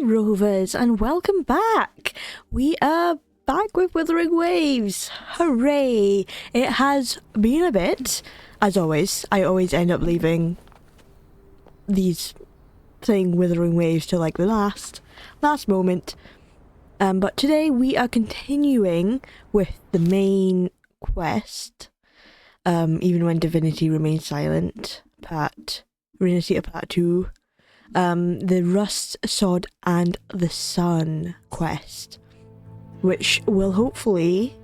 Rovers, and welcome back. We are back with Wuthering Waves. Hooray! It has been a bit. As always, I always end up leaving these Wuthering Waves to like the last moment. But today we are continuing with the main quest. Even when divinity remains silent. Renunciate part 2. The Rust, Sod and the Sun quest, which will hopefully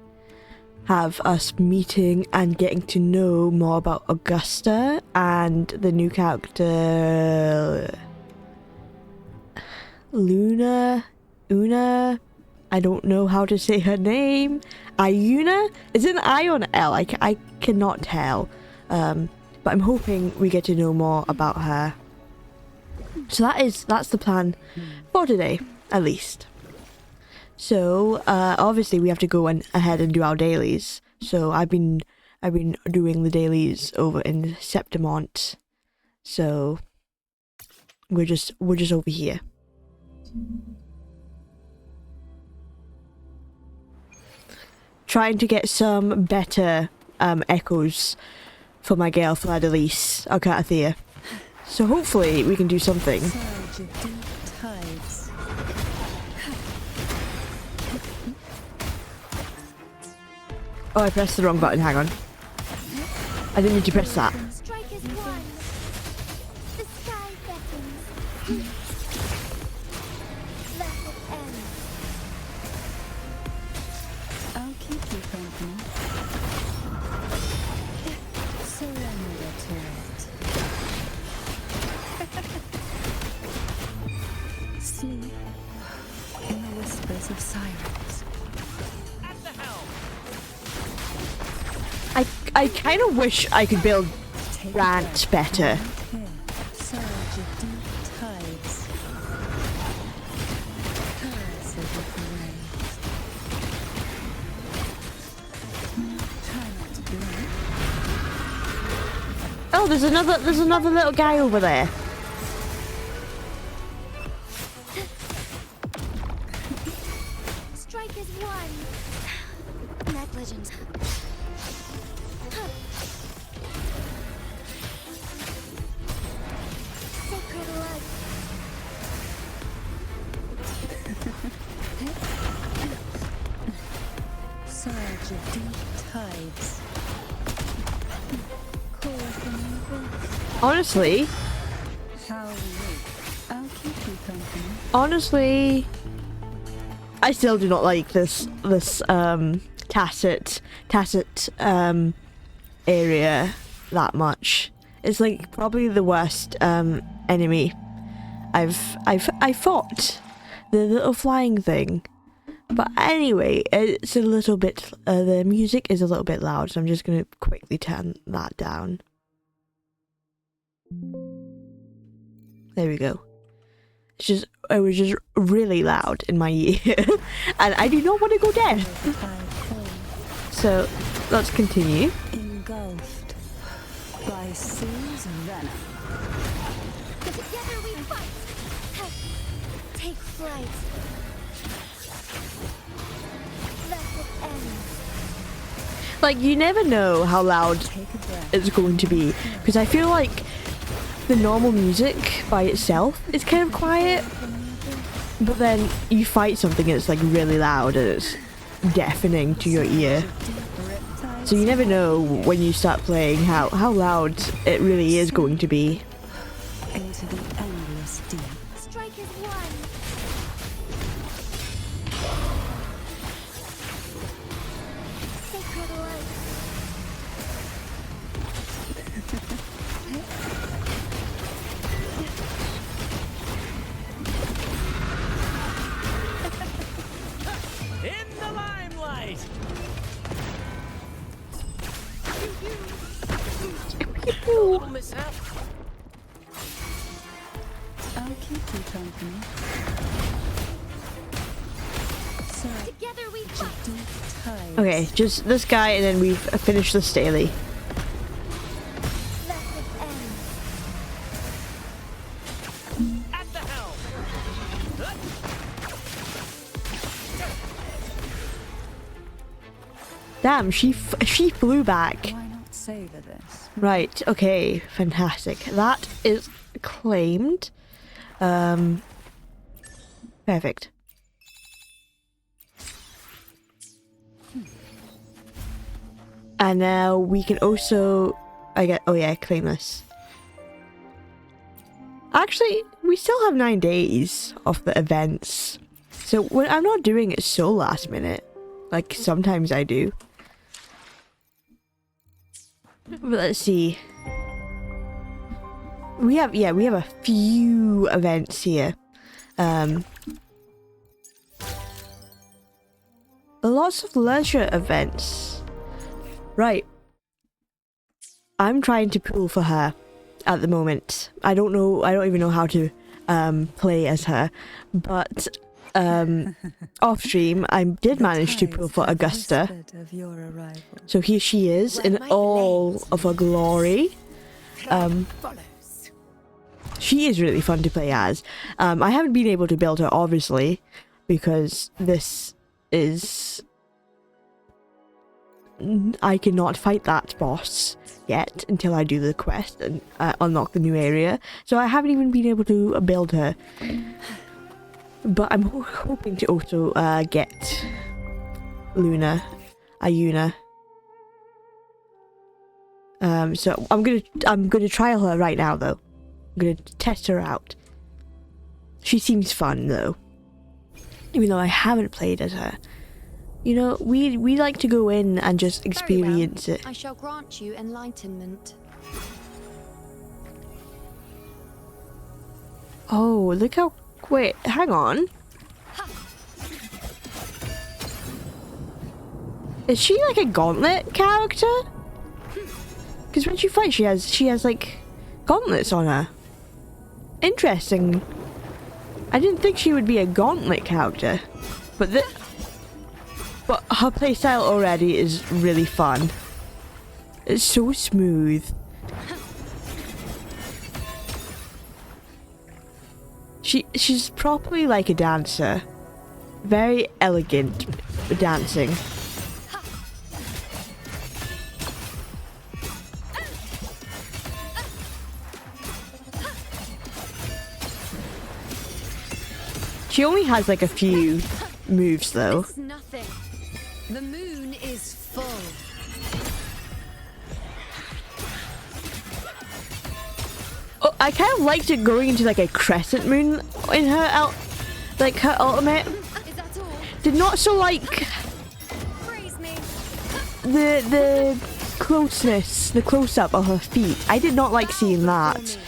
have us meeting and getting to know more about Augusta and the new character Una, I don't know how to say her name. Iuna? Is it an I or an L? I cannot tell. But I'm hoping we get to know more about her. So that's the plan for today, at least. So obviously we have to go ahead and do our dailies. So I've been doing the dailies over in Septimont. So we're just over here. Trying to get some better echoes for my girl Fleur-de-Lis, Alcathea. So hopefully we can do something. Oh, I pressed the wrong button, hang on. I didn't mean to press that. I'll keep you company. Surrender to it. Sleep in the whispers of silence. At the helm. I kind of wish I could build rants better. Surge of deep tides. Currents of the waves. Try not to blink. Oh, there's another little guy over there. Strike is one. Negligence. Sacred light. Surge of deep tides. Call from the abyss. Honestly, How weak. I'll keep you company. honestly, I still do not like this tacit area that much. It's like probably the worst enemy I've fought. The little flying thing. But anyway, it's a little bit the music is a little bit loud, so I'm just gonna quickly turn that down. There we go. It was just really loud in my ear, and I do not want to go deaf. So let's continue. Engulfed by seas venom. Together we fight. Take flight. Let it end. Like, you never know how loud Take a breath. it's going to be, because I feel like the normal music by itself is kind of quiet, but then you fight something and it's like really loud and it's deafening to your ear. So you never know when you start playing how loud it really is going to be. Into the endless deep. Strike is one. Sacred light. In the limelight. A little mishap. I'll keep you company. Surge Together we of fight. deep tides. Okay, just this guy and then we've finished this daily. Let it end. At the helm. Damn, she flew back. Why not savor this? Right, okay, fantastic. That is claimed. Perfect. And now we can also, oh yeah, claim this. Actually, we still have 9 days of the events. So I'm not doing it so last minute. Like, sometimes I do. But let's see. We have a few events here. Lots of leisure events. Right. I'm trying to pull for her at the moment. I don't even know how to play as her, but off stream I did manage to pull for Augusta. So here she is in all of her glory. She is really fun to play as. I haven't been able to build her, obviously, because this is... I cannot fight that boss yet until I do the quest and unlock the new area. So I haven't even been able to build her. But I'm hoping to also get Ayuna. So I'm gonna trial her right now though. I'm gonna test her out. She seems fun though. Even though I haven't played as her. You know, we like to go in and just experience it. I shall grant you enlightenment. Oh, look how... Wait, hang on. Is she like a gauntlet character? Because when she fights, she has like gauntlets on her. Interesting. I didn't think she would be a gauntlet character, but her playstyle already is really fun. It's so smooth. She's properly like a dancer. Very elegant dancing. She only has like a few moves though. It's nothing. The moon is full. Oh, I kind of liked it going into like a crescent moon in her her ultimate. Is that all? Did not so like Praise me. the closeness, the close up of her feet. I did not like seeing that.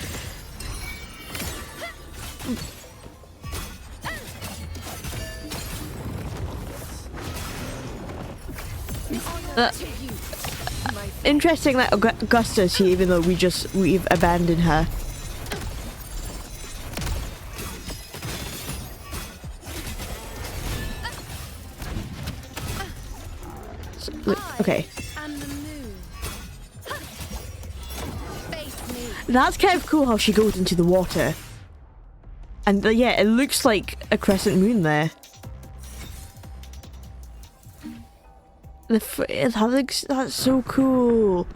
Interesting that Augusta's here, even though we've abandoned her. So, look, okay. That's kind of cool how she goes into the water. And yeah, it looks like a crescent moon there. That's so cool.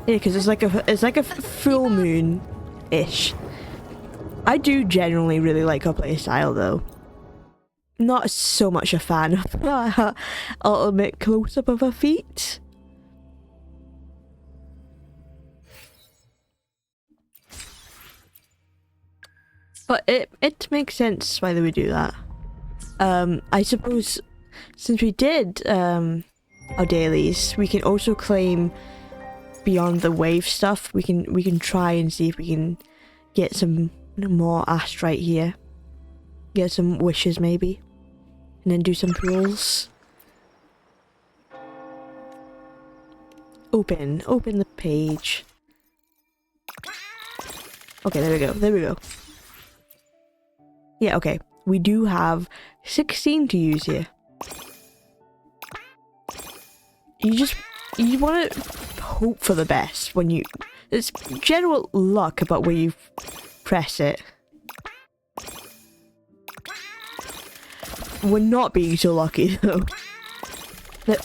Yeah, because it's like a full moon-ish. I do generally really like her playstyle though. Not so much a fan of her ultimate close-up of her feet. But it makes sense why they would do that. I suppose since we did our dailies, we can also claim beyond the wave stuff. We can try and see if we can get some more astrite here. Get some wishes maybe. And then do some pulls. Open the page. Okay, there we go. Yeah, okay. We do have 16 to use here. You want to hope for the best when you... It's general luck about where you press it. we're not being so lucky though.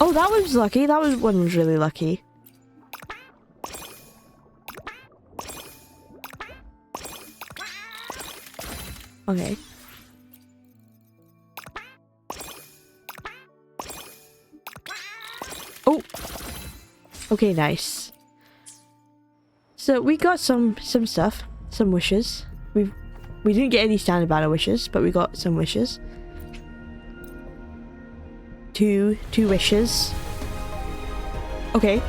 Oh, that was lucky. That one was really lucky. Okay. Oh. Okay, nice. So we got some stuff, some wishes. We didn't get any standard banner wishes, but we got some wishes. Two wishes. Okay.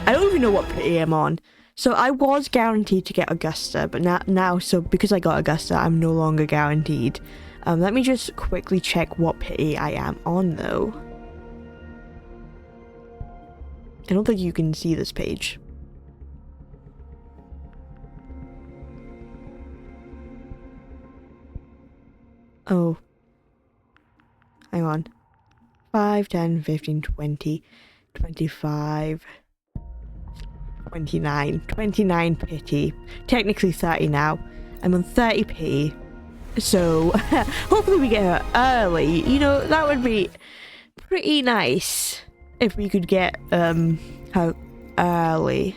I don't even know what pity I'm on. So I was guaranteed to get Augusta, but now so because I got Augusta, I'm no longer guaranteed. Let me just quickly check what pity I am on though. I don't think you can see this page. Oh. Hang on. 5, 10, 15, 20, 25, 29. 29 pity. Technically 30 now. I'm on 30p. So, hopefully we get her early. You know, that would be pretty nice if we could get her early.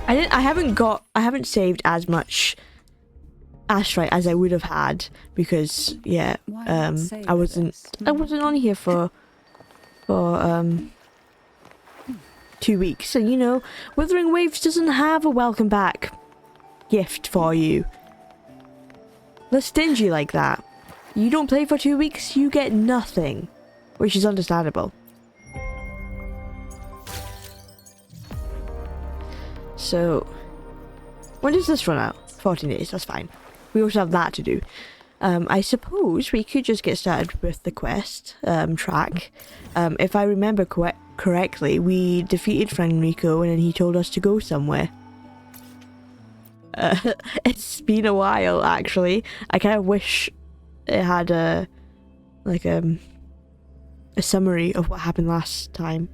I haven't saved as much astrite as I would have had because yeah, I wasn't on here for 2 weeks, and you know, Wuthering Waves doesn't have a welcome back gift for you. They're stingy like that. You don't play for 2 weeks, you get nothing, which is understandable. So, when does this run out? 14 days, that's fine. We also have that to do. I suppose we could just get started with the quest track. If I remember correctly, we defeated friend Rico and then he told us to go somewhere. It's been a while, actually. I kind of wish it had a summary of what happened last time.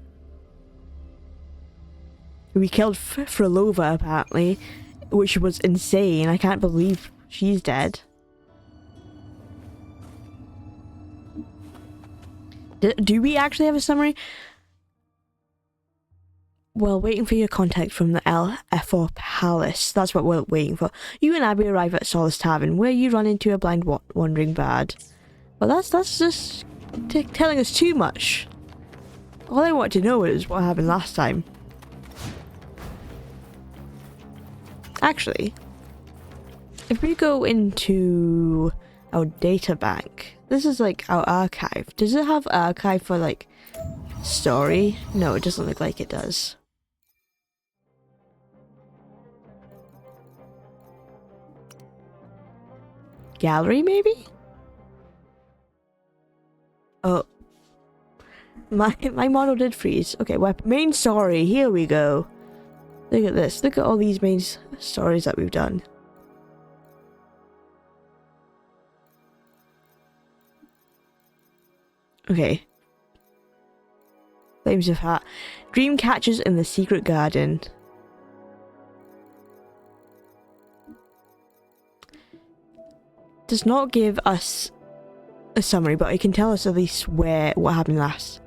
We killed Frolova, apparently, which was insane. I can't believe she's dead. Do we actually have a summary? Well, waiting for your contact from the LF4 Palace. That's what we're waiting for. You and Abby arrive at Solace Tavern, where you run into a blind wandering bard. Well, that's just telling us too much. All I want to know is what happened last time. Actually, if we go into our data bank, this is like our archive. Does it have archive for like story? No, it doesn't look like it does. Gallery, maybe? Oh. My model did freeze. Okay, main story, here we go. Look at this. Look at all these main stories that we've done. Okay. Flames of Heart. Dream catchers in the secret garden. Does not give us a summary, but it can tell us at least what happened last.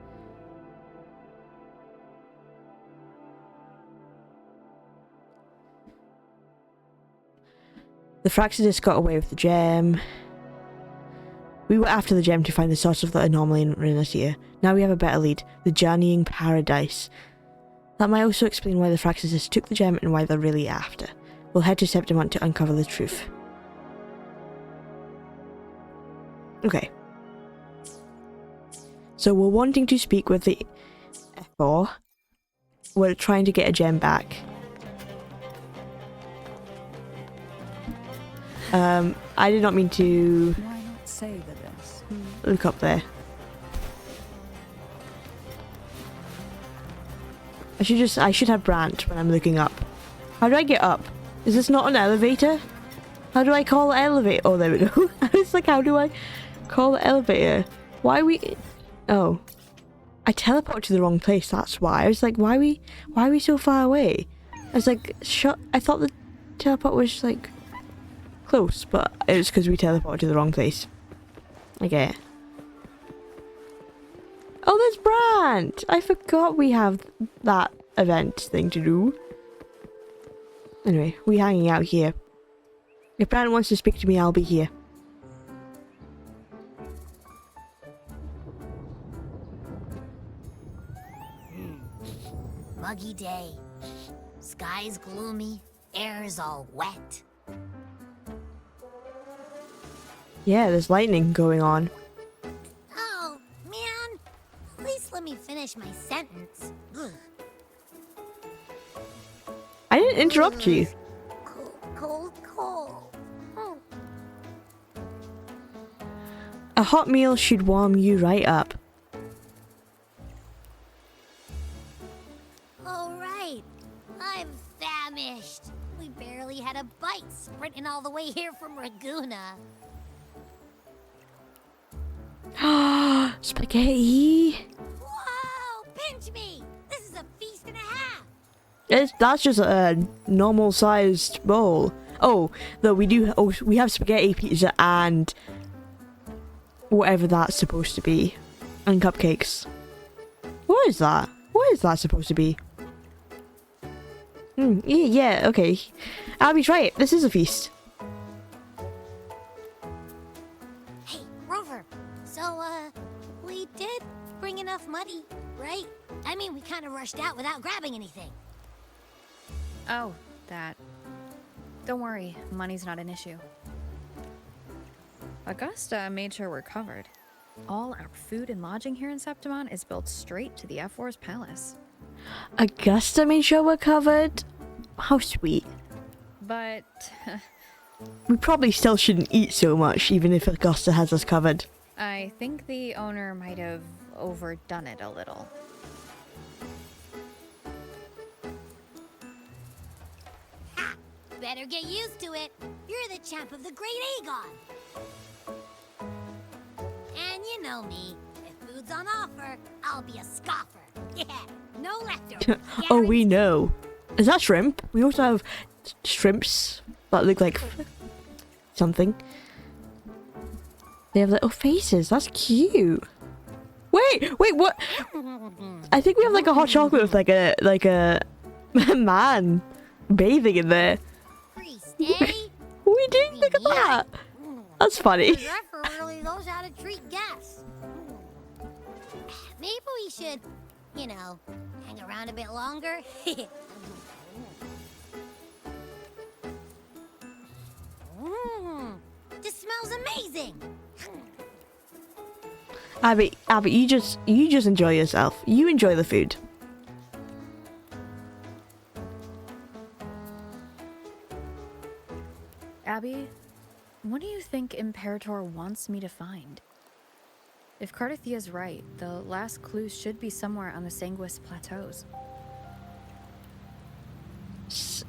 The Fraxidus got away with the gem. We were after the gem to find the source of the anomaly in Renatia. Now we have a better lead. The Journeying Paradise. That might also explain why the Fraxidus took the gem and why they're really after. We'll head to Septimont to uncover the truth. Okay. So we're wanting to speak with the F4. We're trying to get a gem back. I did not mean to Why not savor this? look up there. I should have Brant when I'm looking up. How do I get up? Is this not an elevator? How do I call the elevator? Oh, there we go. I was like, how do I call the elevator? Why are we... Oh. I teleported to the wrong place, that's why. I was like, why are we so far away? was like, I thought the teleport was like close, but it was because we teleported to the wrong place. Okay. Oh, there's Brant! I forgot we have that event thing to do. Anyway, we're hanging out here. If Brant wants to speak to me, I'll be here. Muggy day. Sky's gloomy, air's all wet. Yeah, there's lightning going on. Oh, man. At least let me finish my sentence. Ugh. I didn't interrupt you. Cold, cold, cold. Oh. A hot meal should warm you right up. All right. I'm famished. We barely had a bite sprinting all the way here from Raguna. Spaghetti. Whoa! Pinch me! This is a feast and a half! That's just a normal sized bowl. Oh, though we have spaghetti, pizza, and whatever that's supposed to be, and cupcakes. What is that? What is that supposed to be? Yeah, okay. Abby's right. This is a feast. Hey, Rover. So, we did bring enough money, right? I mean, we kind of rushed out without grabbing anything. Oh, that. Don't worry, money's not an issue. Augusta made sure we're covered. All our food and lodging here in Septimon is built straight to the F4's palace. Augusta made sure we're covered. How sweet. But We probably still shouldn't eat so much, even if Augusta has us covered. I think the owner might have overdone it a little. Ha! Better get used to it. You're the champ of the Great Aegon. And you know me. If food's on offer, I'll be a scoffer. Yeah, no leftovers. Oh, we know. Is that shrimp? We also have shrimps that look like something. They have little faces. That's cute. Wait, what? I think we have like a hot chocolate with like a man bathing in there. Priest, eh? We didn't think of that. That's funny. The Zephyr really knows how to treat guests. Maybe we should, you know, hang around a bit longer. This smells amazing. Abby, you just enjoy yourself. You enjoy the food. Abby, what do you think Imperator wants me to find? If Cardathia's right, the last clues should be somewhere on the Sanguis Plateaus.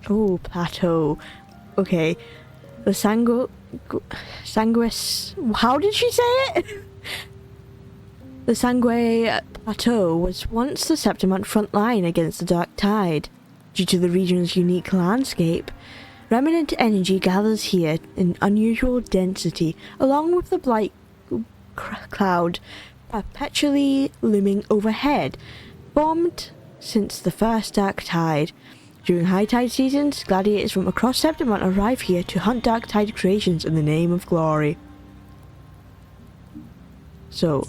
Oh, plateau. Okay. The Sanguis... How did she say it? The Sangue Plateau was once the Septimont front line against the Dark Tide. Due to the region's unique landscape, remnant energy gathers here in unusual density, along with the blight cloud perpetually looming overhead, formed since the first Dark Tide. During high tide seasons, gladiators from across Septimont arrive here to hunt Dark Tide creations in the name of glory. So,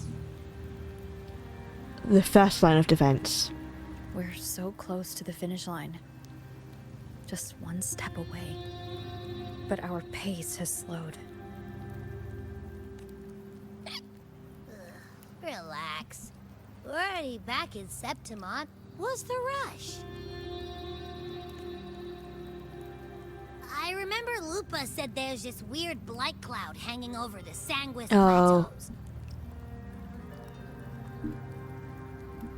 the first line of defense. We're so close to the finish line. Just one step away. But our pace has slowed. Relax. We're already back in Septimont. What's the rush? I remember Lupa said there's this weird blight cloud hanging over the Sanguis Plateaus.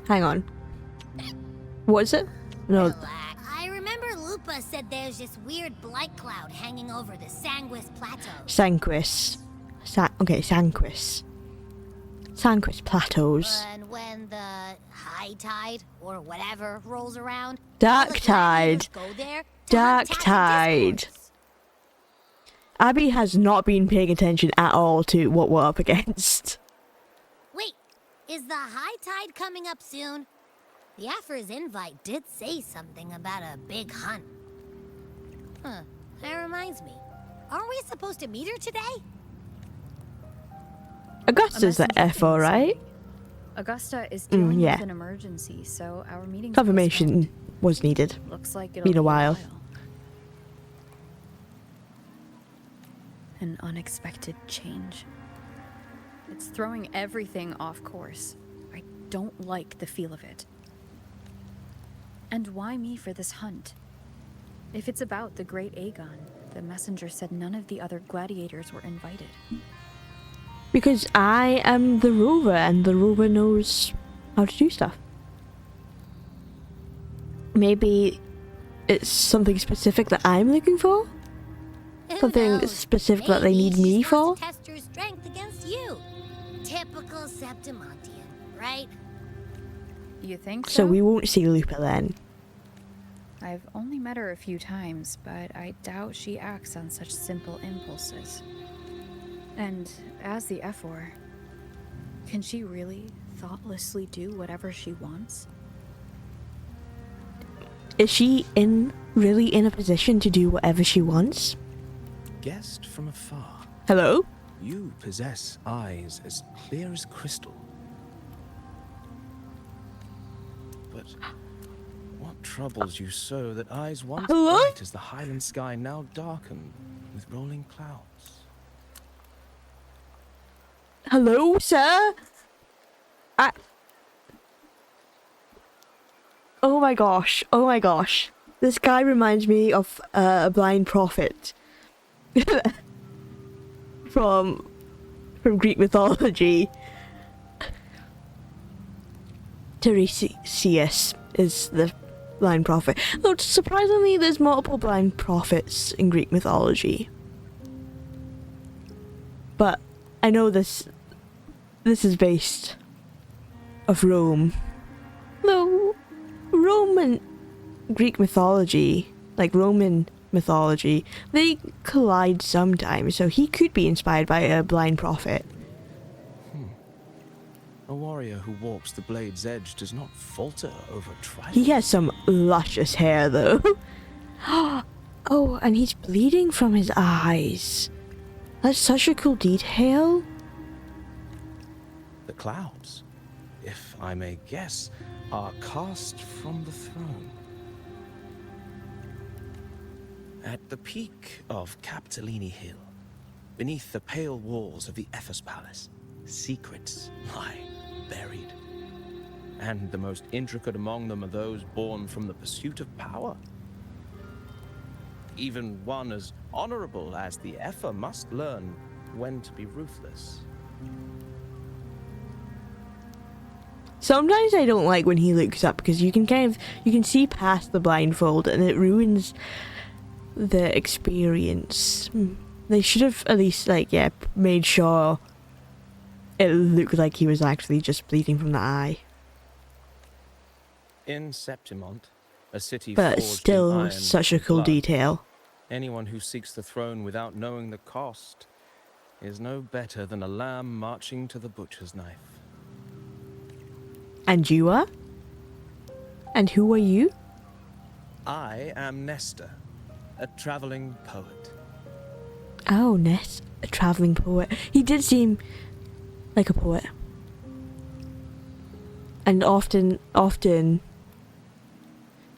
Hang on. What is it? No. Relax. I remember Lupa said there's this weird blight cloud hanging over the Sanguis Plateaus. Sanguis. Okay, Sanguis. Sandquist Plateaus. And when the high tide or whatever rolls around, Dark all the tide. gladiators go there to Dark hunt tide. discords. Abby has not been paying attention at all to what we're up against. Wait, is the high tide coming up soon? The Afra's invite did say something about a big hunt. Huh, that reminds me. Aren't we supposed to meet her today? Augusta's the messenger FO, came right? this morning. Augusta is dealing yeah. with an emergency, so our meeting Confirmation was needed. looks like it'll Been be a while. An unexpected change. It's throwing everything off course. I don't like the feel of it. And why me for this hunt? If it's about the great Aegon, the messenger said none of the other gladiators were invited. Because I am the rover and the rover knows how to do stuff. Maybe it's something specific that I'm looking for? Who Something knows? specific that they Maybe need she me just wants for? to test her strength against you. Typical Septimontian, right? You think so? So we won't see Lupa then. I've only met her a few times, but I doubt she acts on such simple impulses. And as the Ephor, can she really thoughtlessly do whatever she wants? Is she really in a position to do whatever she wants? Guessed from afar, Hello? you possess eyes as clear as crystal. But what troubles you so that eyes once Hello? bright as the highland sky now darken with rolling clouds? Hello, sir? Oh my gosh, oh my gosh. This guy reminds me of a blind prophet. from Greek mythology. Tiresias is the blind prophet. Though surprisingly there's multiple blind prophets in Greek mythology. But I know this is based of Rome. Though Roman Greek mythology, like Roman mythology, they collide sometimes, so he could be inspired by a blind prophet. A warrior who walks the blade's edge does not falter over trials. He has some luscious hair though. Oh, and he's bleeding from his eyes. That's such a cool detail. The clouds, if I may guess, are cast from the throne. At the peak of Capitolini Hill, beneath the pale walls of the Ephes Palace, secrets lie buried. And the most intricate among them are those born from the pursuit of power. Even one as honorable as the Epher must learn when to be ruthless. Sometimes I don't like when he looks up because you can see past the blindfold and it ruins the experience. They should have at least made sure it looked like he was actually just bleeding from the eye. In Septimont, a city But it's forged in still iron such a and cool blood, detail. anyone who seeks the throne without knowing the cost is no better than a lamb marching to the butcher's knife. And you are? And who are you? I am Nestor, a traveling poet. Oh, Ness, a traveling poet. He did seem like a poet. And often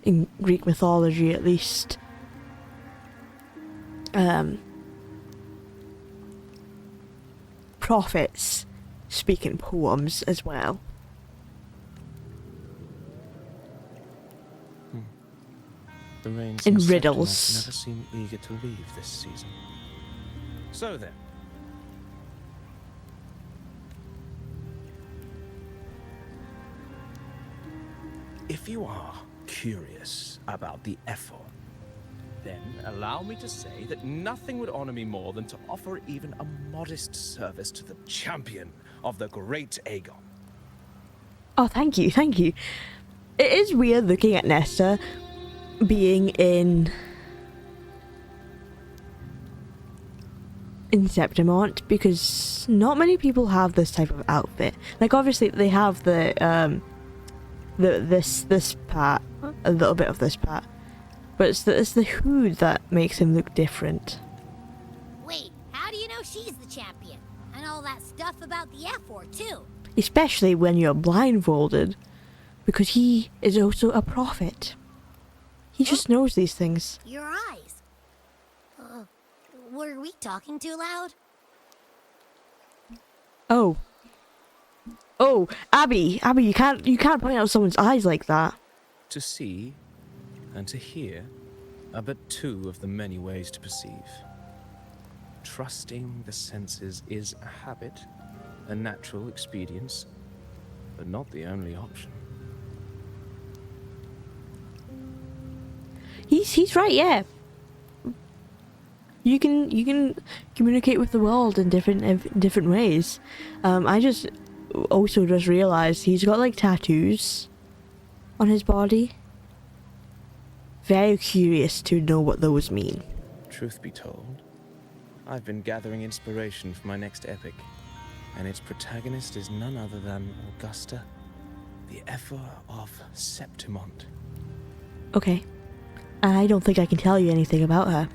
in Greek mythology at least, prophets speak in poems as well. The rains In in riddles. Septimont never seem eager to leave this season. So then, if you are curious about the Ephor, Then allow me to say that nothing would honor me more than to offer even a modest service to the champion of the great Aegon. Oh, thank you, thank you. It is weird looking at Nesta being in Septimont, because not many people have this type of outfit. Like, obviously they have this part, a little bit of this part, but it's the hood that makes him look different. Wait, how do you know she's the champion? And all that stuff about the F-War, too? Especially when you're blindfolded, because he is also a prophet. He just knows these things. Your eyes. Were we talking too loud? Oh, Abby, you can't point out someone's eyes like that. To see and to hear are but two of the many ways to perceive. Trusting the senses is a habit, a natural expedience, but not the only option. He's right, yeah. You can communicate with the world in different ways. I just realized he's got like tattoos on his body. Very curious to know what those mean. Truth be told, I've been gathering inspiration for my next epic, and its protagonist is none other than Augusta, the Ephor of Septimont. Okay. I don't think I can tell you anything about her.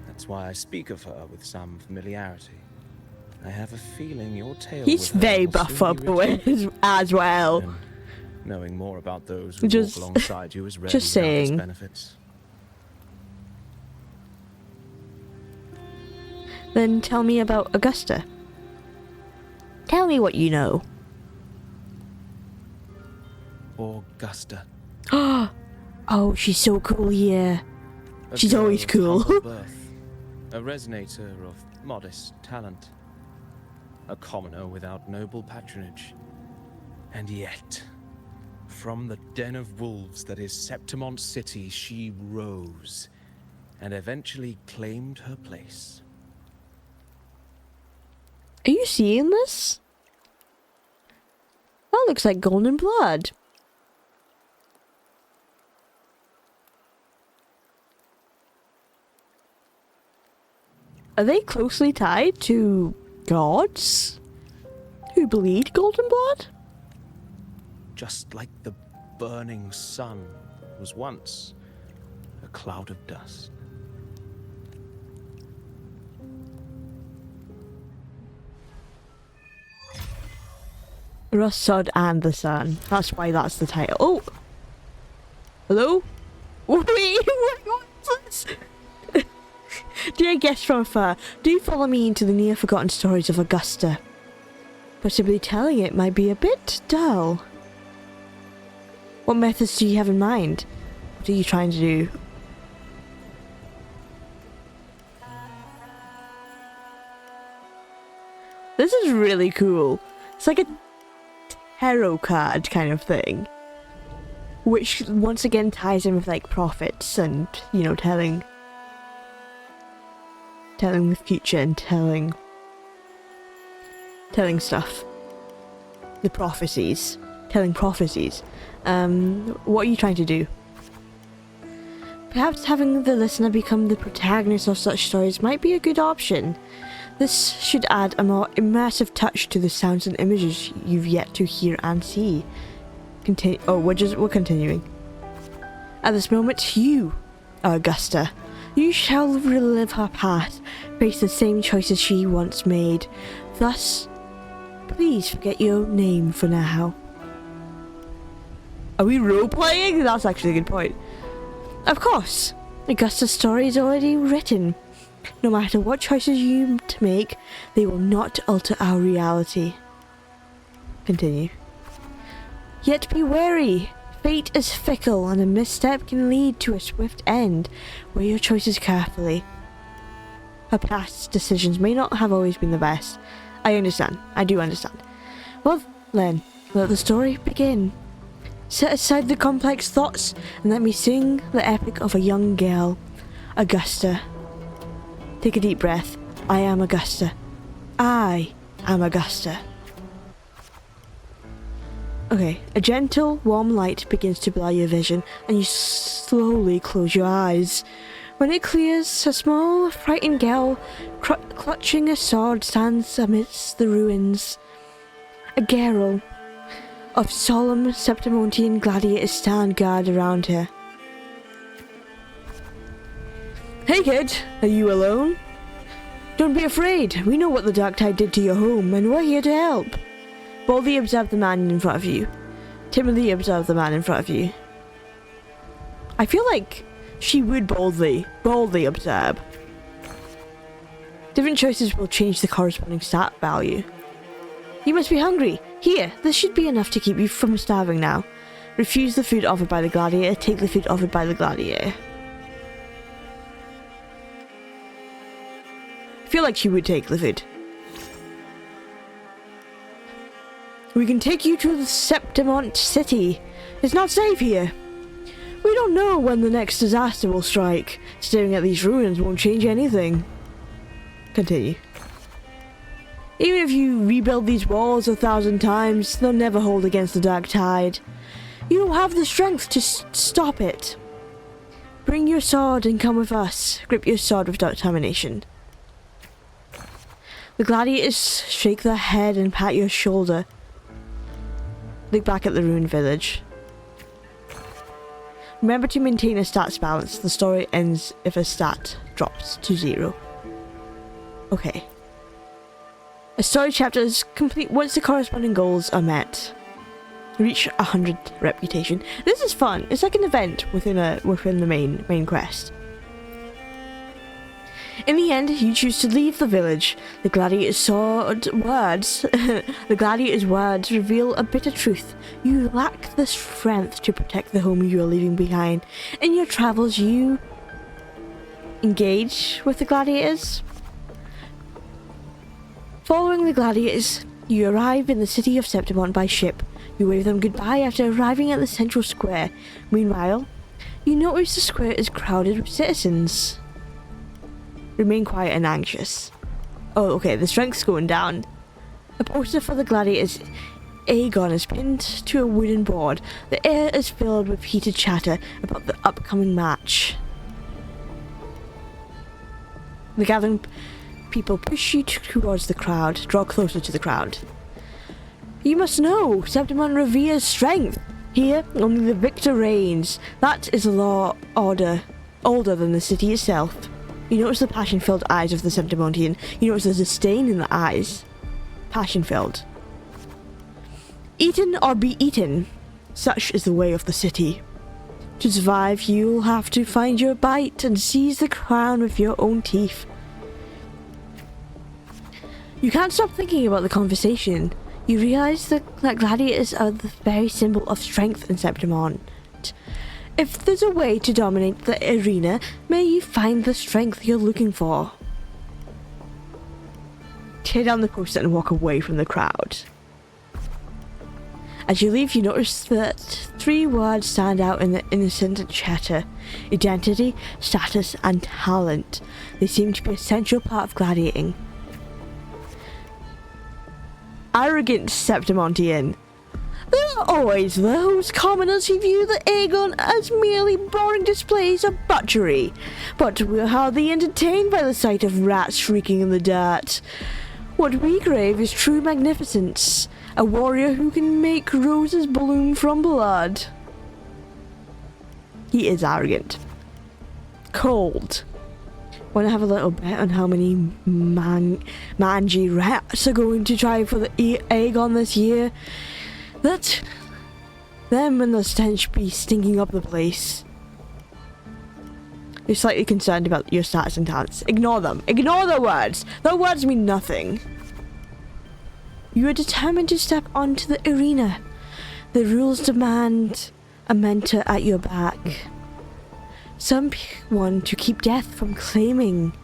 That's why I speak of her with some familiarity. I have a feeling your tale He's with her very will buff soon up be written, as well. and knowing more about those who Just- walk alongside you is rarely just without its saying. benefits. Then tell me about Augusta. Tell me what you know. Augusta. Oh, she's so cool, yeah. A She's girl always of cool. humble birth, a resonator of modest talent, a commoner without noble patronage. And yet, from the den of wolves that is Septimont City, she rose and eventually claimed her place. Are you seeing this? That looks like golden blood. Are they closely tied to gods who bleed golden blood? Just like the burning sun was once a cloud of dust. Russod and the Sun. That's why that's the title. Oh! Hello? Wait, what's this? Dear guest from afar, do follow me into the near-forgotten stories of Augusta. Possibly telling it might be a bit dull. What methods do you have in mind? What are you trying to do? This is really cool. It's like a tarot card kind of thing, which once again ties in with like prophets and, you know, telling the future and telling stuff. The prophecies. Telling prophecies. What are you trying to do? Perhaps having the listener become the protagonist of such stories might be a good option. This should add a more immersive touch to the sounds and images you've yet to hear and see. We're continuing. At this moment, you, Augusta, you shall relive her past, face the same choices she once made. Thus, please forget your name for now. Are we role-playing? That's actually a good point. Of course, Augusta's story is already written. No matter what choices you make, they will not alter our reality. Continue. Yet be wary. Fate is fickle, and a misstep can lead to a swift end. Weigh your choices carefully. Her past decisions may not have always been the best. I understand. I do understand. Well, then, let the story begin. Set aside the complex thoughts and let me sing the epic of a young girl. Augusta. Take a deep breath. I am Augusta. I am Augusta. Okay, a gentle, warm light begins to blur your vision, and you slowly close your eyes. When it clears, a small, frightened girl, clutching a sword, stands amidst the ruins. A girl of solemn Septimontian gladiators stand guard around her. Hey kid, are you alone? Don't be afraid, we know what the Dark Tide did to your home, and we're here to help. Boldly observe the man in front of you. Timidly observe the man in front of you. I feel like she would boldly observe. Different choices will change the corresponding stat value. You must be hungry. Here, this should be enough to keep you from starving now. Refuse the food offered by the gladiator. Take the food offered by the gladiator. I feel like she would take the food. We can take you to the Septimont city. It's not safe here. We don't know when the next disaster will strike. Staring at these ruins won't change anything. Continue. Even if you rebuild these walls 1,000 times, they'll never hold against the Dark Tide. You don't have the strength to stop it. Bring your sword and come with us. Grip your sword with determination. The gladiators shake their head and pat your shoulder. Look back at the ruined village. Remember to maintain a stats balance. The story ends if a stat drops to 0. Okay. A story chapter is complete once the corresponding goals are met. Reach 100 reputation. This is fun. It's like an event within the main quest. In the end, you choose to leave the village. The gladiator's words reveal a bitter truth. You lack the strength to protect the home you are leaving behind. In your travels, you engage with the gladiators. Following the gladiators, you arrive in the city of Septimont by ship. You wave them goodbye after arriving at the central square. Meanwhile, you notice the square is crowded with citizens. Remain quiet and anxious. Oh, okay, the strength's going down. A poster for the gladiators Aegon is pinned to a wooden board. The air is filled with heated chatter about the upcoming match. The gathering people push you towards the crowd. Draw closer to the crowd. You must know, Septimont reveres strength. Here, only the victor reigns. That is a law older than the city itself. You notice the passion-filled eyes of the Septimontian. You notice the disdain in the eyes. Passion-filled. Eaten or be eaten. Such is the way of the city. To survive, you'll have to find your bite and seize the crown with your own teeth. You can't stop thinking about the conversation. You realize that gladiators are the very symbol of strength in Septimont. If there's a way to dominate the arena, may you find the strength you're looking for. Tear down the poster and walk away from the crowd. As you leave, you notice that 3 words stand out in the innocent chatter. Identity, status, and talent. They seem to be an essential part of gladiating. Arrogant Septimontian. There are always those commoners who view the Aegon as merely boring displays of butchery, but we're hardly entertained by the sight of rats shrieking in the dirt. What we crave is true magnificence, a warrior who can make roses bloom from blood. He is arrogant. Cold. Want to have a little bet on how many mangy rats are going to try for the Aegon this year? That them and the stench be stinking up the place. You're slightly concerned about your stats and talents. Ignore them. Ignore the words. The words mean nothing. You are determined to step onto the arena. The rules demand a mentor at your back. Someone to keep death from claiming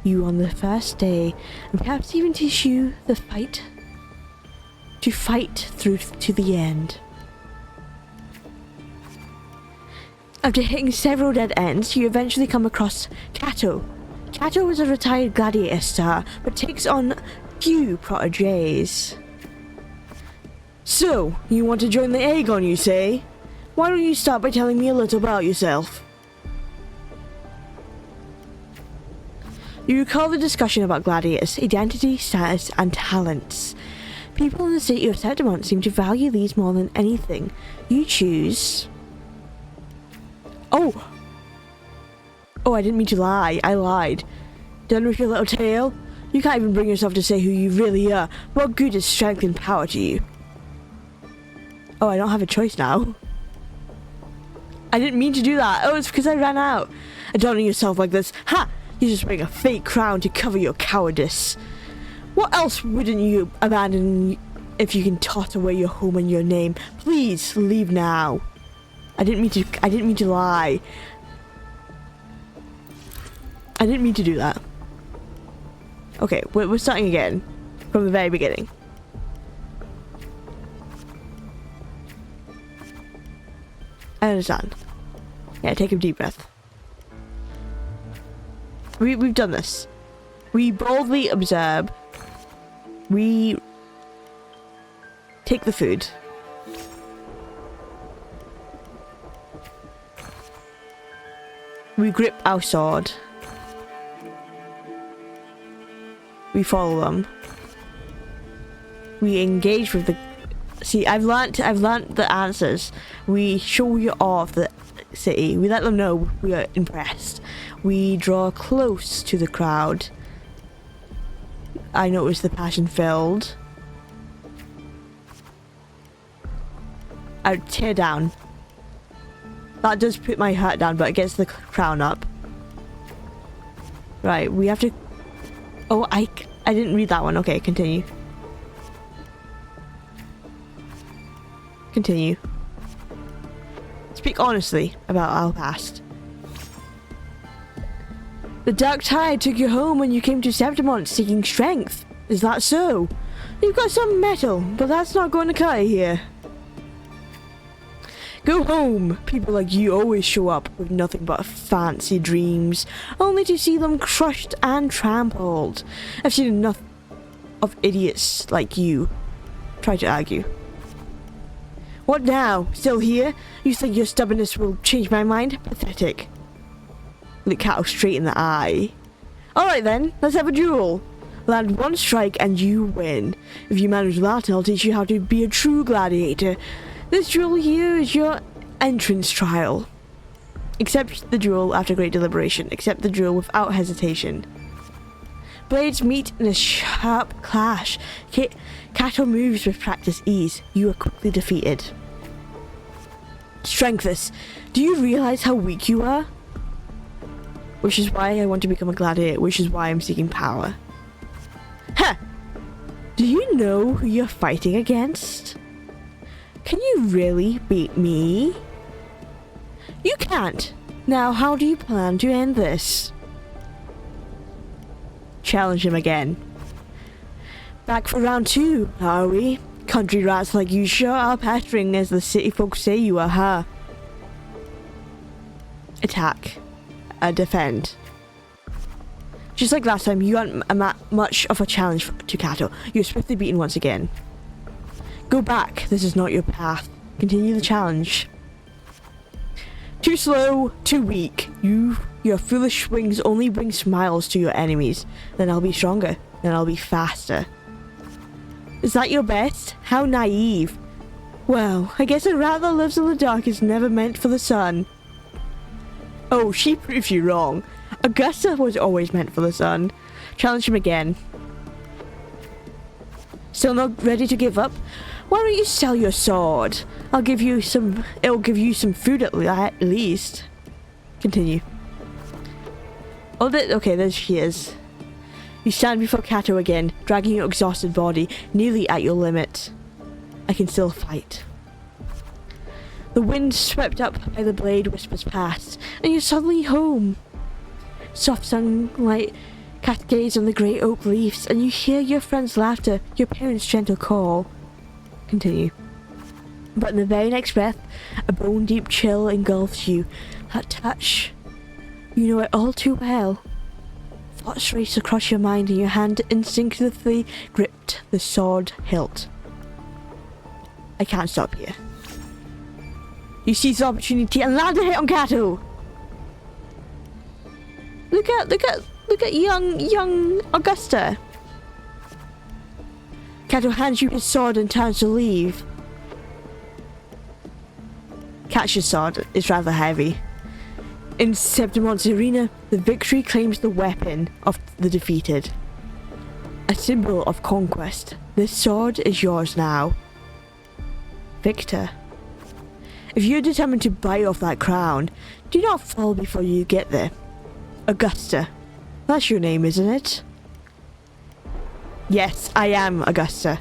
you on the first day, and perhaps even teach you the fight to fight through to the end. After hitting several dead ends, you eventually come across Cato. Cato is a retired gladiator star, but takes on few proteges. So, you want to join the Aegon, you say? Why don't you start by telling me a little about yourself? You recall the discussion about gladiators, identity, status, and talents. People in the city of Septimont seem to value these more than anything. You choose... Oh, I didn't mean to lie. I lied. Done with your little tale? You can't even bring yourself to say who you really are. What good is strength and power to you? Oh, I don't have a choice now. I didn't mean to do that. Oh, it's because I ran out. Adorning yourself like this. Ha! You just wearing a fake crown to cover your cowardice. What else wouldn't you abandon if you can toss away your home and your name? Please leave now. I didn't mean to lie. I didn't mean to do that. Okay, we're starting again from the very beginning. I understand. Yeah, take a deep breath. We've done this. We boldly observe. We take the food. We grip our sword. We follow them. We engage with the... See, I've learnt the answers. We show you off the city. We let them know we are impressed. We draw close to the crowd. I notice the passion filled. I tear down. That does put my heart down, but it gets the crown up. Right, we have to... Oh, I didn't read that one. Okay, continue. Continue. Speak honestly about our past. The dark tide took you home when you came to Septimont seeking strength. Is that so? You've got some metal, but that's not going to cut it here. Go home! People like you always show up with nothing but fancy dreams, only to see them crushed and trampled. I've seen enough of idiots like you try to argue. What now? Still here? You think your stubbornness will change my mind? Pathetic. Look Cato straight in the eye. Alright then, let's have a duel. Land one strike and you win. If you manage that, I'll teach you how to be a true gladiator. This duel here is your entrance trial. Accept the duel after great deliberation. Accept the duel without hesitation. Blades meet in a sharp clash. Cato moves with practice ease. You are quickly defeated. Strengthless. Do you realize how weak you are? Which is why I want to become a gladiator. Which is why I'm seeking power. Huh! Do you know who you're fighting against? Can you really beat me? You can't. Now, how do you plan to end this? Challenge him again. Back for round 2, are we? Country rats like you sure are pestering as the city folks say you are, huh? Attack. Defend. Just like last time, you aren't much of a challenge to Cato. You're swiftly beaten once again. Go back. This is not your path. Continue the challenge. Too slow, too weak. Your foolish swings only bring smiles to your enemies. Then I'll be stronger. Then I'll be faster. Is that your best? How naive. Well, I guess a rat that lives in the dark is never meant for the sun. Oh, she proves you wrong. Augusta was always meant for the sun. Challenge him again. Still not ready to give up? Why don't you sell your sword? It'll give you some food at least. Continue. Oh, okay, there she is. You stand before Cato again, dragging your exhausted body, nearly at your limit. I can still fight. The wind swept up by the blade whispers past, and you're suddenly home. Soft sunlight cascades on the grey oak leaves, and you hear your friend's laughter, your parents' gentle call. Continue. But in the very next breath, a bone-deep chill engulfs you. That touch, you know it all too well. Thoughts race across your mind and your hand instinctively gripped the sword hilt. I can't stop here. You seize the opportunity and land a hit on Kato. Look at young Augusta. Kato hands you his sword and turns to leave. Catches sword is rather heavy. In Septimon's arena, the victory claims the weapon of the defeated. A symbol of conquest. This sword is yours now. Victor. If you're determined to bite off that crown, do not fall before you get there. Augusta. That's your name, isn't it? Yes, I am Augusta.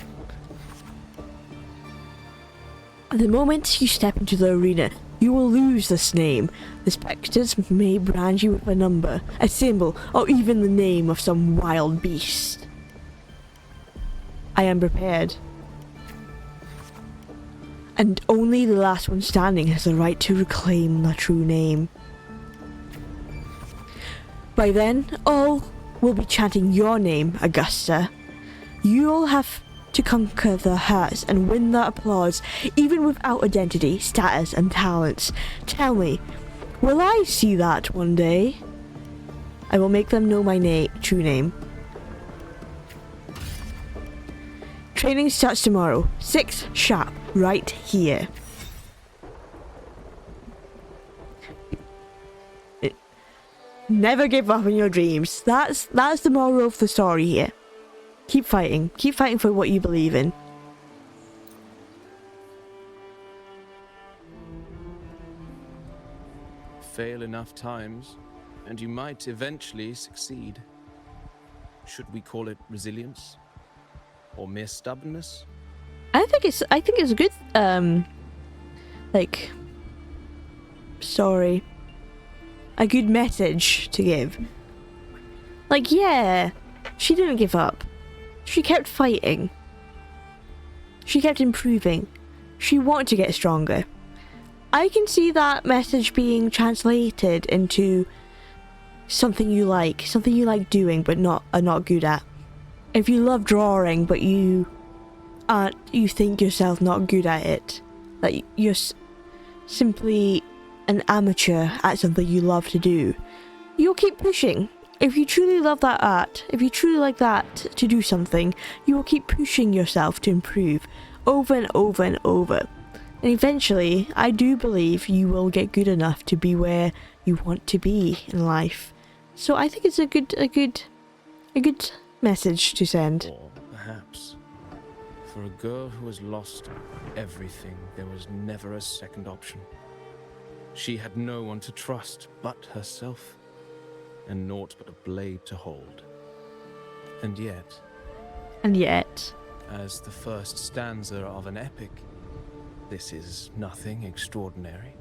The moment you step into the arena, you will lose this name. The spectres may brand you with a number, a symbol, or even the name of some wild beast. I am prepared. And only the last one standing has the right to reclaim the true name. By then, all will be chanting your name, Augusta. You'll have to conquer their hearts and win their applause, even without identity, status, and talents. Tell me, will I see that one day? I will make them know my true name. Training starts tomorrow, 6 sharp, right here. Never give up on your dreams. That's the moral of the story here. Keep fighting for what you believe in. Fail enough times, and you might eventually succeed. Should we call it resilience? Or mere stubbornness? I think it's a good like story. A good message to give. Like, yeah, she didn't give up. She kept fighting. She kept improving. She wanted to get stronger. I can see that message being translated into something you like doing but are not good at. If you love drawing but you think yourself not good at it, that you're simply an amateur at something you love to do, you'll keep pushing. If you truly love that art, if you truly like that to do something, you will keep pushing yourself to improve over and over and over. And eventually, I do believe you will get good enough to be where you want to be in life. So I think it's a good message to send. Or perhaps, for a girl who has lost everything, there was never a second option. She had no one to trust but herself, and naught but a blade to hold. And yet, as the first stanza of an epic, this is nothing extraordinary.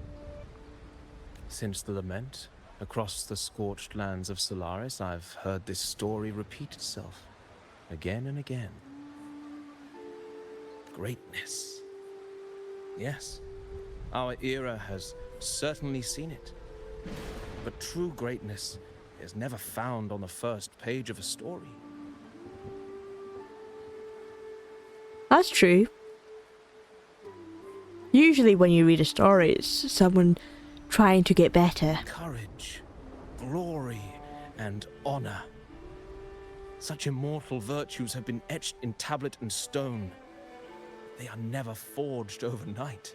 Since the lament, across the scorched lands of Solaris, I've heard this story repeat itself, again and again. Greatness. Yes, our era has certainly seen it. But true greatness is never found on the first page of a story. That's true. Usually when you read a story, it's someone trying to get better. Courage, glory, and honor. Such immortal virtues have been etched in tablet and stone. They are never forged overnight.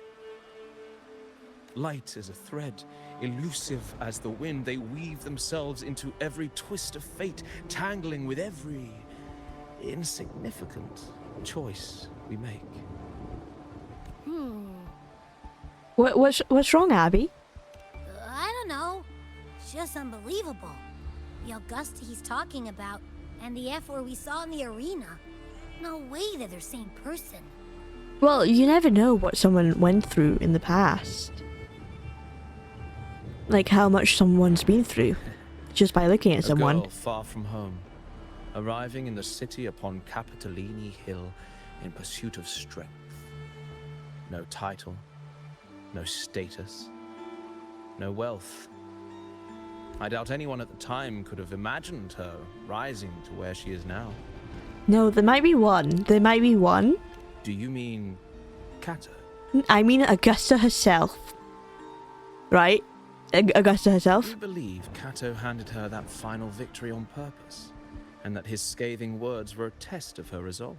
Light as a thread, elusive as the wind, they weave themselves into every twist of fate, tangling with every insignificant choice we make. What's wrong, Abby? I don't know. It's just unbelievable. The Augusta he's talking about, and the F-word we saw in the arena. No way they're the same person. Well, you never know what someone went through in the past. Like how much someone's been through, just by looking at someone. A girl far from home, arriving in the city upon Capitolini Hill in pursuit of strength. No title, no status, no wealth. I doubt anyone at the time could have imagined her rising to where she is now. No, there might be one. There might be one. Do you mean Cato? I mean Augusta herself. Right? Augusta Do herself. you believe Cato handed her that final victory on purpose? And that his scathing words were a test of her resolve?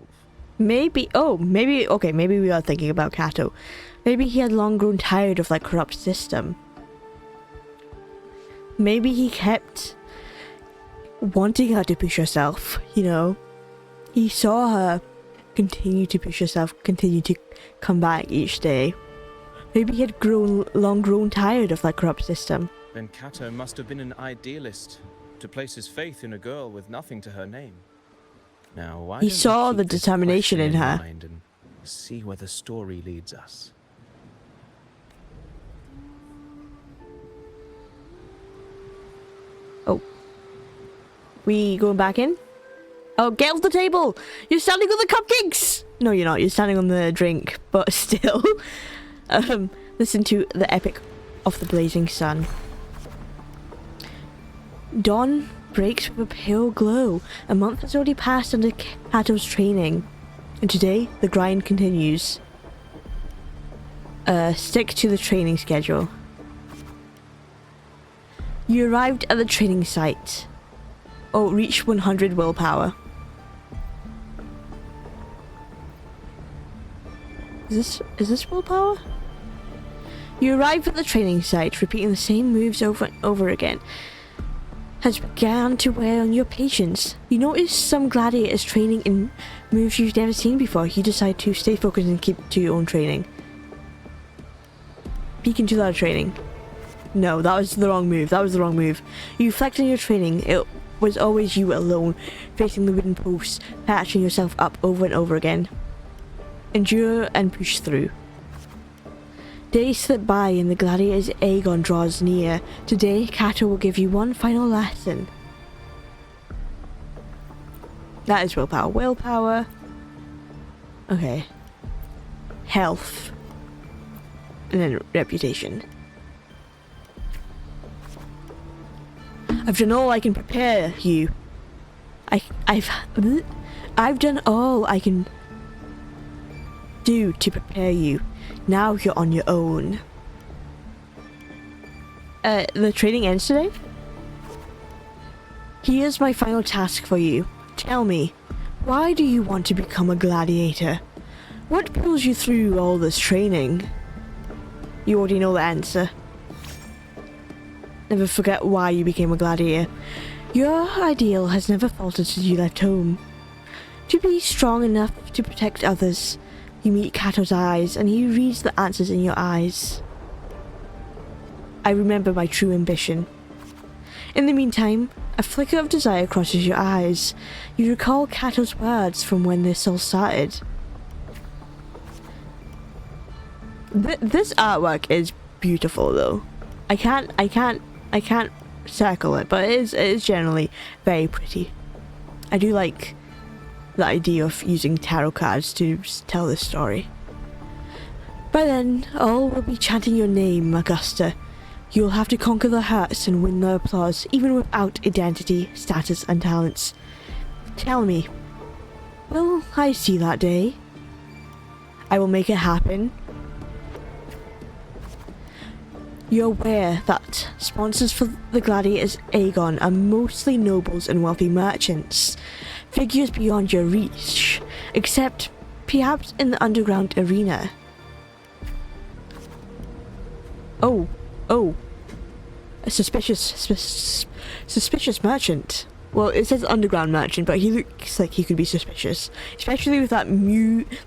Maybe. Oh, maybe. Okay, maybe we are thinking about Cato. Maybe he had long grown tired of that corrupt system. Maybe he kept wanting her to push herself, you know? He saw her continue to push herself, continue to come back each day. Maybe he had long grown tired of that corrupt system. Then Cato must have been an idealist to place his faith in a girl with nothing to her name. Now, why He don't we saw keep the this determination question in her. mind and see where the story leads us. Oh. We going back in? Oh, get off the table! You're standing on the cupcakes! No, you're not. You're standing on the drink. But still. Listen to the epic of the blazing sun. Dawn breaks with a pale glow. A month has already passed under Cato's training. And today, the grind continues. Stick to the training schedule. You arrived at the training site. Oh, reach 100 willpower. Is this willpower? You arrive at the training site, repeating the same moves over and over again. Has begun to wear on your patience. You notice some gladiators training in moves you've never seen before. You decide to stay focused and keep to your own training. Peek into that training. No, that was the wrong move. That was the wrong move. You reflect on your training. It was always you alone, facing the wooden posts, patching yourself up over and over again. Endure and push through. Days slip by and the gladiator's Aegon draws near. Today, Cato will give you one final lesson. That is willpower. Willpower. Okay. Health. And then reputation. I've done all I can prepare you. I've done all I can do to prepare you. Now you're on your own. The training ends today? Here's my final task for you. Tell me, why do you want to become a gladiator? What pulls you through all this training? You already know the answer. Never forget why you became a gladiator. Your ideal has never faltered since you left home. To be strong enough to protect others. You meet Cato's eyes, and he reads the answers in your eyes. I remember my true ambition. In the meantime, a flicker of desire crosses your eyes. You recall Cato's words from when this all started. This artwork is beautiful, though. I can't circle it, but it is generally very pretty. I do like the idea of using tarot cards to tell this story. By then, all will be chanting your name, Augusta. You'll have to conquer their hearts and win their applause, even without identity, status, and talents. Tell me, will I see that day? I will make it happen. You're aware that sponsors for the Gladiators Aegon are mostly nobles and wealthy merchants. Figures beyond your reach, except perhaps in the underground arena. Oh, a suspicious merchant. Well, it says underground merchant, but he looks like he could be suspicious, especially with that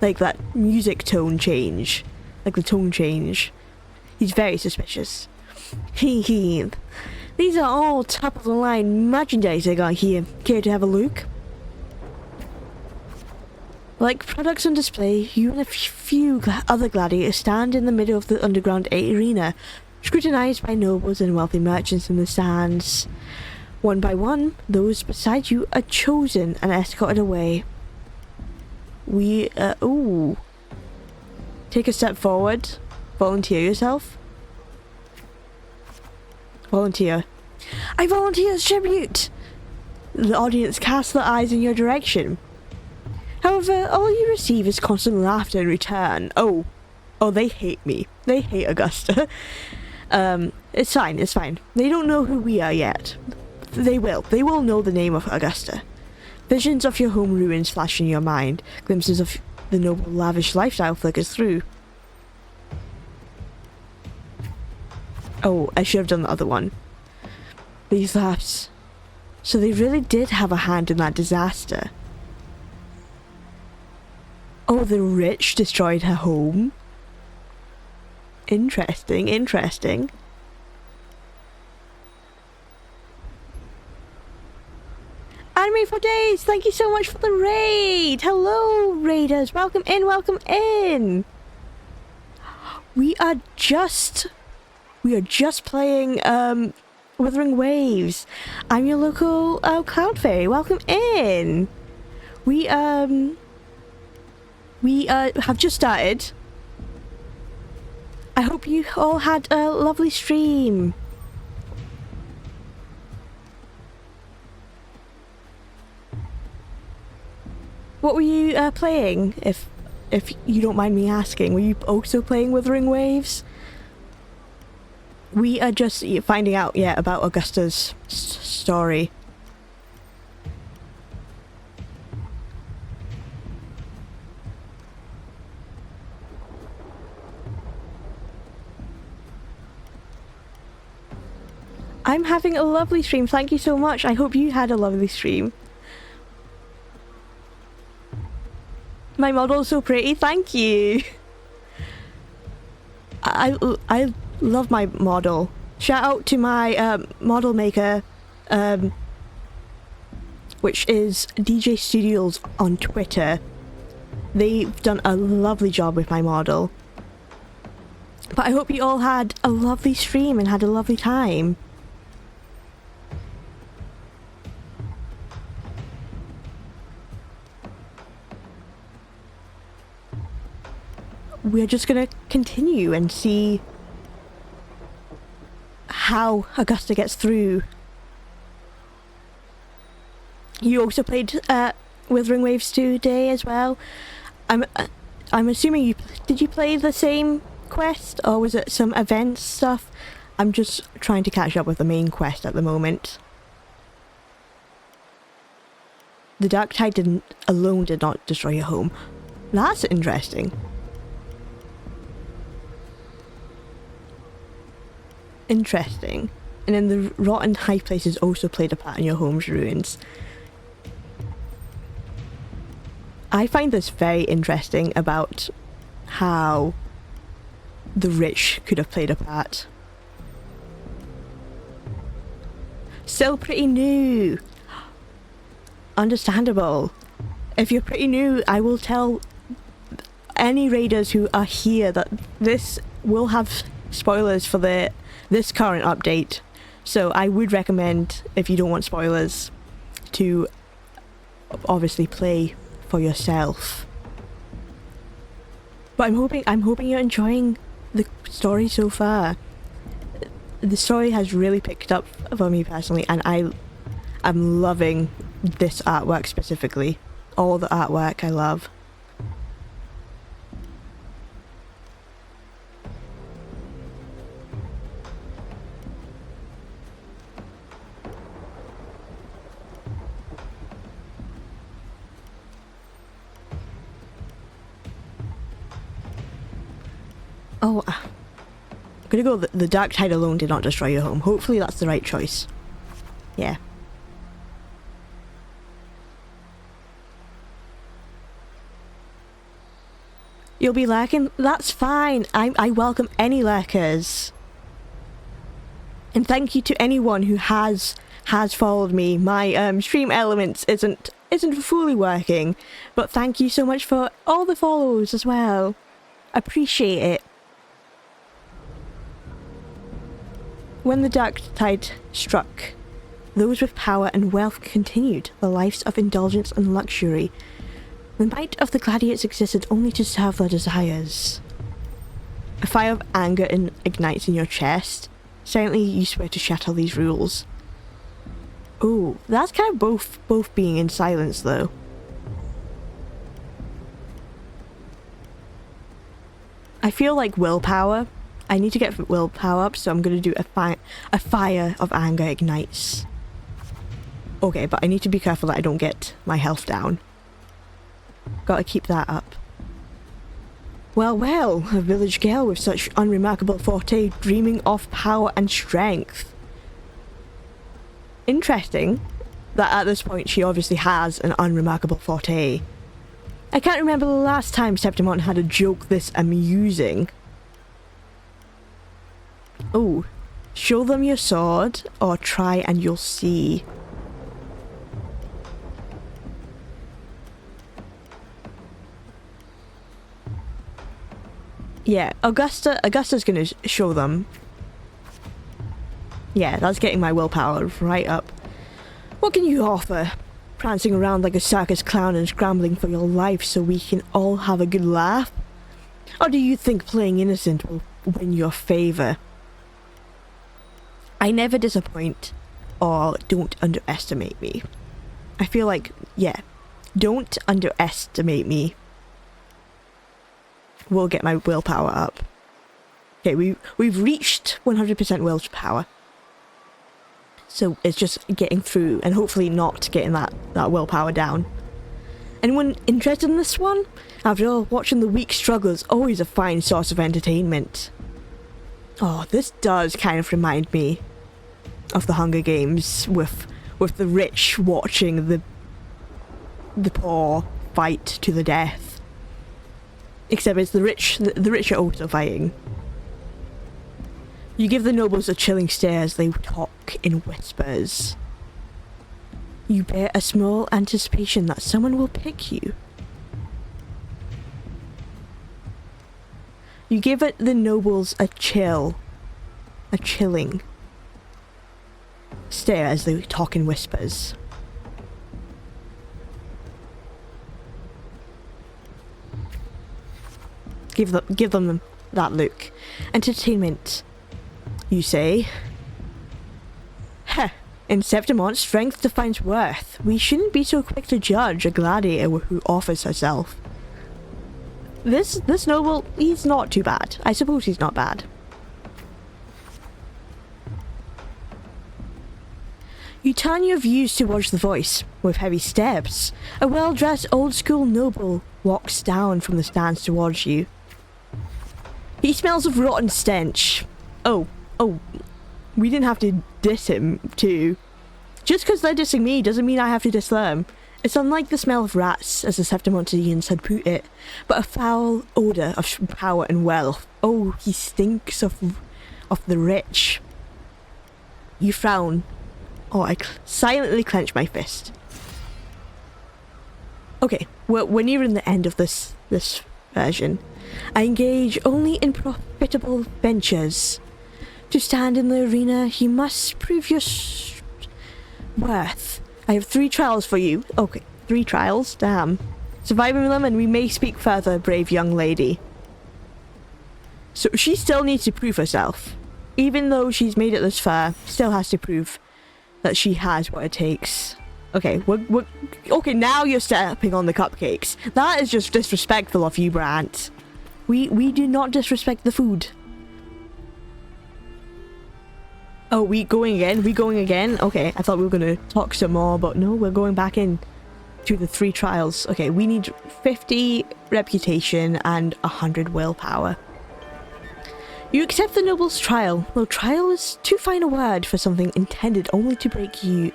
that music tone change, like the tone change. He's very suspicious. These are all top of the line merchandise I got here. Care to have a look? Like products on display, you and a few other gladiators stand in the middle of the underground arena, scrutinized by nobles and wealthy merchants in the stands. One by one, those beside you are chosen and escorted away. take a step forward. Volunteer yourself. Volunteer. I volunteer as tribute! The audience casts their eyes in your direction. However, all you receive is constant laughter in return. Oh, they hate me. They hate Augusta. It's fine, it's fine. They don't know who we are yet. They will. They will know the name of Augusta. Visions of your home ruins flash in your mind. Glimpses of the noble, lavish lifestyle flickers through. Oh, I should have done the other one. These laughs. So they really did have a hand in that disaster. Oh, the rich destroyed her home. Interesting, interesting. Anime for Days, thank you so much for the raid. Hello, raiders. Welcome in, welcome in. We are just playing Wuthering Waves. I'm your local cloud fairy. Welcome in. We have just started. I hope you all had a lovely stream. What were you playing, if you don't mind me asking? Were you also playing Wuthering Waves? We are just finding out, about Augusta's story. I'm having a lovely stream. Thank you so much. I hope you had a lovely stream. My model's so pretty. Thank you. I love my model. Shout out to my model maker, which is DJ Studios on Twitter. They've done a lovely job with my model. But I hope you all had a lovely stream and had a lovely time. We're just gonna continue and see how Augusta gets through. You also played Wuthering Waves today as well. I'm assuming did you play the same quest, or was it some event stuff? I'm just trying to catch up with the main quest at the moment. The dark tide alone did not destroy your home. That's interesting. Interesting. And then the rotten high places also played a part in your home's ruins. I find this very interesting about how the rich could have played a part. Still pretty new. Understandable. If you're pretty new, I will tell any raiders who are here that this will have spoilers for this current update. So I would recommend, if you don't want spoilers, to obviously play for yourself. But I'm hoping you're enjoying the story so far. The story has really picked up for me personally, and I'm loving this artwork specifically. All the artwork I love. Oh, I'm gonna go the dark tide alone did not destroy your home. Hopefully that's the right choice. Yeah. You'll be lurking? That's fine. I welcome any lurkers. And thank you to anyone who has followed me. My stream elements isn't fully working, but thank you so much for all the follows as well. Appreciate it. When the dark tide struck, those with power and wealth continued their lives of indulgence and luxury. The might of the gladiators existed only to serve their desires. A fire of anger ignites in your chest. Silently, you swear to shatter these rules. Oh, that's kind of both being in silence, though. I feel like willpower. I need to get willpower up, so I'm going to do a fire of anger ignites. Okay, but I need to be careful that I don't get my health down. Gotta keep that up. Well, well, a village girl with such unremarkable forte dreaming of power and strength. Interesting that at this point she obviously has an unremarkable forte. I can't remember the last time Septimont had a joke this amusing. Oh, show them your sword or try and you'll see. Yeah, Augusta's gonna show them. Yeah, that's getting my willpower right up. What can you offer? Prancing around like a circus clown and scrambling for your life so we can all have a good laugh? Or do you think playing innocent will win your favor? I never disappoint, or don't underestimate me. I feel like, yeah, don't underestimate me. Will get my willpower up. Okay, we've reached 100% willpower. So it's just getting through and hopefully not getting that willpower down. Anyone interested in this one? After all, watching the weak struggle is always a fine source of entertainment. Oh, this does kind of remind me of the Hunger Games with the rich watching the poor fight to the death. Except it's the rich are also fighting. You give the nobles a chilling stare as they talk in whispers. You bear a small anticipation that someone will pick you. You give it the nobles a chilling stare as they talk in whispers. Give them that look. Entertainment, you say? Heh, in Septimont's strength defines worth. We shouldn't be so quick to judge a gladiator who offers herself. This noble, he's not too bad. I suppose he's not bad. You turn your views towards the voice with heavy steps. A well-dressed old-school noble walks down from the stands towards you. He smells of rotten stench. Oh, we didn't have to diss him too. Just because they're dissing me doesn't mean I have to diss them. It's unlike the smell of rats, as the Septimontians had put it, but a foul odour of power and wealth. Oh, he stinks of the rich. You frown. Oh, I silently clench my fist. Okay, we're nearing the end of this version. I engage only in profitable ventures. To stand in the arena, you must prove your worth. I have 3 trials for you. Okay, 3 trials? Damn. Surviving them and we may speak further, brave young lady. So she still needs to prove herself. Even though she's made it this far, still has to prove that she has what it takes. Okay, okay, now you're stepping on the cupcakes. That is just disrespectful of you, Brant. We do not disrespect the food. Oh, we going again? Okay, I thought we were gonna talk some more, but no, we're going back in to the 3 trials. Okay, we need 50 reputation and 100 willpower. You accept the noble's trial, though trial is too fine a word for something intended only to break you.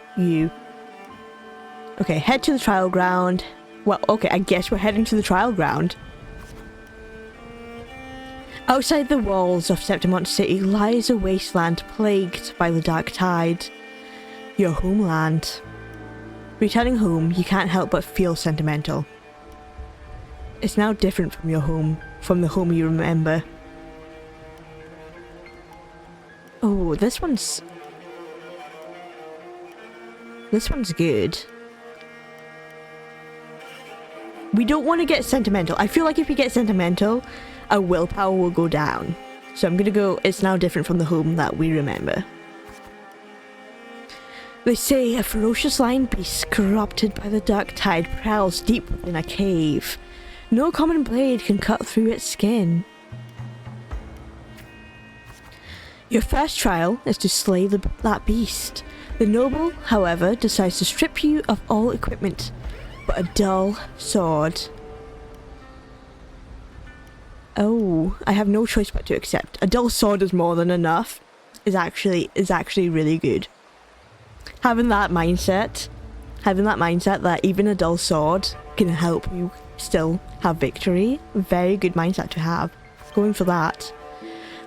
Okay, head to the trial ground. Well, okay, I guess we're heading to the trial ground. Outside the walls of Septimont City lies a wasteland plagued by the dark tide. Your homeland. Returning home, you can't help but feel sentimental. It's now different from your home, from the home you remember. Oh, this one's good. We don't want to get sentimental. I feel like if we get sentimental, our willpower will go down. So I'm gonna go, it's now different from the home that we remember. They say a ferocious lion beast corrupted by the dark tide prowls deep within a cave. No common blade can cut through its skin. Your first trial is to slay that beast. The noble, however, decides to strip you of all equipment but a dull sword. Oh, I have no choice but to accept. A dull sword is more than enough. Is actually really good. Having that mindset that even a dull sword can help you still have victory. Very good mindset to have. Going for that.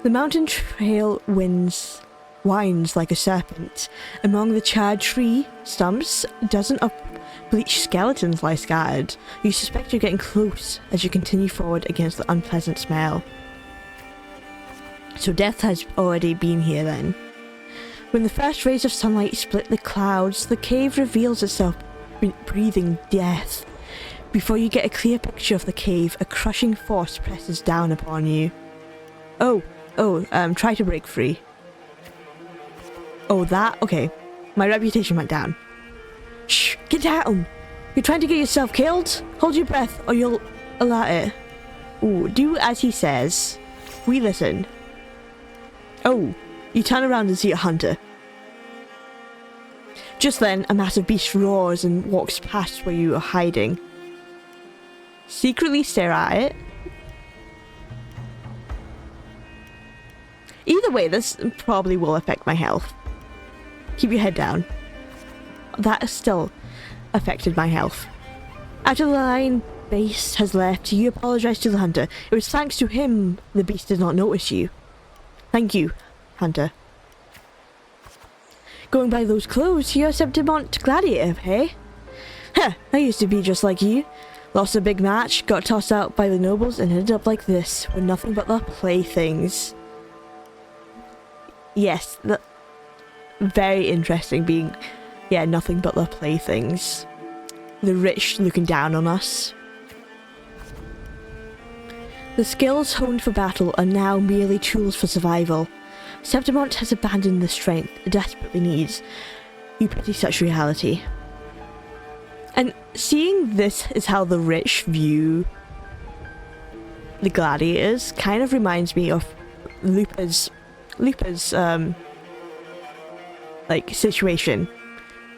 The mountain trail winds like a serpent. Among the charred tree stumps, dozens of bleached skeletons lie scattered. You suspect you're getting close as you continue forward against the unpleasant smell. So death has already been here then. When the first rays of sunlight split the clouds, the cave reveals itself, breathing death. Before you get a clear picture of the cave, a crushing force presses down upon you. Try to break free. Oh, that? Okay. My reputation went down. Shh, get down! You're trying to get yourself killed? Hold your breath or you'll allow it. Ooh, do as he says. We listen. Oh, you turn around and see a hunter. Just then, a massive beast roars and walks past where you are hiding. Secretly stare at it. Either way, this probably will affect my health. Keep your head down. That has still affected my health. After the lion beast has left, you apologize to the hunter. It was thanks to him the beast did not notice you. Thank you, hunter. Going by those clothes, you're a Septimont gladiator, hey? Heh, I used to be just like you. Lost a big match, got tossed out by the nobles, and ended up like this, with nothing but the playthings. Yes, very interesting being, yeah, nothing but the playthings. The rich looking down on us. The skills honed for battle are now merely tools for survival. Septimont has abandoned the strength it desperately needs. You pity such reality. And seeing this is how the rich view the gladiators kind of reminds me of Lupa's like situation.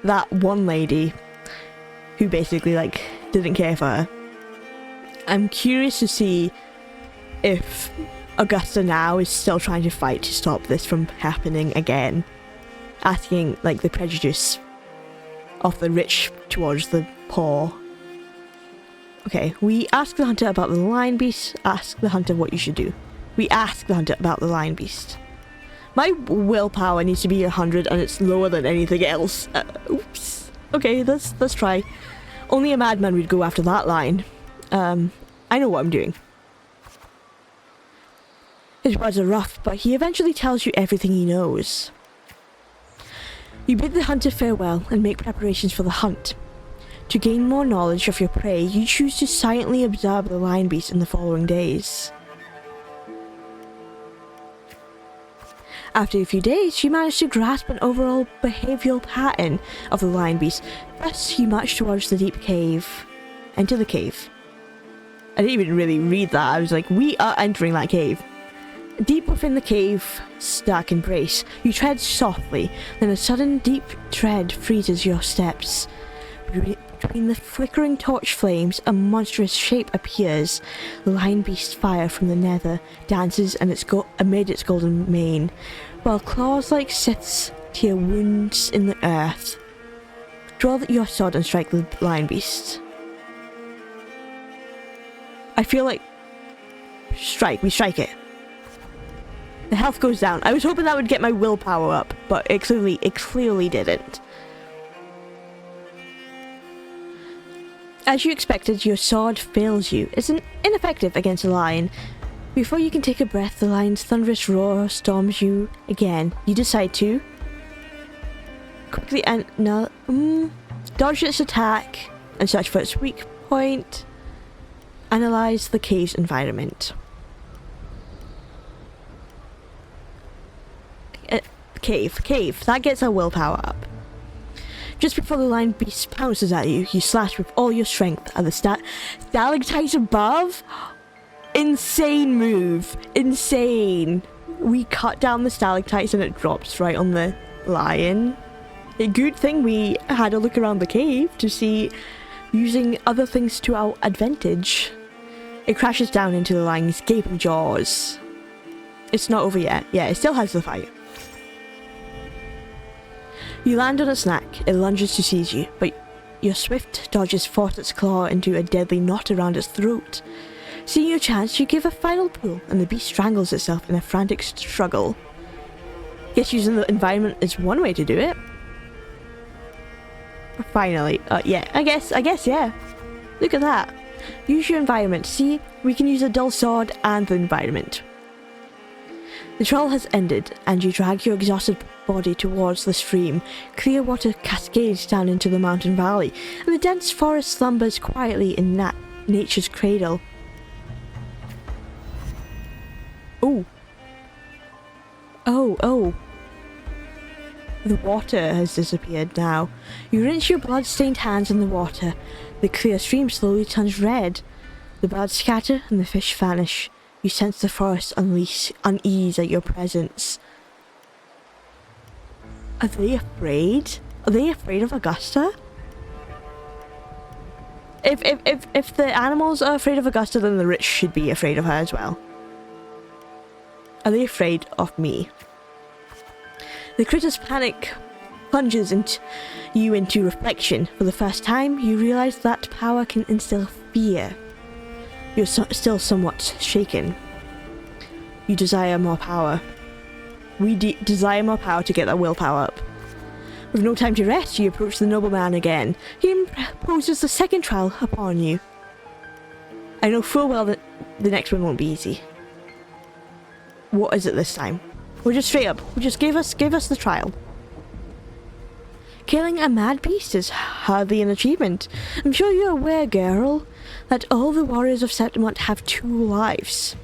That one lady who basically like didn't care for her. I'm curious to see if Augusta now is still trying to fight to stop this from happening again. Asking like the prejudice of the rich towards the poor. Okay, we ask the hunter about the lion beast. Ask the hunter what you should do. We ask the hunter about the lion beast. My willpower needs to be 100 and it's lower than anything else. Oops. Okay, let's try. Only a madman would go after that lion. I know what I'm doing. His words are rough, but he eventually tells you everything he knows. You bid the hunter farewell and make preparations for the hunt. To gain more knowledge of your prey, you choose to silently observe the lion beast in the following days. After a few days, you manage to grasp an overall behavioural pattern of the lion beast. First, you march towards the deep cave. Enter the cave. I didn't even really read that. I was like, we are entering that cave. Deep within the cave's dark embrace, you tread softly, then a sudden deep tread freezes your steps. Between the flickering torch flames, a monstrous shape appears. The lion beast's fire from the nether dances amid its golden mane, while claws like scythes tear wounds in the earth. Draw your sword and strike the lion beast. I feel like... we strike it. The health goes down. I was hoping that would get my willpower up, but it clearly didn't. As you expected, your sword fails you. It's ineffective against a lion. Before you can take a breath, the lion's thunderous roar storms you again. You decide to quickly dodge its attack and search for its weak point. Analyze the cave's environment. Cave. That gets our willpower up. Just before the lion beast pounces at you, you slash with all your strength at the stalactites above. Insane move. Insane. We cut down the stalactites and it drops right on the lion. A good thing we had a look around the cave to see using other things to our advantage. It crashes down into the lion's gaping jaws. It's not over yet. Yeah, it still has the fight. You land on a snack. It lunges to seize you, but your swift dodges force its claw into a deadly knot around its throat. Seeing your chance, you give a final pull, and the beast strangles itself in a frantic struggle. Guess using the environment is one way to do it. Finally. Yeah, I guess, yeah. Look at that. Use your environment. See, we can use a dull sword and the environment. The trial has ended, and you drag your exhausted body towards the stream. Clear water cascades down into the mountain valley, and the dense forest slumbers quietly in nature's cradle. Oh. The water has disappeared now. You rinse your blood-stained hands in the water. The clear stream slowly turns red. The birds scatter and the fish vanish. You sense the forest unleash unease at your presence. Are they afraid? Are they afraid of Augusta? If the animals are afraid of Augusta, then the rich should be afraid of her as well. Are they afraid of me? The critter's panic plunges you into reflection. For the first time, you realize that power can instill fear. You're still somewhat shaken. You desire more power. We desire more power to get that willpower up. With no time to rest, you approach the nobleman again. He imposes the second trial upon you. I know full well that the next one won't be easy. What is it this time? We're just straight up. Just give us the trial. Killing a mad beast is hardly an achievement. I'm sure you're aware, girl, that all the warriors of Septimont have 2 lives.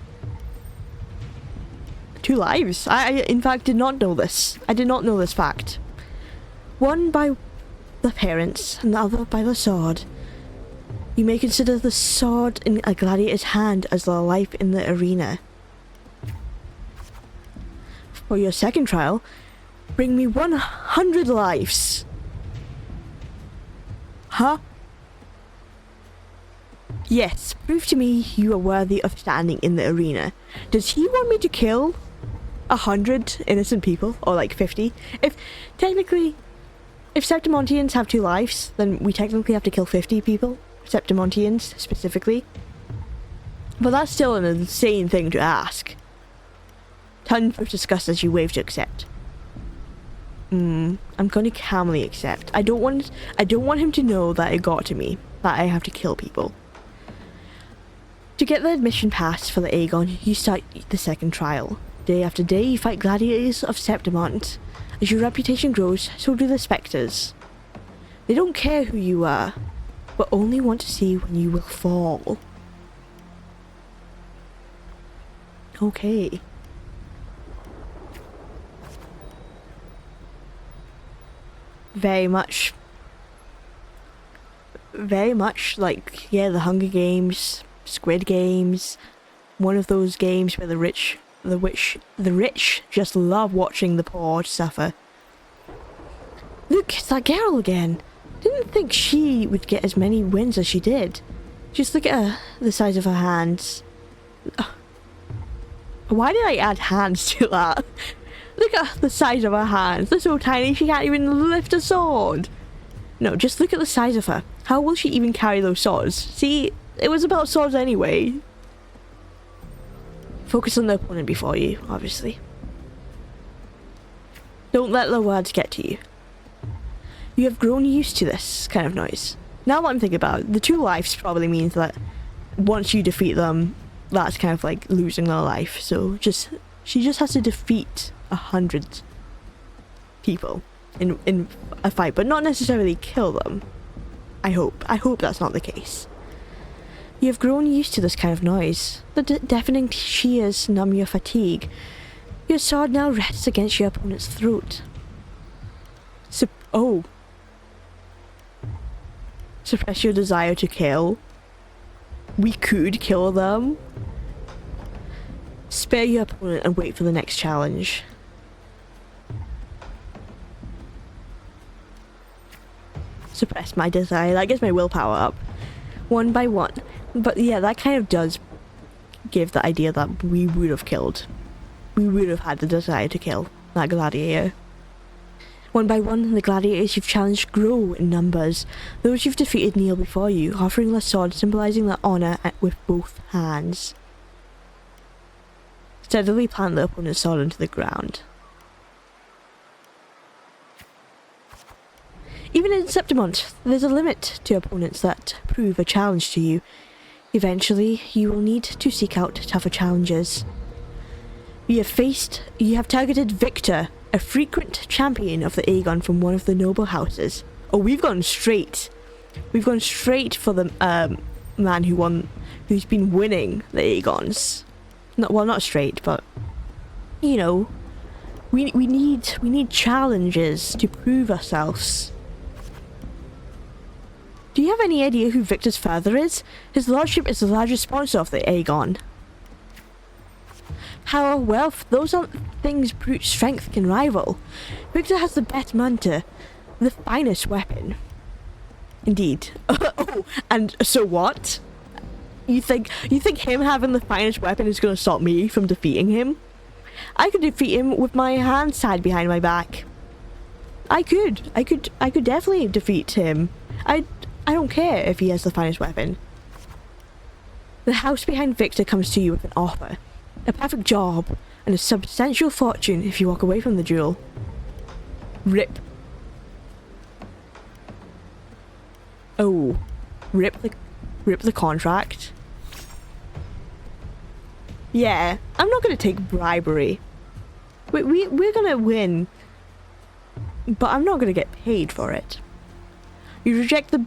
2 lives? I in fact did not know this. I did not know this fact. One by the parents and the other by the sword. You may consider the sword in a gladiator's hand as the life in the arena. For your second trial, bring me 100 lives. Huh? Yes, prove to me you are worthy of standing in the arena. Does he want me to kill 100 innocent people? Or like 50? If Septimontians have 2 lives, then we technically have to kill 50 people. Septimontians, specifically. But that's still an insane thing to ask. Tons of disgust as you wave to accept. I'm going to calmly accept. I don't want him to know that it got to me, that I have to kill people. To get the admission pass for the Aegon, you start the second trial. Day after day, you fight gladiators of Septimont. As your reputation grows, so do the spectres. They don't care who you are, but only want to see when you will fall. Okay. Very much like, yeah, the Hunger Games, Squid Games, one of those games where the rich just love watching the poor suffer. Look, it's that girl again. Didn't think she would get as many wins as she did. Just look at her, the size of her hands. Why did I add hands to that? Look at the size of her hands. They're so tiny she can't even lift a sword. No, just look at the size of her. How will she even carry those swords? See, it was about swords anyway. Focus on the opponent before you, obviously. Don't let the words get to you. You have grown used to this kind of noise. Now that I'm thinking about it, the 2 lives probably means that once you defeat them, that's kind of like losing their life. So she just has to defeat 100 people in a fight, but not necessarily kill them. I hope that's not the case. You have grown used to this kind of noise. The deafening shears numb your fatigue. Your sword now rests against your opponent's throat. Oh. Suppress your desire to kill. We could kill them. Spare your opponent and wait for the next challenge. Suppress my desire. That gets my willpower up. One by one. But yeah, that kind of does give the idea that we would have killed. We would have had the desire to kill that gladiator. One by one, the gladiators you've challenged grow in numbers. Those you've defeated kneel before you, offering their sword, symbolising their honour with both hands. Steadily plant the opponent's sword into the ground. Even in Septimont, there's a limit to opponents that prove a challenge to you. Eventually, you will need to seek out tougher challenges. You have targeted Victor, a frequent champion of the Aegon from one of the noble houses. Oh, we've gone straight. We've gone straight for the man who's been winning the Aegons. Not straight, but you know, we need challenges to prove ourselves. Do you have any idea who Victor's father is? His lordship is the largest sponsor of the Aegon. Power, wealth, those aren't things brute strength can rival. Victor has the best mentor, the finest weapon. Indeed. Oh, and so what? You think him having the finest weapon is going to stop me from defeating him? I could defeat him with my hands tied behind my back. I could definitely defeat him. I don't care if he has the finest weapon. The house behind Victor comes to you with an offer. A perfect job, and a substantial fortune if you walk away from the duel. Rip. Oh. Rip the contract. Yeah, I'm not gonna take bribery. We're gonna win. But I'm not gonna get paid for it. You reject the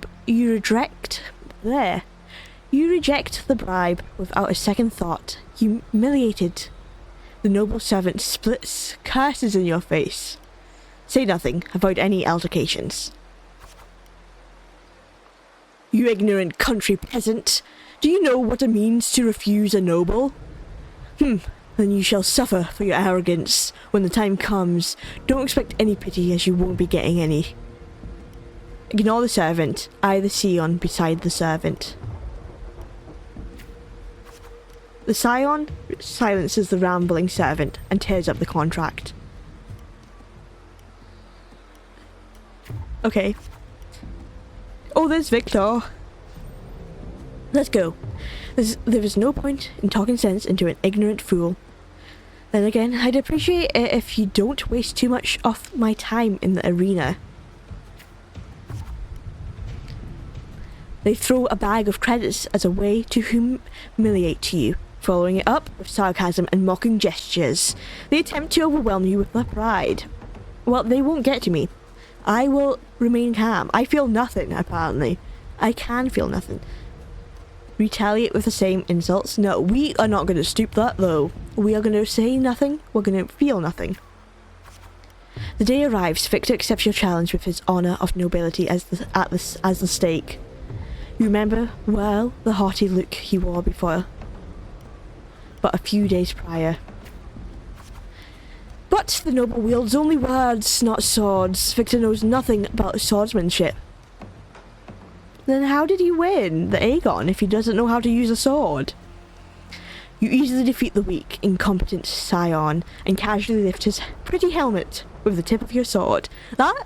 bribe without a second thought. Humiliated. The noble servant splits curses in your face. Say nothing. Avoid any altercations. You ignorant country peasant. Do you know what it means to refuse a noble? Then you shall suffer for your arrogance when the time comes. Don't expect any pity, as you won't be getting any. Ignore the servant. I, the Scion, beside the servant. The Scion silences the rambling servant and tears up the contract. Okay. Oh, there's Victor. Let's go. There is no point in talking sense into an ignorant fool. Then again, I'd appreciate it if you don't waste too much of my time in the arena. They throw a bag of credits as a way to humiliate you, following it up with sarcasm and mocking gestures. They attempt to overwhelm you with their pride. Well, they won't get to me. I will remain calm. I feel nothing, apparently. I can feel nothing. Retaliate with the same insults? No, we are not going to stoop that, though. We are going to say nothing. We're going to feel nothing. The day arrives. Victor accepts your challenge with his honour of nobility as the stake. You remember well the haughty look he wore before, but a few days prior. But the noble wields only words, not swords. Victor knows nothing about swordsmanship. Then how did he win the Aegon if he doesn't know how to use a sword? You easily defeat the weak, incompetent Scion and casually lift his pretty helmet with the tip of your sword. That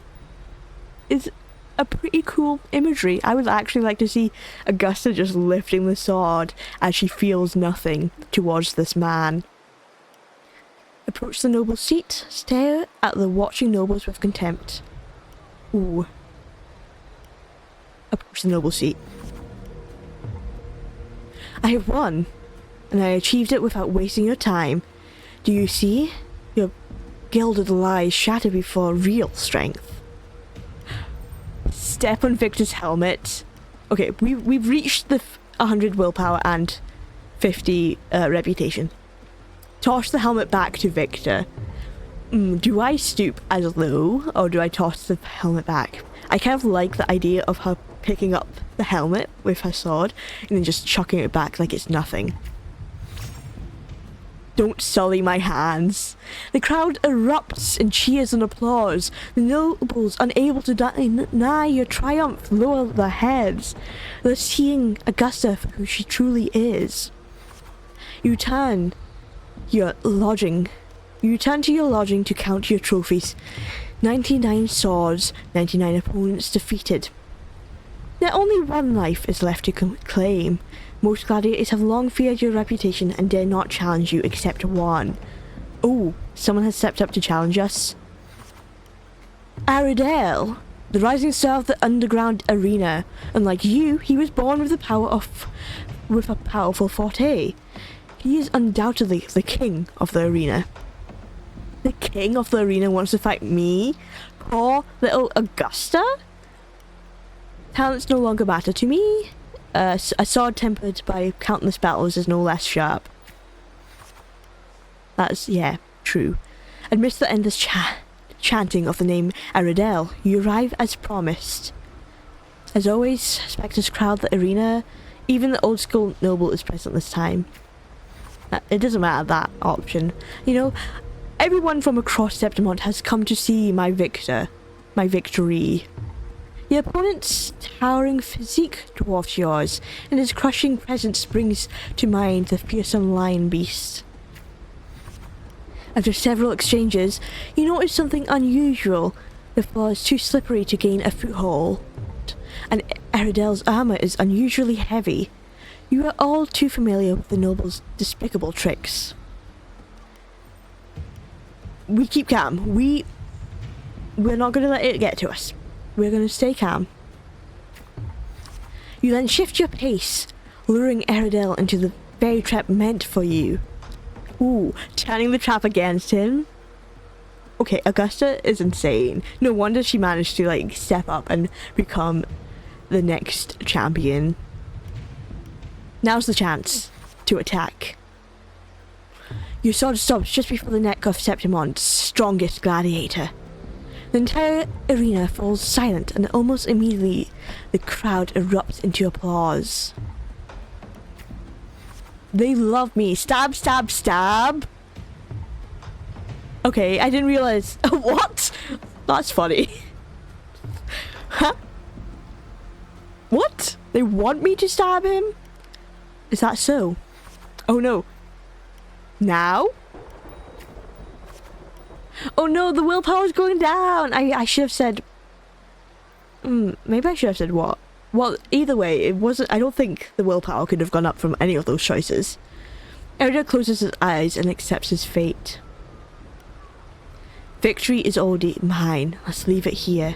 is a pretty cool imagery. I would actually like to see Augusta just lifting the sword as she feels nothing towards this man. Approach the noble seat. Stare at the watching nobles with contempt. Ooh. Approach the noble seat. I have won, and I achieved it without wasting your time. Do you see? Your gilded lies shatter before real strength. Step on Victor's helmet. Okay, we've reached the 100 willpower and 50 reputation. Toss the helmet back to Victor. Do I stoop as low, or do I toss the helmet back? I kind of like the idea of her picking up the helmet with her sword and then just chucking it back like it's nothing. Don't sully my hands. The crowd erupts in cheers and applause. The nobles, unable to deny your triumph, lower their heads. They're seeing Augusta for who she truly is. You turn to your lodging to count your trophies. 99 swords, 99 opponents defeated. Yet only one life is left to claim. Most gladiators have long feared your reputation and dare not challenge you except one. Oh, someone has stepped up to challenge us. Aridel, the rising star of the underground arena. Unlike you, he was born with a powerful forte. He is undoubtedly the king of the arena. The king of the arena wants to fight me? Poor little Augusta? Talents no longer matter to me. A sword tempered by countless battles is no less sharp. That's, yeah, true. Amidst the endless chanting of the name Aridel, you arrive as promised. As always, specters crowd the arena. Even the old school noble is present this time. It doesn't matter that option. You know, everyone from across Septimont has come to see my victory. Your opponent's towering physique dwarfs yours, and his crushing presence brings to mind the fearsome lion beast. After several exchanges, you notice something unusual. The floor is too slippery to gain a foothold, and Aridel's armor is unusually heavy. You are all too familiar with the noble's despicable tricks. We keep calm. We're not going to let it get to us. We're going to stay calm. You then shift your pace, luring Aridel into the very trap meant for you. Ooh, turning the trap against him. Okay, Augusta is insane. No wonder she managed to, like, step up and become the next champion. Now's the chance to attack. Your sword stops just before the neck of Septimont's strongest gladiator. The entire arena falls silent, and almost immediately the crowd erupts into applause. They love me. Stab, stab, stab. Okay, I didn't realize. What? That's funny. Huh? What? They want me to stab him? Is that so? Oh no. Now? Oh no, the willpower's going down! I should have said... maybe I should have said what? Well, either way, it wasn't... I don't think the willpower could have gone up from any of those choices. Aridel closes his eyes and accepts his fate. Victory is already mine. Let's leave it here.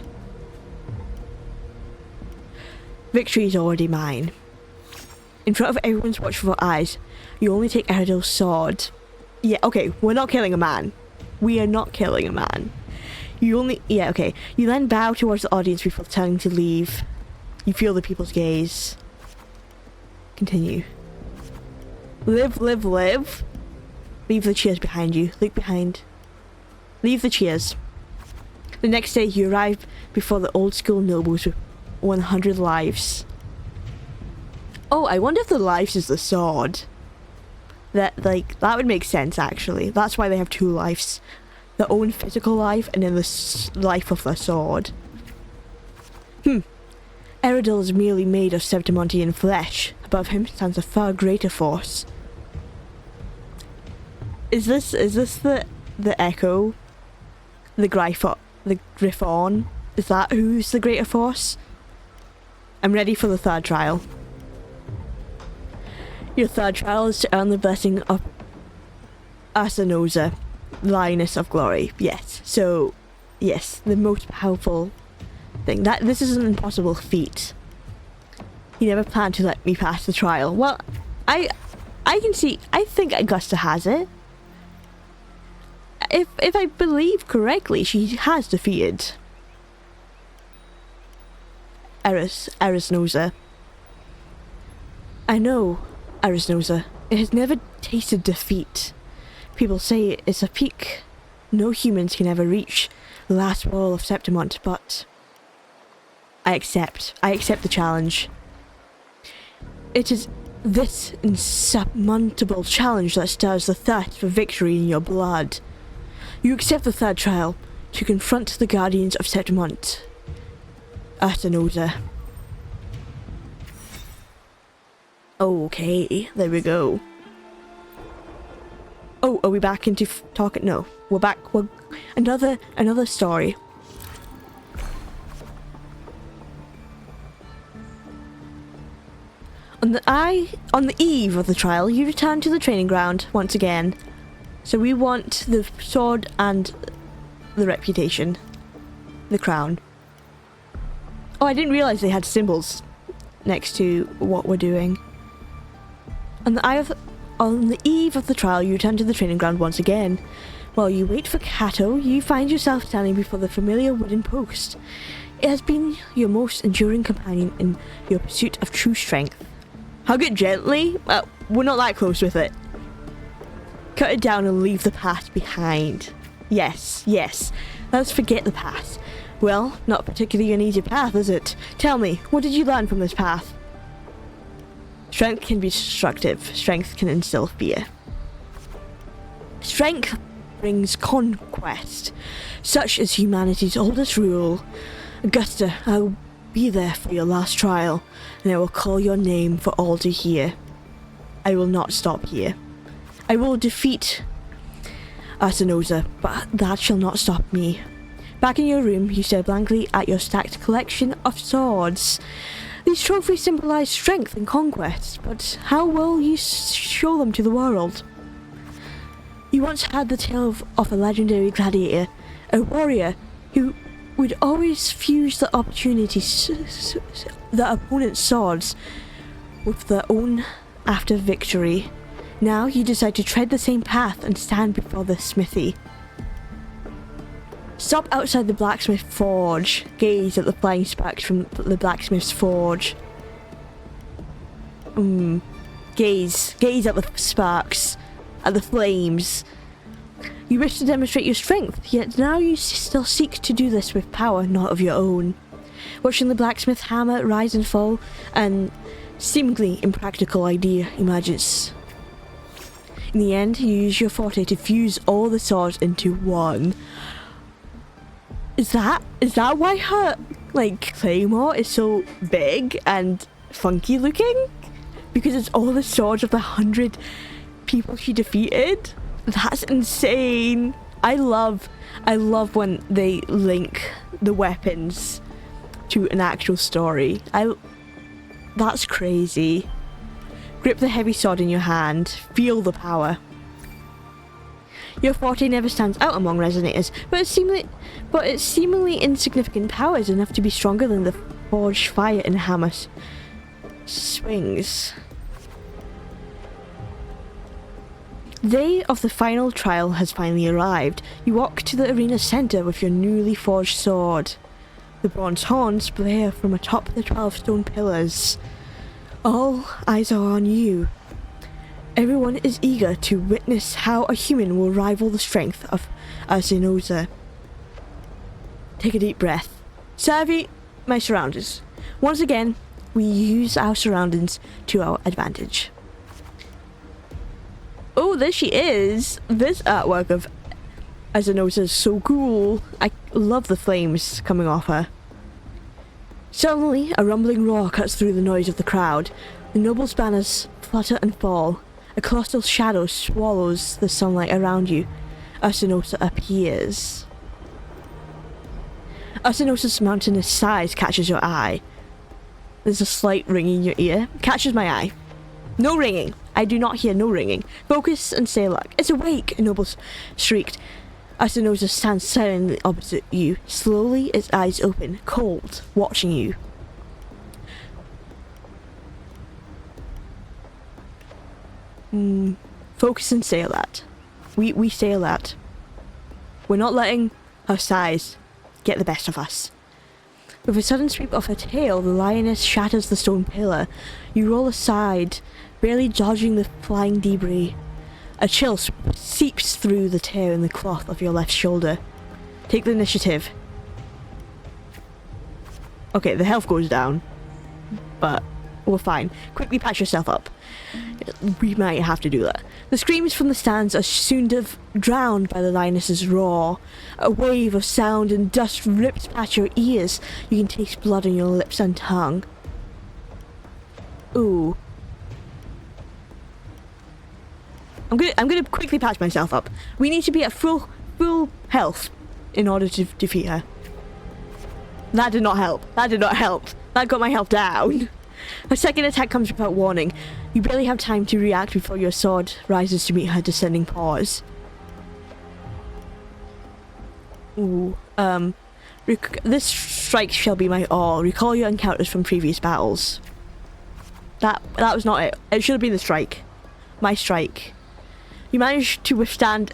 Victory is already mine. In front of everyone's watchful eyes, you only take Aridel's sword. Yeah, okay, we're not killing a man. We are not killing a man. Yeah, okay. You then bow towards the audience before turning to leave. You feel the people's gaze. Continue. Live, live, live. Leave the cheers behind you. Look behind. Leave the cheers. The next day, you arrive before the old school nobles with 100 lives. Oh, I wonder if the lives is the sword. That would make sense, actually. That's why they have two lives. Their own physical life, and then the life of their sword. Aridel is merely made of Septimontian flesh. Above him stands a far greater force. Is this the Echo? The Griffon? Is that who's the greater force? I'm ready for the third trial. Your third trial is to earn the blessing of Arsinosa, Lioness of Glory. Yes. So, yes, the most powerful thing. This is an impossible feat. He never planned to let me pass the trial. Well, I can see. I think Augusta has it. If I believe correctly, she has defeated Arsinosa. I know, Arisnosa. It has never tasted defeat. People say it's a peak no humans can ever reach, the last wall of Septimont, but I accept the challenge. It is this insurmountable challenge that stirs the thirst for victory in your blood. You accept the third trial to confront the guardians of Septimont. Arsinosa. Okay, there we go. Oh, are we back into talking? No, we're back. We're another story. On the eve of the trial, you return to the training ground once again. So we want the sword and the reputation, the crown. Oh, I didn't realize they had symbols next to what we're doing. On the eve of the trial, you return to the training ground once again. While you wait for Kato, you find yourself standing before the familiar wooden post. It has been your most enduring companion in your pursuit of true strength. Hug it gently? We're not that close with it. Cut it down and leave the past behind. Yes. Let's forget the past. Well, not particularly an easy path, is it? Tell me, what did you learn from this path? Strength can be destructive. Strength can instill fear. Strength brings conquest. Such is humanity's oldest rule. Augusta, I'll be there for your last trial, and I will call your name for all to hear. I will not stop here. I will defeat Arsinosa, but that shall not stop me. Back in your room, you stare blankly at your stacked collection of swords. These trophies symbolize strength and conquest, but how will you show them to the world? You once had the tale of a legendary gladiator, a warrior who would always fuse the opponent's swords with their own after victory. Now you decide to tread the same path and stand before the smithy. Stop outside the blacksmith forge. Gaze at the flying sparks from the blacksmith's forge. Gaze at the sparks, at the flames. You wish to demonstrate your strength, yet now you still seek to do this with power not of your own. Watching the blacksmith hammer rise and fall, an seemingly impractical idea emerges. In the end, you use your forte to fuse all the swords into one. Is that why her, claymore is so big and funky looking? Because it's all the swords of the 100 people she defeated? That's insane. I love when they link the weapons to an actual story. That's crazy. Grip the heavy sword in your hand. Feel the power. Your forte never stands out among resonators, but its seemingly insignificant power is enough to be stronger than the forged fire in hammer swings. The day of the final trial has finally arrived. You walk to the arena center with your newly forged sword. The bronze horns blare from atop the 12 stone pillars. All eyes are on you. Everyone is eager to witness how a human will rival the strength of Arsinosa. Take a deep breath. Survey my surroundings. Once again, we use our surroundings to our advantage. Oh, there she is! This artwork of Arsinosa is so cool. I love the flames coming off her. Suddenly, a rumbling roar cuts through the noise of the crowd. The nobles' banners flutter and fall. A colossal shadow swallows the sunlight around you. Arsinosa appears. Arsinosa's mountainous size catches your eye. There's a slight ringing in your ear. Catches my eye. No ringing. I do not hear no ringing. Focus and stay alert. It's awake, a noble shrieked. Arsinosa stands silently opposite you. Slowly, its eyes open, cold, watching you. Focus and stay alert. We stay alert. We're not letting her size get the best of us. With a sudden sweep of her tail, the lioness shatters the stone pillar. You roll aside, barely dodging the flying debris. A chill seeps through the tear in the cloth of your left shoulder. Take the initiative. Okay, the health goes down, but we're fine. Quickly patch yourself up. We might have to do that. The screams from the stands are soon drowned by the lioness's roar. A wave of sound and dust rips past your ears. You can taste blood on your lips and tongue. Ooh. I'm gonna quickly patch myself up. We need to be at full health in order to defeat her. That did not help. That did not help. That got my health down. Her second attack comes without warning. You barely have time to react before your sword rises to meet her descending paws. Ooh, this strike shall be my all. Recall your encounters from previous battles. That was not it. It should have been the strike. My strike. You managed to withstand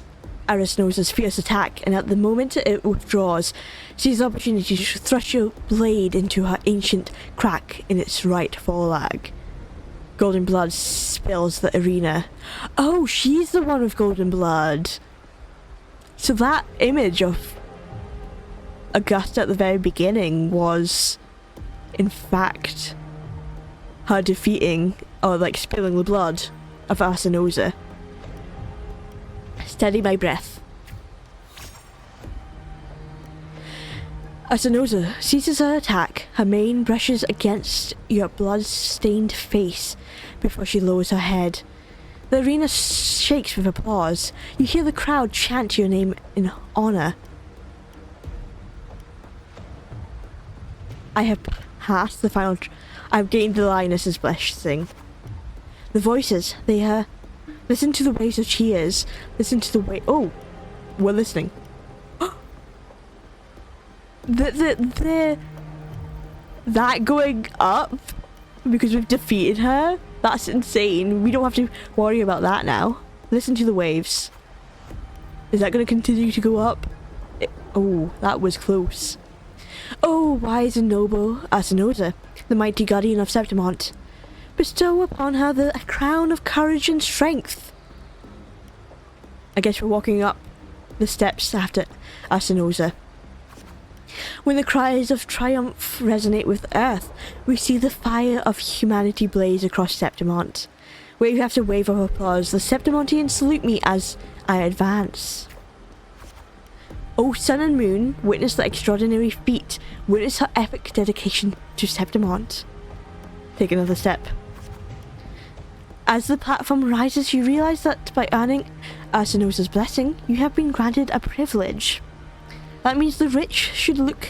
Arasnosa's fierce attack, and at the moment it withdraws, seize the opportunity to thrust your blade into her ancient crack in its right foreleg. Golden blood spills the arena. Oh, she's the one with golden blood. So that image of Augusta at the very beginning was, in fact, her defeating, or like spilling the blood of Arasnosa. Steady my breath. Arasnosa ceases her attack. Her mane brushes against your blood-stained face before she lowers her head. The arena shakes with applause. You hear the crowd chant your name in honor. I have passed the final... I've gained the lioness's blessing. The voices, they are... Listen to the waves of cheers. Listen to the way... Oh, we're listening. That going up because we've defeated her? That's insane. We don't have to worry about that now. Listen to the waves. Is that going to continue to go up? Oh, that was close. Oh, wise and noble Arasnosa, the mighty guardian of Septimont. Bestow upon her the crown of courage and strength. I guess we're walking up the steps after Arasnosa. When the cries of triumph resonate with earth, we see the fire of humanity blaze across Septimont. Wave after wave of applause, the Septimontians salute me as I advance. O sun and moon, witness the extraordinary feat. Witness her epic dedication to Septimont. Take another step. As the platform rises, you realize that by earning Arasnosa's blessing, you have been granted a privilege. That means the rich should look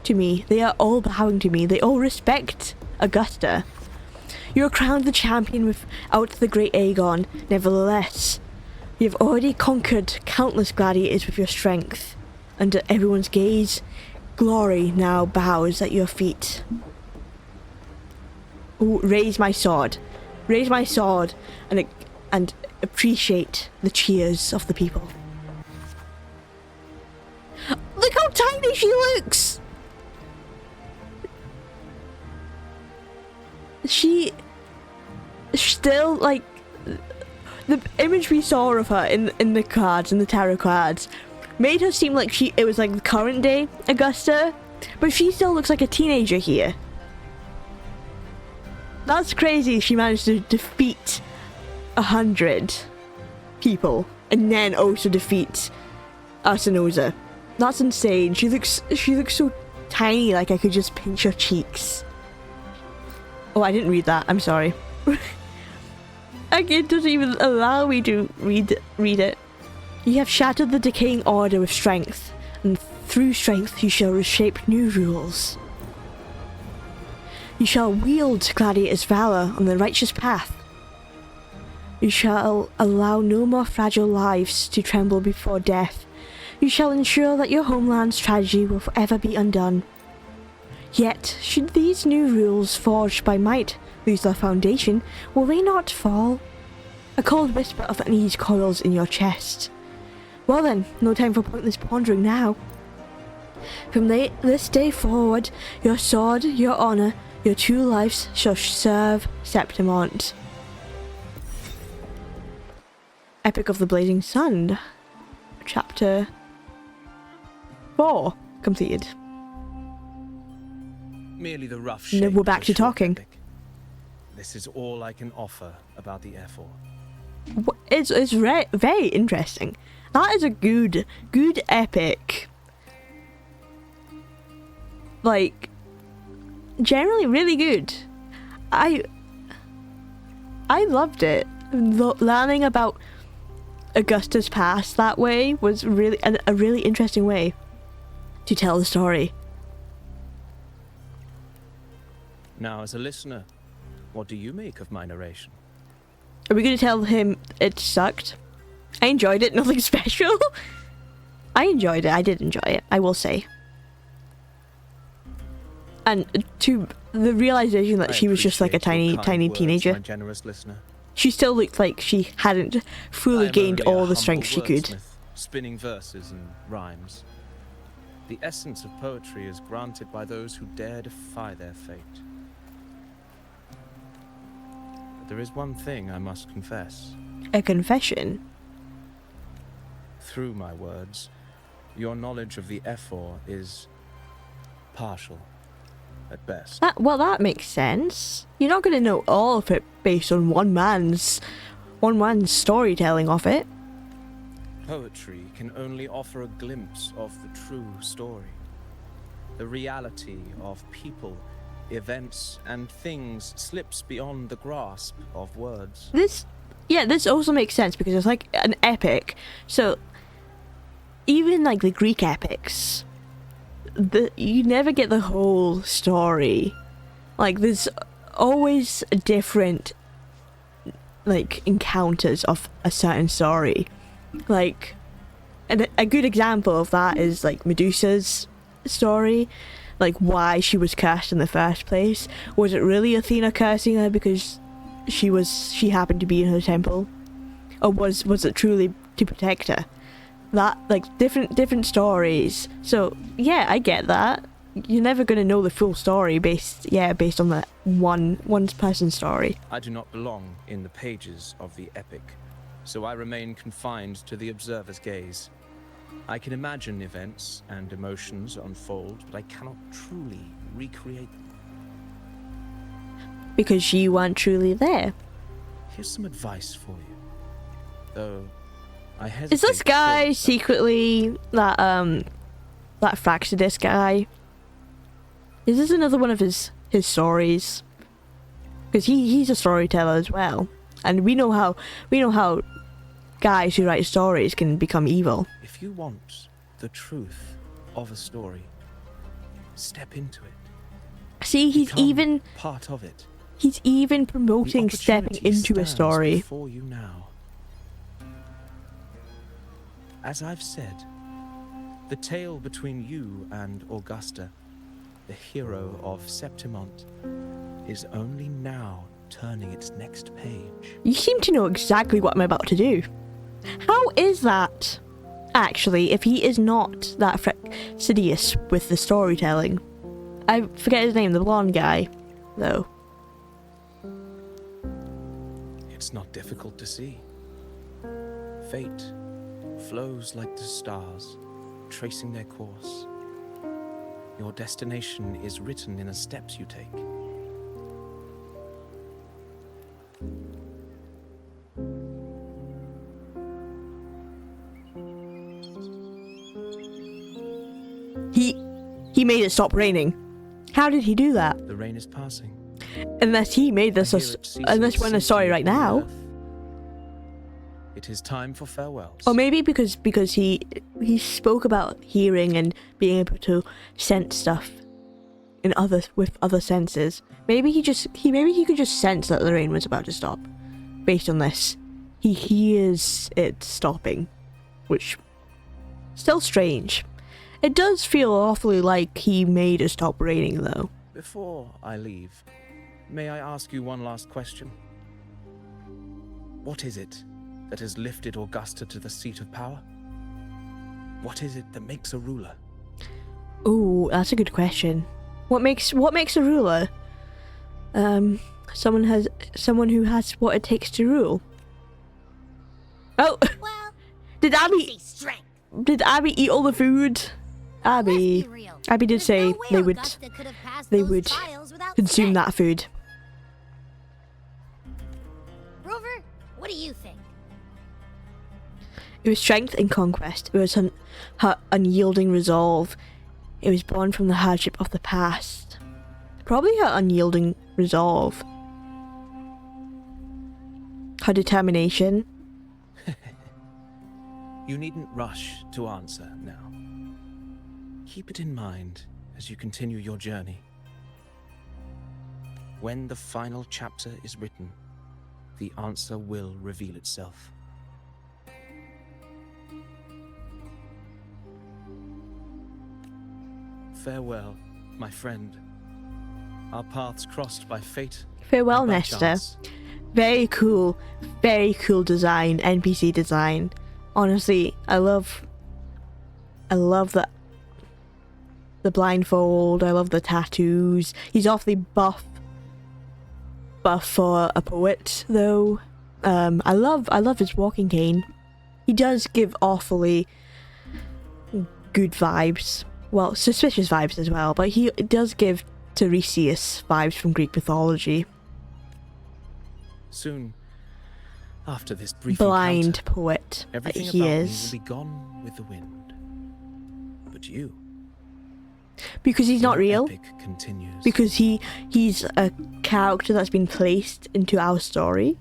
to me. They are all bowing to me. They all respect Augusta. You're crowned the champion without the great Aegon. Nevertheless, you have already conquered countless gladiators with your strength. Under everyone's gaze, glory now bows at your feet. Ooh, raise my sword. Raise my sword and appreciate the cheers of the people. Look how tiny she looks! She still, like, the image we saw of her in the cards, in the tarot cards, made her seem like it was like the current day Augusta, but she still looks like a teenager here. That's crazy. She managed to defeat 100 people and then also defeat Arasnosa. That's insane. She looks so tiny, like I could just pinch her cheeks. Oh, I didn't read that. I'm sorry. Like, it doesn't even allow me to read it. You have shattered the decaying order with strength, and through strength you shall reshape new rules. You shall wield gladiators' valor on the righteous path. You shall allow no more fragile lives to tremble before death. You shall ensure that your homeland's tragedy will forever be undone. Yet, should these new rules forged by might lose their foundation, will they not fall? A cold whisper of unease coils in your chest. Well then, no time for pointless pondering now. From this day forward, your sword, your honor, your true lives shall serve Septimont. Epic of the Blazing Sun. Chapter 4 completed. Merely the rough No, shape we're of back a to short talking. epic. This is all I can offer about the F4. It's very interesting. That is a good epic. Like, generally really good. I loved it. Learning about Augusta's past that way was really a really interesting way to tell the story. Now, as a listener, what do you make of my narration? Are we going to tell him it sucked? I enjoyed it, nothing special. I enjoyed it, I did enjoy it, I will say. And to the realization that she was just like a tiny teenager. My generous listener. She still looked like she hadn't fully gained all the strength she could. Spinning verses and rhymes. The essence of poetry is granted by those who dare defy their fate. But there is one thing I must confess. A confession? Through my words, your knowledge of the F4 is partial, at best. That makes sense. You're not going to know all of it based on one man's storytelling of it. Poetry can only offer a glimpse of the true story. The reality of people, events, and things slips beyond the grasp of words. This also makes sense because it's like an epic. So even like the Greek epics, you never get the whole story. Like there's always different like encounters of a certain story. Like a good example of that is like Medusa's story, like why she was cursed in the first place. Was it really Athena cursing her because she happened to be in her temple, or was it truly to protect her? That like different stories. So yeah, I get that. You're never gonna know the full story based on that one person's story. I do not belong in the pages of the epic, so I remain confined to the observer's gaze. I can imagine events and emotions unfold, but I cannot truly recreate them. Because you weren't truly there. Here's some advice for you. Though I hesitate. Is this guy secretly that Fraxidus guy? Is this another one of his stories? Because he's a storyteller as well, and we know how guys who write stories can become evil. If you want the truth of a story, step into it. See, he's Become even part of it. He's even promoting The stepping opportunity into a stands story. before you now. As I've said, the tale between you and Augusta, the hero of Septimont, is only now turning its next page. You seem to know exactly what I'm about to do. How is that? Actually, if he is not that Sidious with the storytelling. I forget his name, the blonde guy, though. It's not difficult to see. Fate flows like the stars, tracing their course. Your destination is written in the steps you take. He made it stop raining. How did he do that? The rain is passing. Unless he made this, unless we're in a story right now. It is time for farewells. Or maybe because he spoke about hearing and being able to sense stuff in with other senses. Maybe he could just sense that the rain was about to stop. Based on this, he hears it stopping, which still strange. It does feel awfully like he made it stop raining, though. Before I leave, may I ask you one last question? What is it that has lifted Augusta to the seat of power? What is it that makes a ruler? Oh, that's a good question. What makes a ruler? Someone who has what it takes to rule. Oh, Well, did say Abby strength. eat all the food? Let's Abby be real. did There's say no way they would Augusta could have passed they those would trials without consume strength. that food. Rover, what do you think? It was strength and conquest. It was her unyielding resolve. It was born from the hardship of the past. Probably her unyielding resolve. Her determination. You needn't rush to answer now. Keep it in mind as you continue your journey. When the final chapter is written, the answer will reveal itself. Farewell, my friend. Our paths crossed by fate. Farewell, and by Nesta. chance. Very cool design, NPC design. Honestly, I love that. The blindfold, I love the tattoos. He's awfully buff for a poet, though. I love his walking cane. He does give awfully good vibes. Well, suspicious vibes as well, but he does give Tiresias vibes from Greek mythology. Soon, after this brief Blind encounter, poet that everything he about is. me will be gone with the wind. But you, Because he's not your real. epic continues. Because he's a character that's been placed into our story.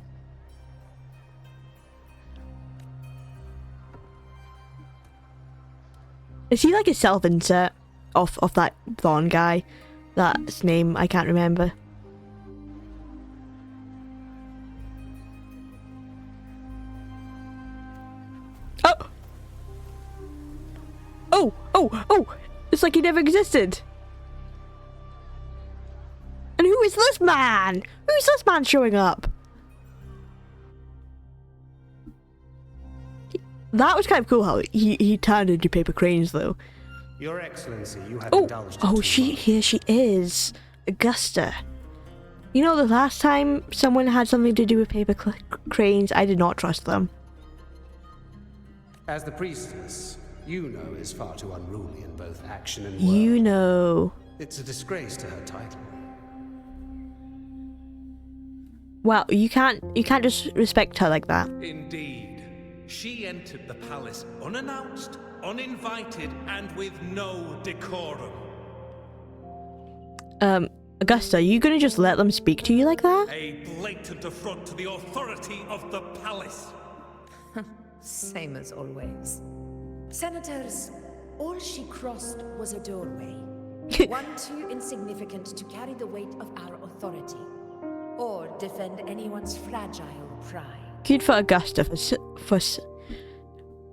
Is he like a self-insert of that Thorn guy? That's name I can't remember. Oh! It's like he never existed. And who is this man? Who's this man showing up? That was kind of cool how he turned into paper cranes though. Your Excellency, you have Oh, indulged oh, too here she is, Augusta. You know, the last time someone had something to do with paper cranes, I did not trust them. As the priestess, you know is far too unruly in both action and word. You know. It's a disgrace to her title. Well, you can't just respect her like that. Indeed. She entered the palace unannounced, uninvited, and with no decorum. Augusta, are you gonna just let them speak to you like that? A blatant affront to the authority of the palace. Same as always. Senators, all she crossed was a doorway. One too insignificant to carry the weight of our authority, or defend anyone's fragile pride. Good for Augusta for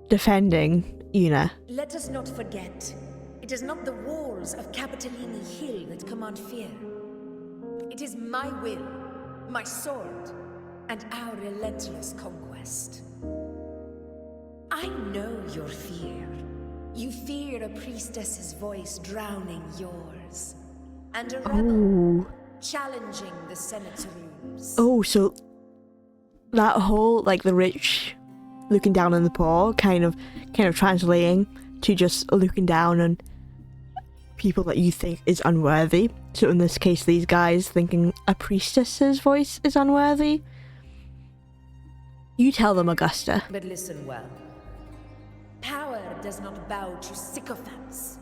defending Una. Let us not forget, it is not the walls of Capitolini Hill that command fear. It is my will, my sword, and our relentless conquest. I know your fear. You fear a priestess's voice drowning yours, and a rebel challenging the Senate's rules. Oh, so that whole, like, the rich looking down on the poor kind of translating to just looking down on people that you think is unworthy. So in this case, these guys thinking a priestess's voice is unworthy. You tell them, Augusta. But listen well. Power does not bow to sycophants,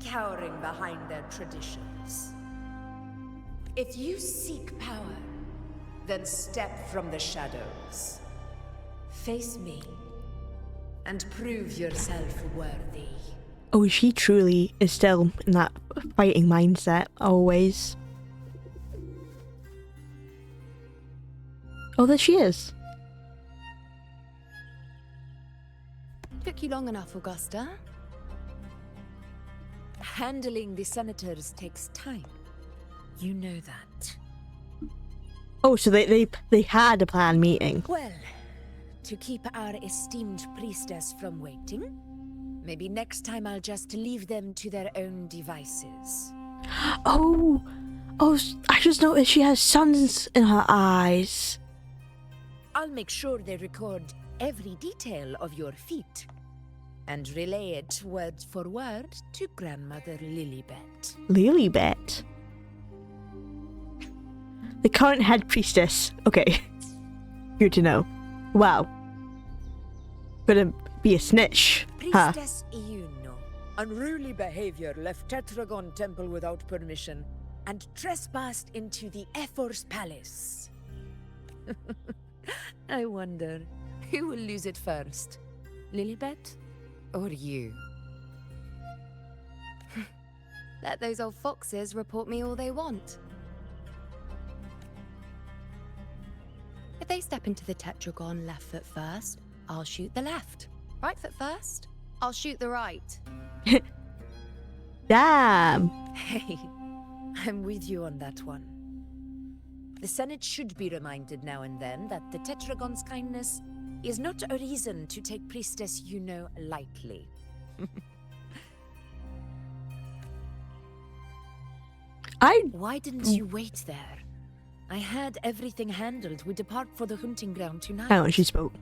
cowering behind their traditions. If you seek power, then step from the shadows. Face me, and prove yourself worthy. Oh, she truly is still in that fighting mindset, always. Oh, there she is. Took you long enough, Augusta. Handling the senators takes time. You know that. Oh, so they had a planned meeting. Well, to keep our esteemed priestess from waiting, Maybe next time I'll just leave them to their own devices. Oh, I just noticed she has suns in her eyes. I'll make sure they record every detail of your feat and relay it word for word to Grandmother Lilibet. Lilibet? The current head priestess. Okay. Good to know. Wow. Gonna be a snitch. Huh. Priestess Iuno. Unruly behavior left Tetragon Temple without permission and trespassed into the Ephor's palace. I wonder, who will lose it first? Lilibet or you? Let those old foxes report me all they want. If they step into the tetragon left foot first, I'll shoot the left. Right foot first, I'll shoot the right. Damn. Hey, I'm with you on that one. The Senate should be reminded now and then that the Tetragon's kindness is not a reason to take Priestess Yuno lightly. Why didn't you wait there? I had everything handled. We depart for the hunting ground tonight. Hang on, she spoke.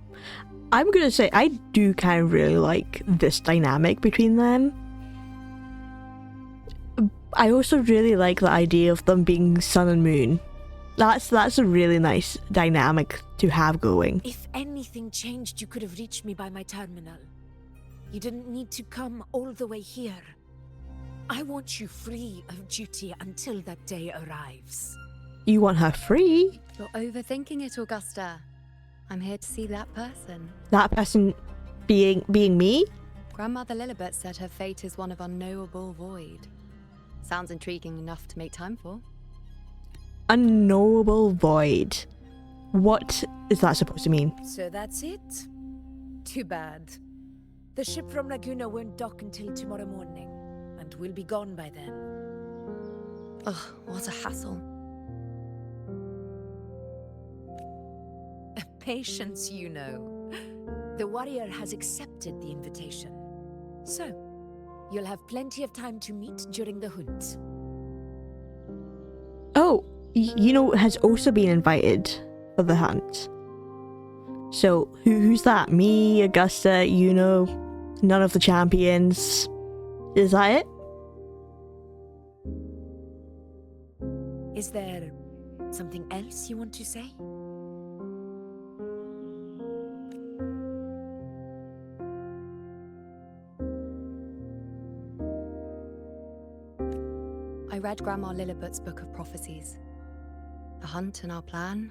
I'm gonna say I do kind of really like this dynamic between them. I also really like the idea of them being sun and moon. That's a really nice dynamic to have going. If anything changed, you could have reached me by my terminal. You didn't need to come all the way here. I want you free of duty until that day arrives. You want her free? You're overthinking it, Augusta. I'm here to see that person. That person being me? Grandmother Lilibet said her fate is one of unknowable void. Sounds intriguing enough to make time for. Unknowable void. What is that supposed to mean? So that's it? Too bad. The ship from Laguna won't dock until tomorrow morning, and we'll be gone by then. Ugh, what a hassle. Patience, you know. The warrior has accepted the invitation. So, you'll have plenty of time to meet during the hunt. Oh, Yuno has also been invited for the hunt. So, who's that? Me, Augusta, Yuno, none of the champions. Is that it? Is there something else you want to say? I read Grandma Lilibet's book of prophecies. The hunt and our plan,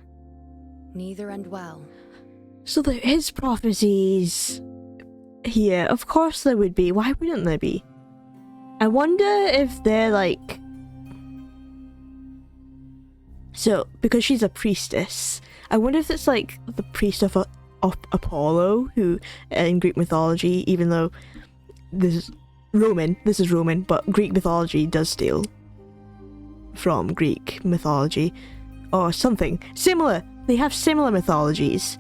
neither end well. So there is prophecies here. Of course there would be. Why wouldn't there be? I wonder if they're like... So, because she's a priestess, I wonder if it's like the priest of Apollo, who in Greek mythology, even though this is Roman, but Greek mythology does steal from Greek mythology. Or something. Similar. They have similar mythologies.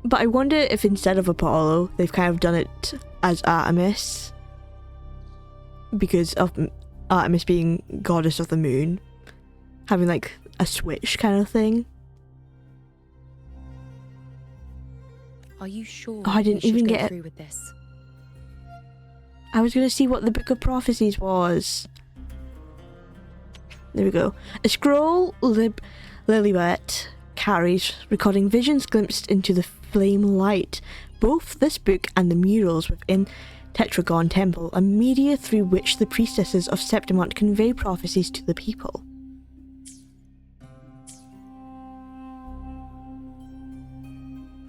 But I wonder if instead of Apollo, they've kind of done it as Artemis. Because of Artemis being goddess of the moon. Having like a switch kind of thing. Are you sure? Oh, I didn't even get it. Through with this? I was gonna see what the Book of Prophecies was. There we go. A scroll Lilibet carries, recording visions glimpsed into the flame light. Both this book and the murals within Tetragon Temple are media through which the priestesses of Septimont convey prophecies to the people.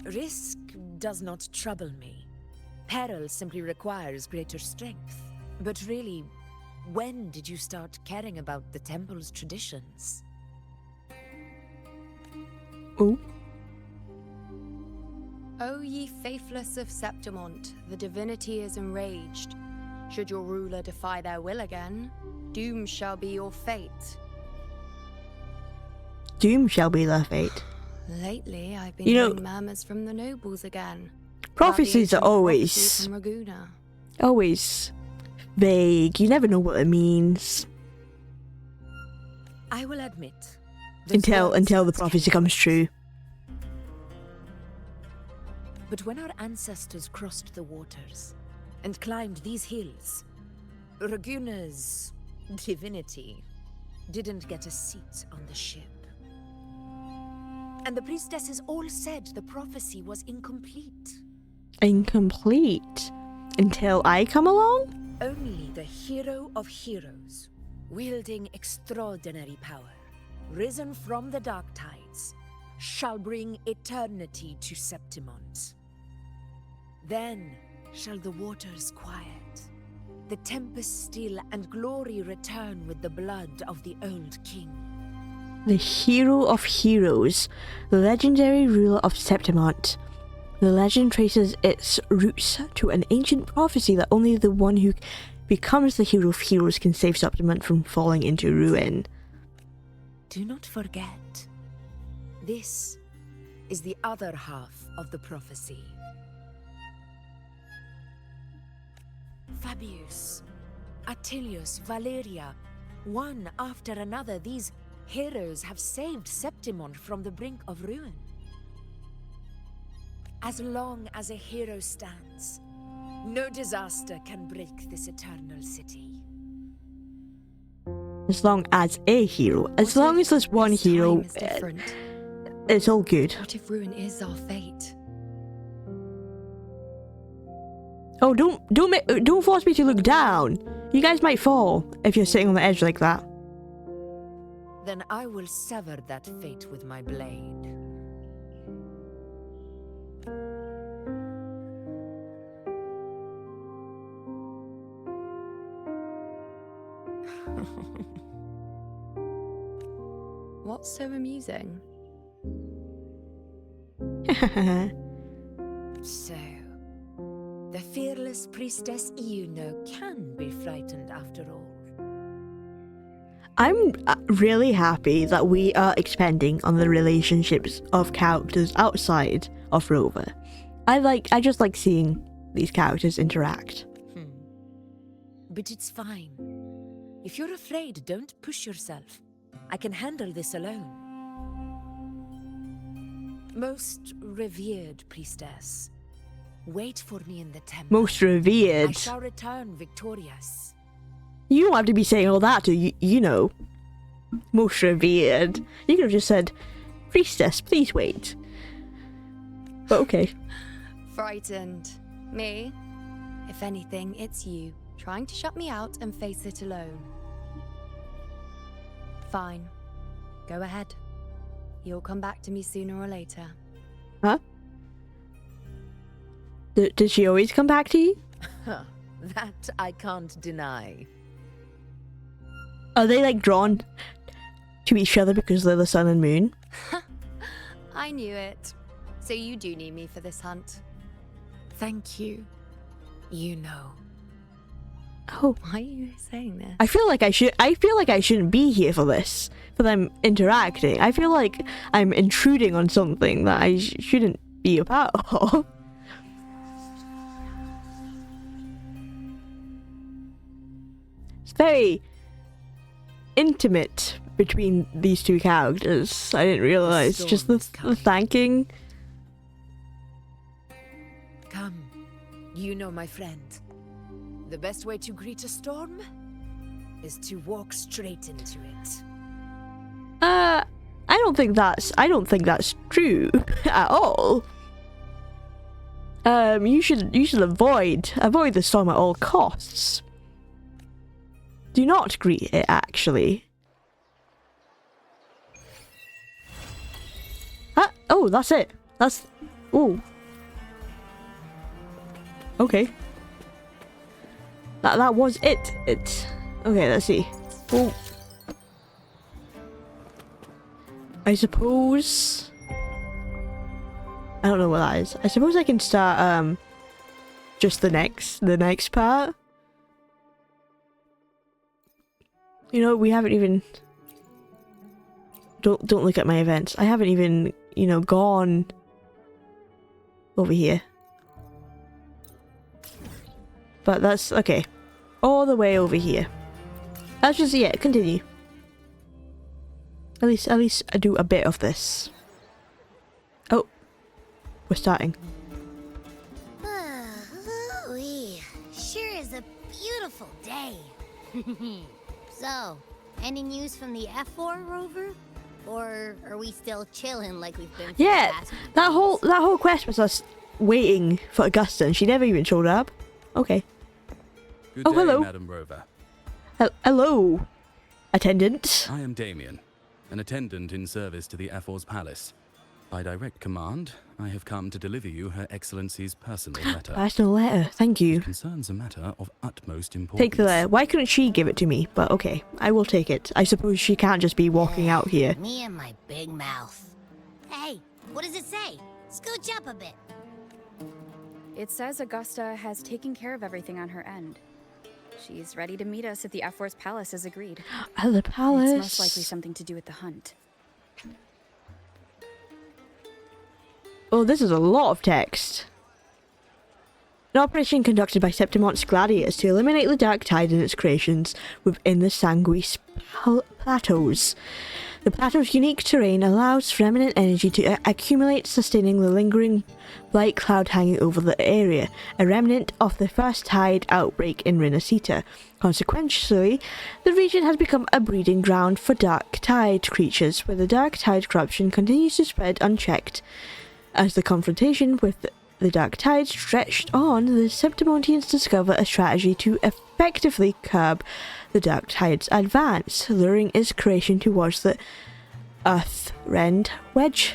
Risk does not trouble me. Peril simply requires greater strength. But really, when did you start caring about the temple's traditions? Oh. O ye faithless of Septimont, the divinity is enraged. Should your ruler defy their will again, doom shall be your fate. Doom shall be their fate. Lately, I've been You know, hearing murmurs from the nobles again. prophecies are About the always... prophecy from Raguna. Always vague. You never know what it means. I will admit. Until the prophecy comes true. But when our ancestors crossed the waters and climbed these hills, Raguna's divinity didn't get a seat on the ship. And the priestesses all said the prophecy was incomplete. Incomplete? Until I come along? Only the hero of heroes, wielding extraordinary power, risen from the dark tides, shall bring eternity to Septimont. Then shall the waters quiet, the tempest still, and glory return with the blood of the old king. The hero of heroes, the legendary ruler of Septimont. The legend traces its roots to an ancient prophecy that only the one who becomes the hero of heroes can save Septimont from falling into ruin. Do not forget, this is the other half of the prophecy. Fabius, Attilius, Valeria, one after another, these heroes have saved Septimont from the brink of ruin. As long as a hero stands, no disaster can break this eternal city. As long as a hero. As long as there's one hero, it's all good. What if ruin is our fate? Oh, don't force me to look down. You guys might fall if you're sitting on the edge like that. Then I will sever that fate with my blade. What's so amusing? So, the fearless priestess Iuno can be frightened after all. I'm really happy that we are expanding on the relationships of characters outside of Rover. I just like seeing these characters interact. But it's fine. If you're afraid, don't push yourself. I can handle this alone. Most revered priestess, wait for me in the temple. Most revered. I shall return victorious. You don't have to be saying all that to you know. Most revered. You could have just said, priestess, please wait. But okay. Frightened. Me? If anything, it's you, trying to shut me out and face it alone. Fine. Go ahead. You'll come back to me sooner or later. Huh? Did she always come back to you? That I can't deny. Are they like drawn to each other because they're the sun and moon? I knew it. So you do need me for this hunt. Thank you. You know. Oh, Why are you saying this? I feel like I shouldn't be here for this. For them interacting. I feel like I'm intruding on something that I shouldn't be a part of. It's very intimate between these two characters. I didn't realize. Just the thanking. Come. You know, my friend. The best way to greet a storm is to walk straight into it. I don't think that's true at all. You should avoid the storm at all costs. Do not greet it, actually. Oh, that's it. Oh. Okay. That was it. Okay, let's see. Oh. I suppose... I don't know what that is. I suppose I can start, just the next part. You know, we haven't even... Don't look at my events. I haven't even, you know, gone over here. but that's okay. All the way over here. That's just, yeah, continue. At least I do a bit of this. Oh, we're starting. Sure is a beautiful day. So, any news from the F4 rover? Or are we still chilling like we've been for the Yeah, past few that days? whole quest was us waiting for Augusta, and she never even showed up. Okay. Good Oh, day, hello. Madam Rover. Hello, attendant. I am Damien, an attendant in service to the Ephor's Palace. By direct command, I have come to deliver you Her Excellency's personal letter. Personal letter, thank you. It concerns a matter of utmost importance. Take the letter. Why couldn't she give it to me? But okay, I will take it. I suppose she can't just be walking out here. Me and my big mouth. Hey, what does it say? Scooch up a bit. It says Augusta has taken care of everything on her end. She's ready to meet us at the F4's palace as agreed. At the palace. It's most likely something to do with the hunt. Oh, this is a lot of text. An operation conducted by Septimon's gladiators to eliminate the dark tide and its creations within the Sanguis plateaus. The plateau's unique terrain allows remnant energy to accumulate, sustaining the lingering light cloud hanging over the area, a remnant of the first tide outbreak in Renacita. Consequently, the region has become a breeding ground for dark tide creatures, where the dark tide corruption continues to spread unchecked. As the confrontation with the dark tide stretched on, the Septimontians discover a strategy to effectively curb the dark tide's advance, luring its creation towards the Earth-Rend Wedge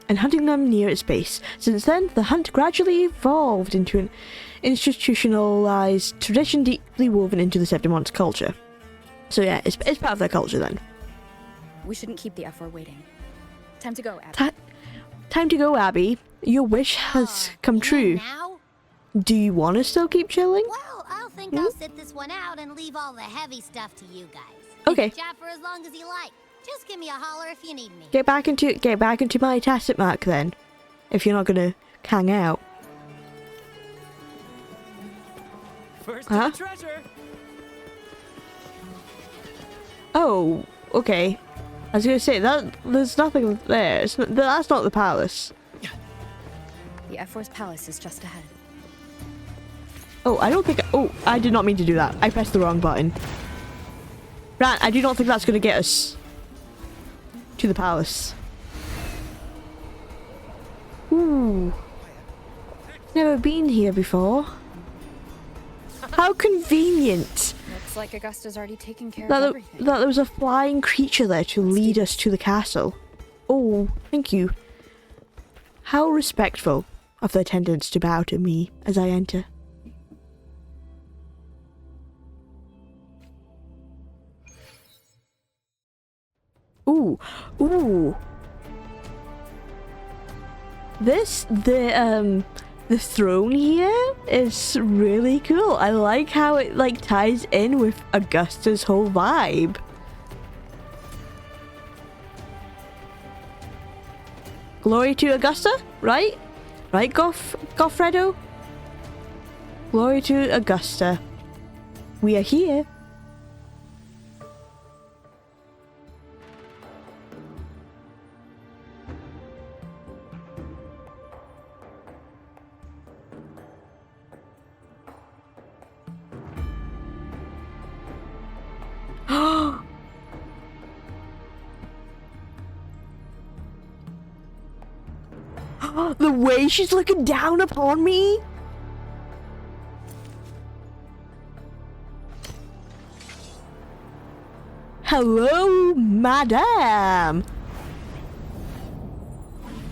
and hunting them near its base. Since then, the hunt gradually evolved into an institutionalized tradition deeply woven into the Septimon's culture. So yeah, it's part of their culture then. We shouldn't keep the F4 waiting. Time to go, Abby. Time to go, Abby. Your wish has come true. Now? Do you want to still keep chilling? Well, I'll think I'll sit this one out and leave all the heavy stuff to you guys. Okay. You can chat for as long as you like. Just give me a holler if you need me. Get back into my tacit mark then, if you're not gonna hang out. First Huh? to the treasure. Oh, okay. I was gonna say that there's nothing there. That's not the palace. The F4's palace is just ahead. Oh, I don't think. Oh, I did not mean to do that. I pressed the wrong button. Right, I do not think that's gonna get us to the palace. Ooh. Never been here before. How convenient Looks like Augusta's already taken care of that everything. there was a flying creature there to lead us to the castle. Oh, thank you. How respectful of the attendants to bow to me as I enter. Ooh, ooh. The throne here is really cool. I like how it like ties in with Augusta's whole vibe. Glory to Augusta, right? Right, Goffredo? Glory to Augusta. We are here. The way she's looking down upon me. Hello, madam.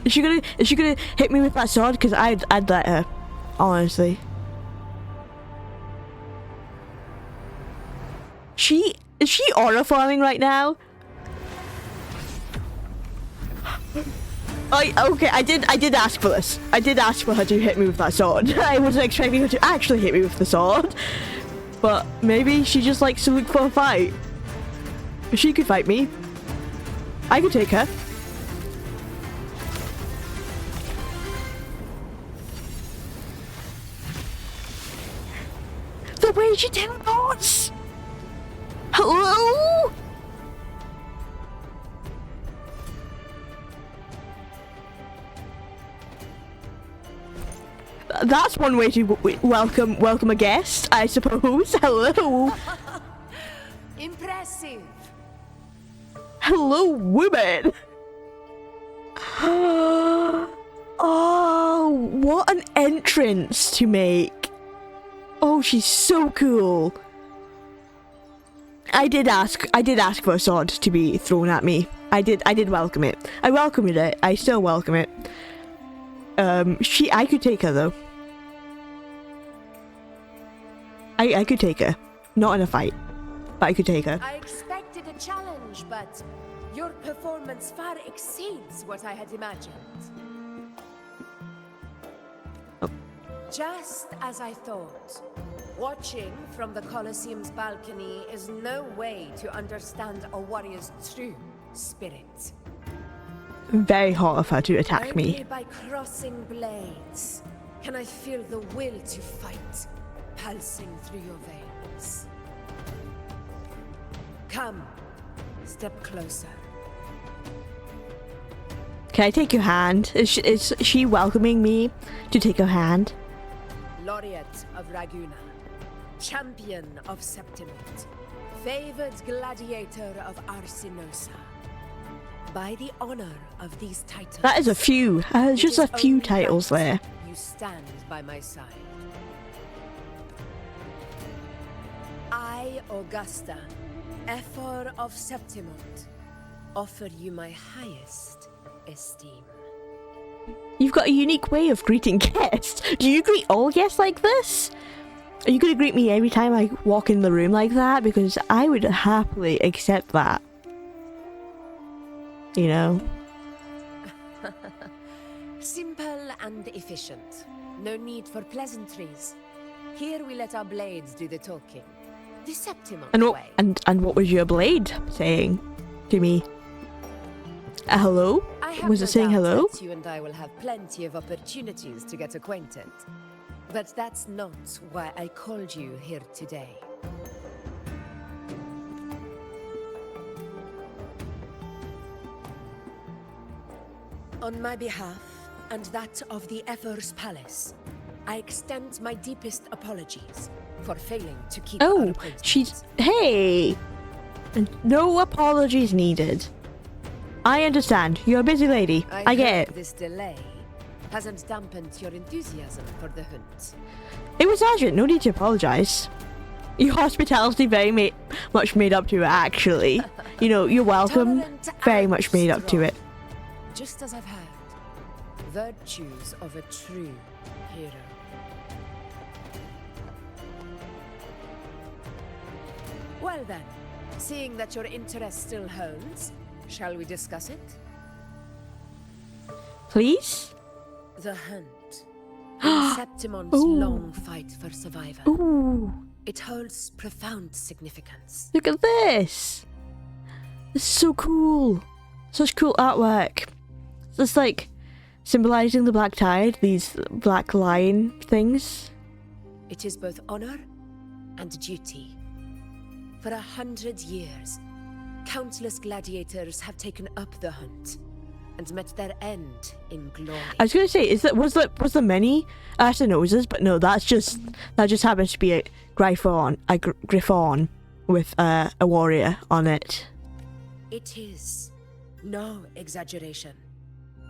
Is she gonna hit me with that sword? Because I'd let her, honestly. Is she aura farming right now? Okay, I did ask for this. I did ask for her to hit me with that sword. I wasn't expecting her to actually hit me with the sword. But maybe she just likes to look for a fight. She could fight me. I could take her. way she teleports! Hello? That's one way to welcome a guest, I suppose. Hello. Impressive. Hello, women. Oh, what an entrance to make. Oh, she's so cool. I did ask for a sword to be thrown at me. I did welcome it. I welcomed it. I still welcome it. I could take her though. I could take her. Not in a fight, but I could take her. I expected a challenge, but your performance far exceeds what I had imagined. Oh. Just as I thought. Watching from the Colosseum's balcony is no way to understand a warrior's true spirit. Very hot of her to attack me. Only by crossing blades can I feel the will to fight pulsing through your veins. Come, step closer. Can I take your hand? Is she welcoming me to take her hand? Laureate of Raguna, champion of Septimont, favored gladiator of Arsinosa. By the honor of these titles, That is a few. Just a few titles there. You stand by my side. I, Augusta, Ephor of Septimont, offer you my highest esteem. You've got a unique way of greeting guests. Do you greet all guests like this? Are you going to greet me every time I walk in the room like that? Because I would happily accept that. You know? Simple and efficient. No need for pleasantries. Here we let our blades do the talking. The Septimont way. And what was your blade saying to me? Hello? Was it saying hello? You and I will have plenty of opportunities to get acquainted. But that's not why I called you here today. On my behalf, and that of the Ephor's Palace, I extend my deepest apologies for failing to keep our Oh, appointment. she's... Hey! No apologies needed. I understand. You're a busy lady. I get it. This delay hasn't dampened your enthusiasm for the hunt. It was urgent. No need to apologise. Your hospitality very much made up to it, actually. You know, you're welcome. Tolerant Very and much made up to strong. it. Just as I've heard. Virtues of a true hero. Well then, seeing that your interest still holds, shall we discuss it? Please? The hunt. In Septimont's Ooh. long fight for survival. Ooh. It holds profound significance. Look at this. This is so cool. Such cool artwork. It's like symbolizing the black tide, these black lion things. It is both honor and duty. For 100 years, countless gladiators have taken up the hunt and met their end in glory. I was gonna say, was there many noses? But no, that just happens to be a griffon with a warrior on it. It is no exaggeration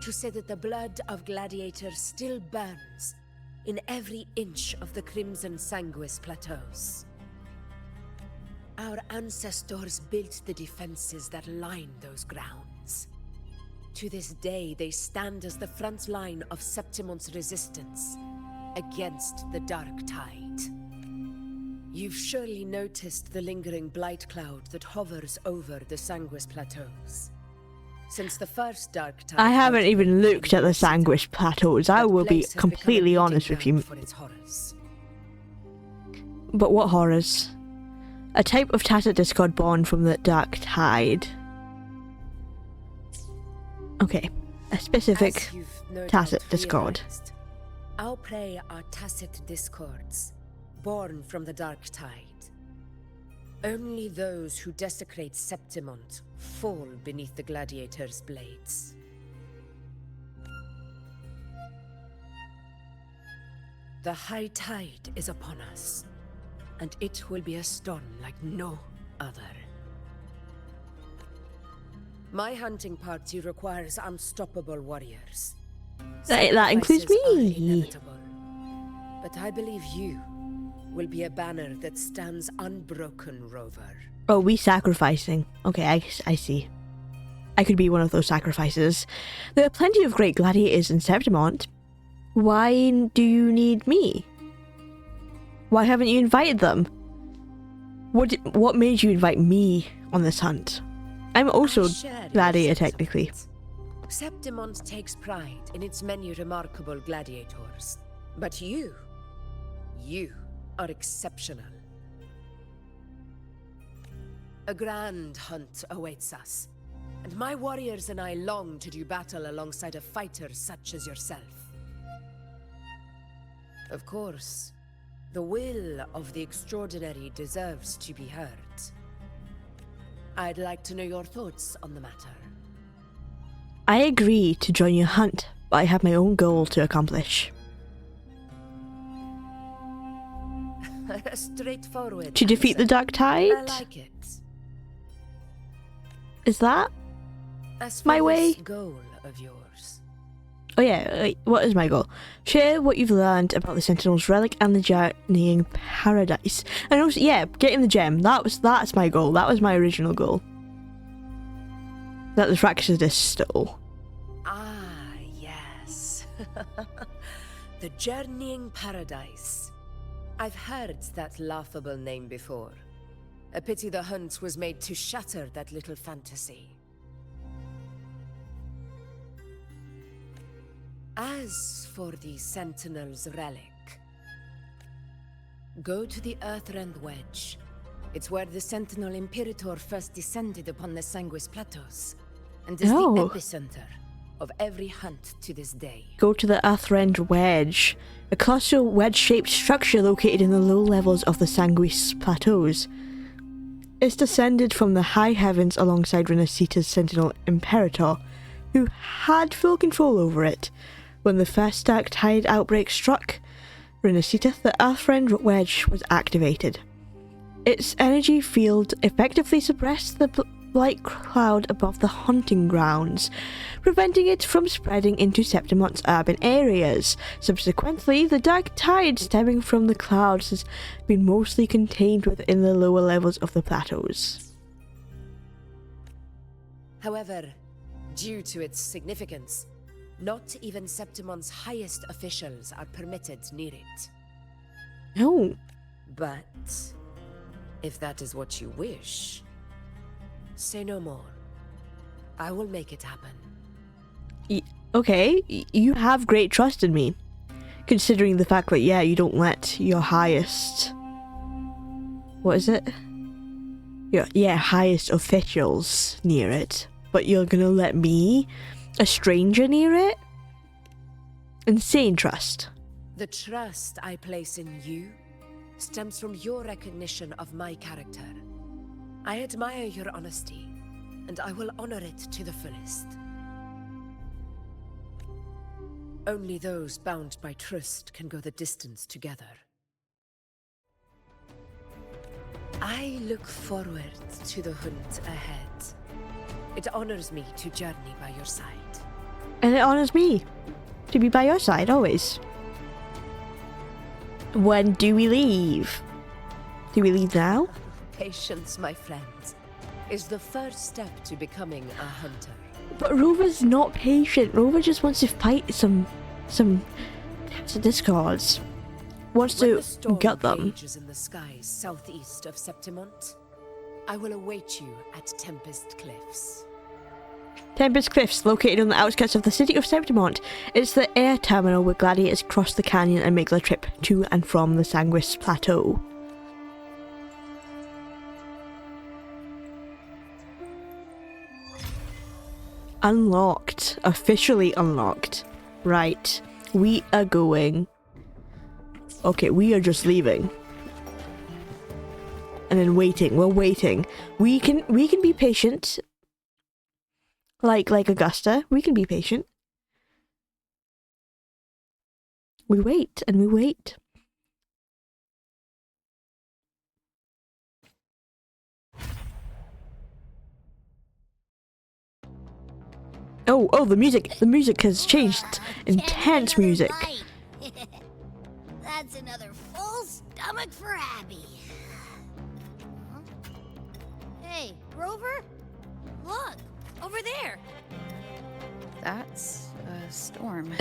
to say that the blood of gladiators still burns in every inch of the Crimson Sanguis plateaus. Our ancestors built the defenses that line those grounds. To this day, they stand as the front line of Septimont's resistance against the Dark Tide. You've surely noticed the lingering blight cloud that hovers over the Sanguis plateaus. Since the first Dark Tide, I haven't even looked at the Sanguis plateaus. I will be completely honest with you. For its horrors. But what horrors? A type of tacit discord born from the Dark Tide. Okay, a specific As you've no tacit doubt discord. realized, our prey are tacit discords, born from the dark tide. Only those who desecrate Septimont fall beneath the gladiators' blades. The high tide is upon us, and it will be a storm like no other. My hunting party requires unstoppable warriors. That includes Sacrifices are me. inevitable, but I believe you will be a banner that stands unbroken, Rover. Oh, we sacrificing. Okay, I see. I could be one of those sacrifices. There are plenty of great gladiators in Septimont. Why do you need me? Why haven't you invited them? What made you invite me on this hunt? I'm also gladiator, technically. Septimont takes pride in its many remarkable gladiators. But you are exceptional. A grand hunt awaits us, and my warriors and I long to do battle alongside of fighters such as yourself. Of course, the will of the extraordinary deserves to be heard. I'd like to know your thoughts on the matter. I agree to join your hunt, but I have my own goal to accomplish. Straightforward. To defeat the Dark Tide? I like it. Is that As for my way? this goal of yours, Oh yeah, what is my goal? Share what you've learned about the Sentinel's relic and the journeying paradise. And also, yeah, getting the gem. That's my goal. That was my original goal. That the Fractus stole. Ah, yes. The Journeying Paradise. I've heard that laughable name before. A pity the hunt was made to shatter that little fantasy. As for the Sentinel's relic, go to the Earthrend Wedge. It's where the Sentinel Imperator first descended upon the Sanguis Plateaus, and is the epicenter of every hunt to this day. Go to the Earthrend Wedge, a colossal wedge-shaped structure located in the low levels of the Sanguis Plateaus. It's descended from the high heavens alongside Renacita's Sentinel Imperator, who had full control over it. When the first Dark Tide outbreak struck Renacita, the Earthrend Wedge was activated. Its energy field effectively suppressed the light cloud above the hunting grounds, preventing it from spreading into Septimont's urban areas. Subsequently, the Dark Tide stemming from the clouds has been mostly contained within the lower levels of the plateaus. However, due to its significance, not even Septimont's highest officials are permitted near it. No. But if that is what you wish, say no more. I will make it happen. Okay, you have great trust in me. Considering the fact that, yeah, you don't let your highest... What is it? Yeah, highest officials near it. But you're gonna let me, a stranger, near it? Insane trust. The trust I place in you stems from your recognition of my character. I admire your honesty, and I will honor it to the fullest. Only those bound by trust can go the distance together. I look forward to the hunt ahead. It honors me to journey by your side. And it honors me to be by your side, always. When do we leave? Do we leave now? Patience, my friend, is the first step to becoming a hunter. But Rover's not patient. Rover just wants to fight some discards. Wants to gut them. When the storm rages in the skies southeast of Septimont, I will await you at Tempest Cliffs. Tempest Cliffs, located on the outskirts of the city of Septimont. It's the air terminal where gladiators cross the canyon and make their trip to and from the Sanguis Plateau. Unlocked. Officially unlocked. Right. We are going. Okay, we are just leaving. and then waiting. We're waiting. We can be patient. Like Augusta, we can be patient. We wait and we wait. Oh, the music has changed. Intense music. That's another full stomach for Abby. Huh? Hey, Rover? Look, over there. That's a storm.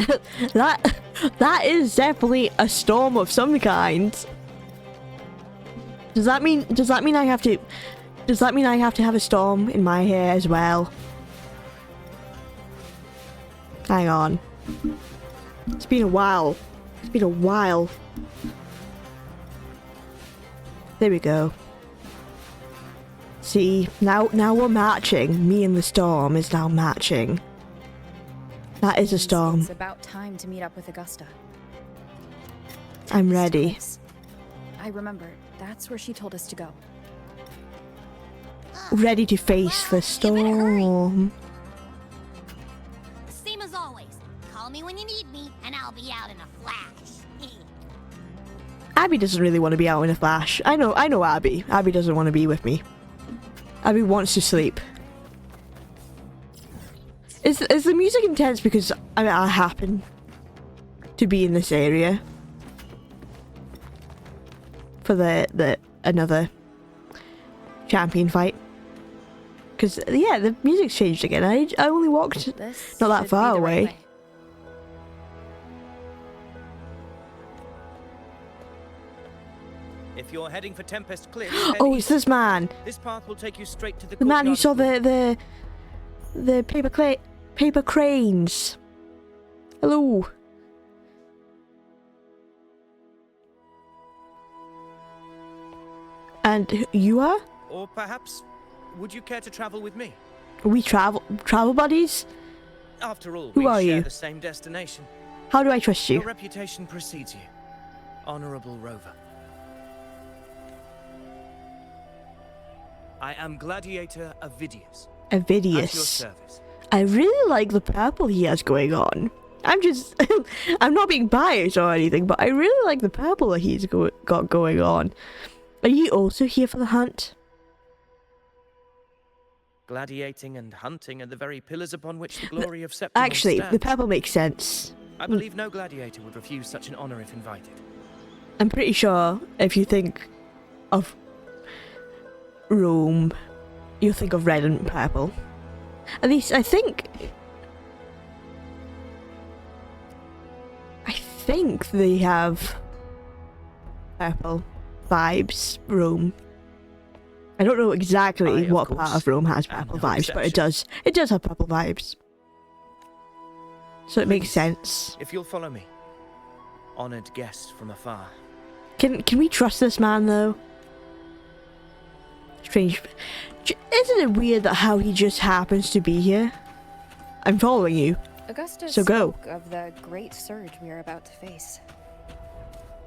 that is definitely a storm of some kind. Does that mean I have to have a storm in my hair as well? Hang on. It's been a while. There we go. See, now we're matching. Me and the storm is now matching. That is a storm. It's about time to meet up with Augusta. I'm ready. I remember. That's where she told us to go. Ready to face the storm. Same as always. Call me when you need me, and I'll be out in a flash. Abby doesn't really want to be out in a flash. I know Abby. Abby doesn't want to be with me. Abby wants to sleep. Is the music intense because I happen to be in this area for the another champion fight? Because yeah, the music's changed again. I only walked not that far away. If you're heading for Tempest Cliff, oh, it's this man. This path will take you straight to the man who saw the paper cranes. Hello. And you are? Or perhaps, would you care to travel with me? Are we travel buddies? After all, who we are share you? the same destination. How do I trust you? Your reputation precedes you, honorable rover. I am Gladiator Avidius. At your service. I really like the purple he has going on. I'm not being biased or anything, but I really like the purple that he's got going on. Are you also here for the hunt? Gladiating and hunting are the very pillars upon which the glory of Septimon Actually, stands. the purple makes sense. I believe no gladiator would refuse such an honor if invited. I'm pretty sure if you think of Rome, you'll think of red and purple. At least I think they have purple vibes. Rome. I don't know exactly what part of Rome has purple vibes, but it does have purple vibes. So it makes sense. If you'll follow me, honored guest from afar. Can we trust this man though? Strange. Isn't it weird that how he just happens to be here? I'm following you. Augusta so go. spoke of the great surge we are about to face.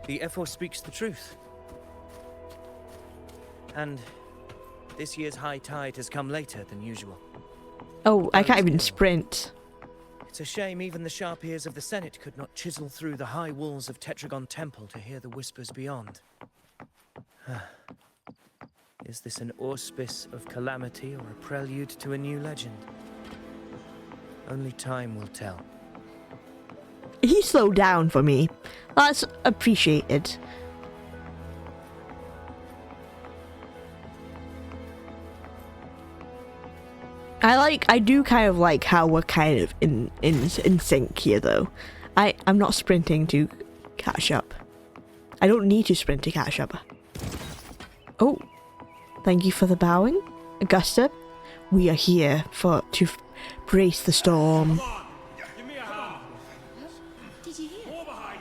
The Ephor speaks the truth. And this year's high tide has come later than usual. Oh, I can't even sprint. It's a shame even the sharp ears of the Senate could not chisel through the high walls of Tetragon Temple to hear the whispers beyond. Is this an auspice of calamity or a prelude to a new legend? Only time will tell. He slowed down for me. That's appreciated. I do kind of like how we're kind of in sync here though. I'm not sprinting to catch up. I don't need to sprint to catch up. Oh, thank you for the bowing, Augusta. We are here to brace the storm. Did you hear?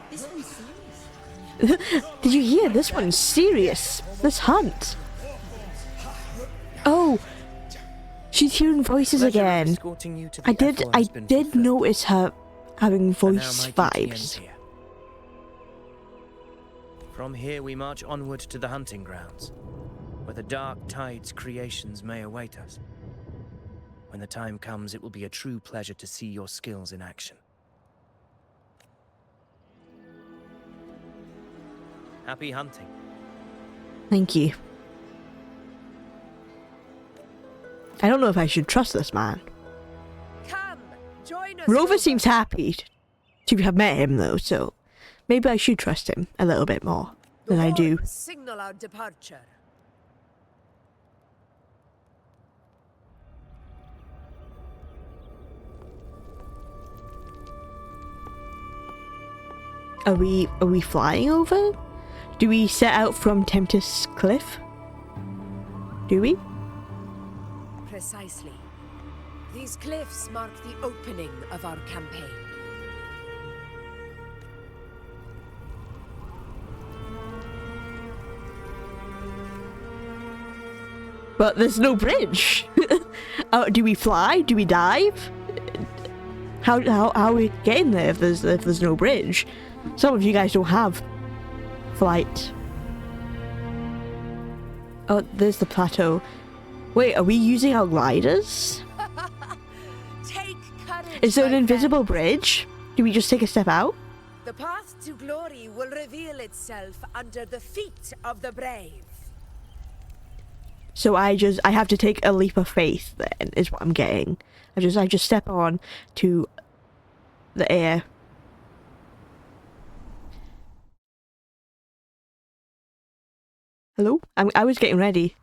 This one's serious. Did you hear? This one's serious. This hunt. Oh, she's hearing voices again. I did notice her having voice vibes. From here we march onward to the hunting grounds. where the dark tide's creations may await us. When the time comes, it will be a true pleasure to see your skills in action. Happy hunting. Thank you. I don't know if I should trust this man. Come, join us. Rover seems happy to have met him though, so maybe I should trust him a little bit more than I do. Signal our departure. Are we flying over? Do we set out from Tempest Cliff? Do we? Precisely. These cliffs mark the opening of our campaign. But there's no bridge. Do we fly? Do we dive? How are we getting there if there's no bridge? Some of you guys don't have flight. Oh, there's the plateau. Wait, are we using our gliders? Take courage, Is there an my invisible friend. bridge? Do we just take a step out? The path to glory will reveal itself under the feet of the brave. So I have to take a leap of faith then, is what I'm getting. I just step on to the air. Hello? I was getting ready.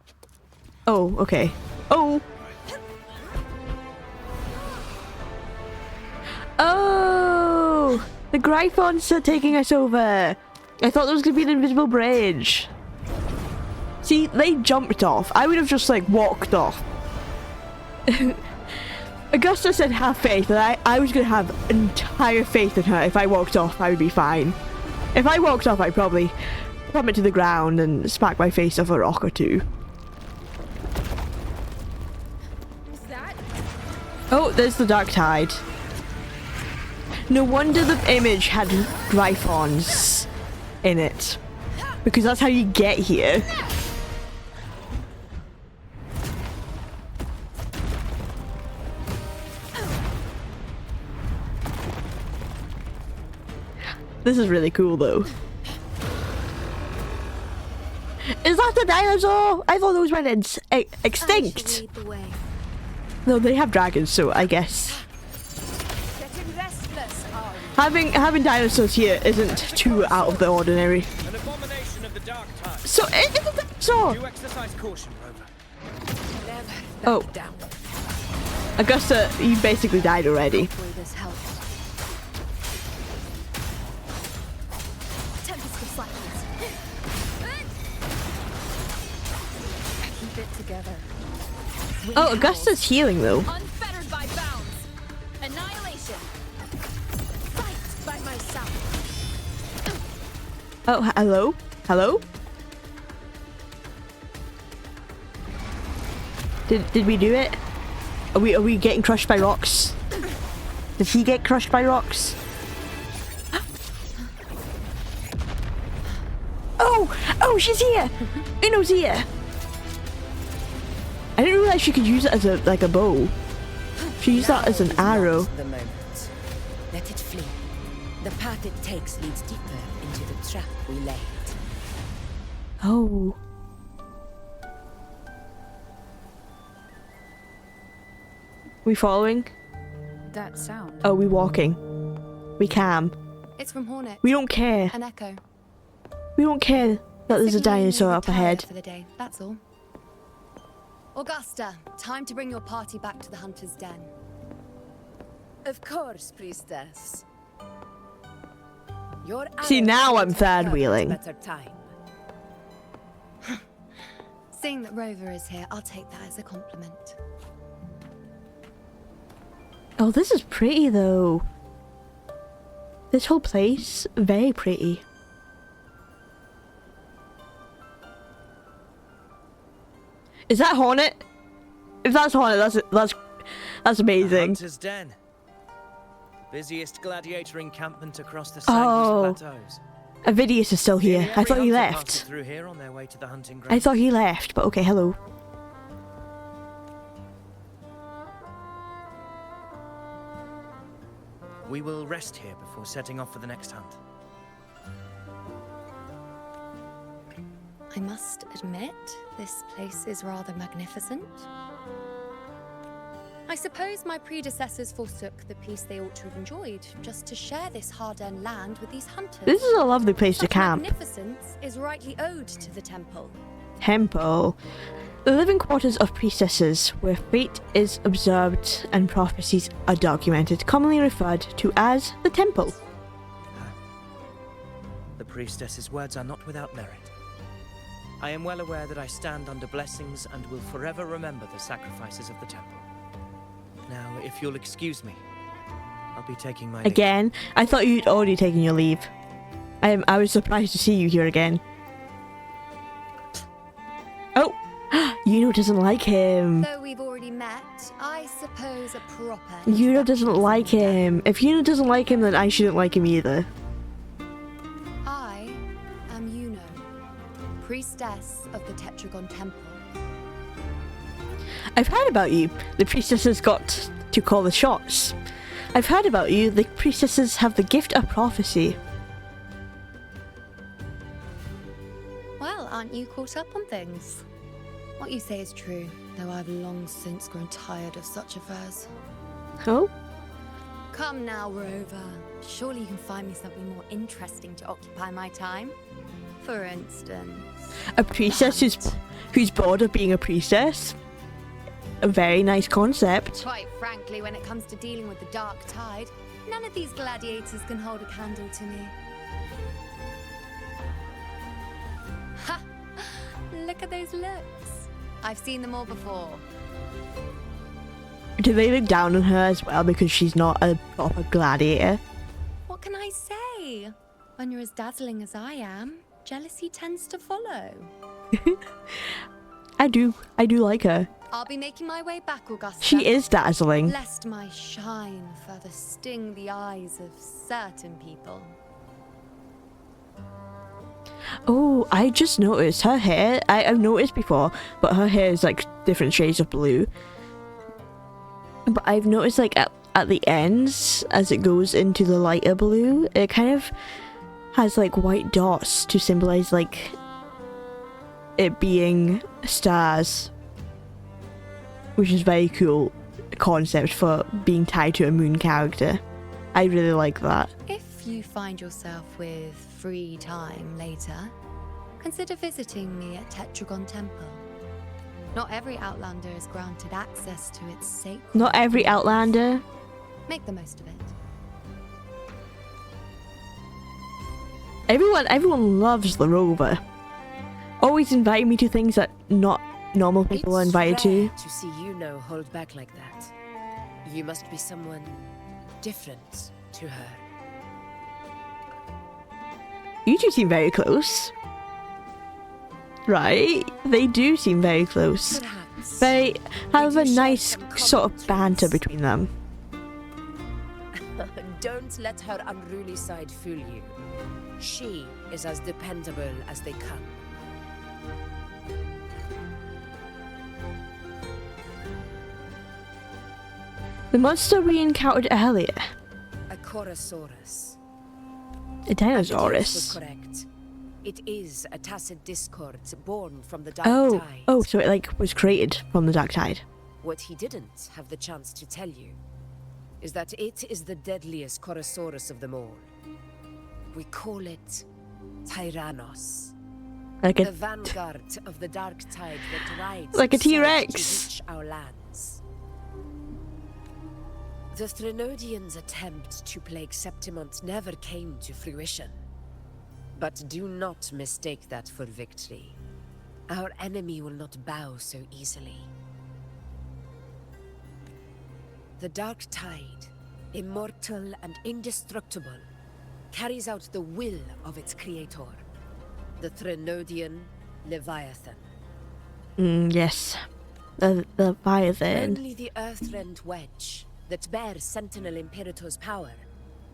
Oh, okay. Oh! Oh! The Gryphons are taking us over! I thought there was gonna be an invisible bridge. See, they jumped off. I would have just, like, walked off. Augusta said have faith, and I was gonna have entire faith in her. If I walked off, I would be fine. If I walked off, I'd probably plummet to the ground and smack my face off a rock or two. Was that? Oh, there's the dark tide. No wonder the image had Gryphons in it. Because that's how you get here. This is really cool though. Is that a dinosaur? I thought those went extinct. No, they have dragons, so I guess Getting restless, are we? having dinosaurs here isn't too out of the ordinary. An abomination of the dark tide. So it's a dinosaur. Do exercise caution, Rover. Never Oh. back down. Augusta, you basically died already. Boy, this helps. Tempest of silence. Keep it together. We Oh, house. Augusta's healing though. Unfettered by bounds. Annihilation. Fight by my side. Oh, hello? Hello? Did we do it? Are we getting crushed by rocks? Did he get crushed by rocks? Oh! Oh, she's here! Uno's here! I didn't realize she could use it as a bow. She used that as an arrow. The moment. Let it flee. The path it takes leads deeper into the trap we laid. Oh. We following? That sound. Oh, we walking. We calm. It's from Hornet. We don't care. An echo. We don't care that there's a Signaling dinosaur you up retired ahead. for the day, that's all. Augusta, time to bring your party back to the Hunter's Den. Of course, priestess. Your See, arrows now I'm won't third hurt wheeling. Better time. Seeing that Rover is here, I'll take that as a compliment. Oh, this is pretty though. This whole place, very pretty. Is that Hornet? If that's Hornet, that's amazing. Hunter's Den. The busiest gladiator encampment across the Oh. Sangus Plateaus. Avidius is still here. Nearly I every thought he hunter passes left. through here on their way to the hunting I grounds. thought he left, but okay, hello. We will rest here before setting off for the next hunt. I must admit, this place is rather magnificent. I suppose my predecessors forsook the peace they ought to have enjoyed, just to share this hard-earned land with these hunters. This is a lovely place to Such camp. magnificence is rightly owed to the temple. Temple. The living quarters of priestesses, where fate is observed and prophecies are documented, commonly referred to as the temple. The priestess's words are not without merit. I am well aware that I stand under blessings and will forever remember the sacrifices of the temple. Now, if you'll excuse me, I'll be taking my leave. Again, I thought you'd already taken your leave. I was surprised to see you here again. Oh, Yuno doesn't like him. Though we've already met, I suppose a proper... Yuno doesn't like him. If Yuno doesn't like him, then I shouldn't like him either. I am Yuno, priestess of the Tetragon Temple. I've heard about you. The priestesses got to call the shots. I've heard about you. The priestesses have the gift of prophecy. Well, aren't you caught up on things? What you say is true, though I've long since grown tired of such affairs. Oh? Come now, Rover. Surely you can find me something more interesting to occupy my time. For instance... A priestess who's bored of being a priestess? A very nice concept. Quite frankly, when it comes to dealing with the dark tide, none of these gladiators can hold a candle to me. Ha! Look at those looks. I've seen them all before. Do they look down on her as well because she's not a proper gladiator? What can I say? When you're as dazzling as I am, jealousy tends to follow. I do like her. I'll be making my way back, Augusta. She is dazzling. Lest my shine further sting the eyes of certain people. Oh, I just noticed her hair. I've noticed before, but her hair is like different shades of blue. But I've noticed like at the ends, as it goes into the lighter blue, it kind of has like white dots to symbolize like it being stars, which is very cool concept for being tied to a moon character. I really like that. If you find yourself with free time later, consider visiting me at Tetragon Temple. Not every Outlander is granted access to its sacred... Not every Outlander. Make the most of it. Everyone loves the Rover. Always inviting me to things that not normal people are invited to. To see Yuno hold back like that. You must be someone different to her. You two seem very close. Right? They do seem very close. Perhaps. They have a share nice some common sort of banter traits. between them. Don't let her unruly side fool you. She is as dependable as they come. The monster we encountered earlier. A Chorosaurus. A Avidius was Dinosaurus. correct. It is a tacit discord born from the dark tide. Oh, so it like was created from the dark tide. What he didn't have the chance to tell you is that it is the deadliest Chorosaurus of them all. We call it Tyrannos. Like The a vanguard of the dark tide that rides Like a south T-Rex. to reach our lands. The Threnodians' attempt to plague Septimont never came to fruition. But do not mistake that for victory. Our enemy will not bow so easily. The dark tide, immortal and indestructible, carries out the will of its creator, the Threnodian Leviathan. Yes. The Leviathan. Only the Earthrend Wedge, that bears Sentinel Imperator's power,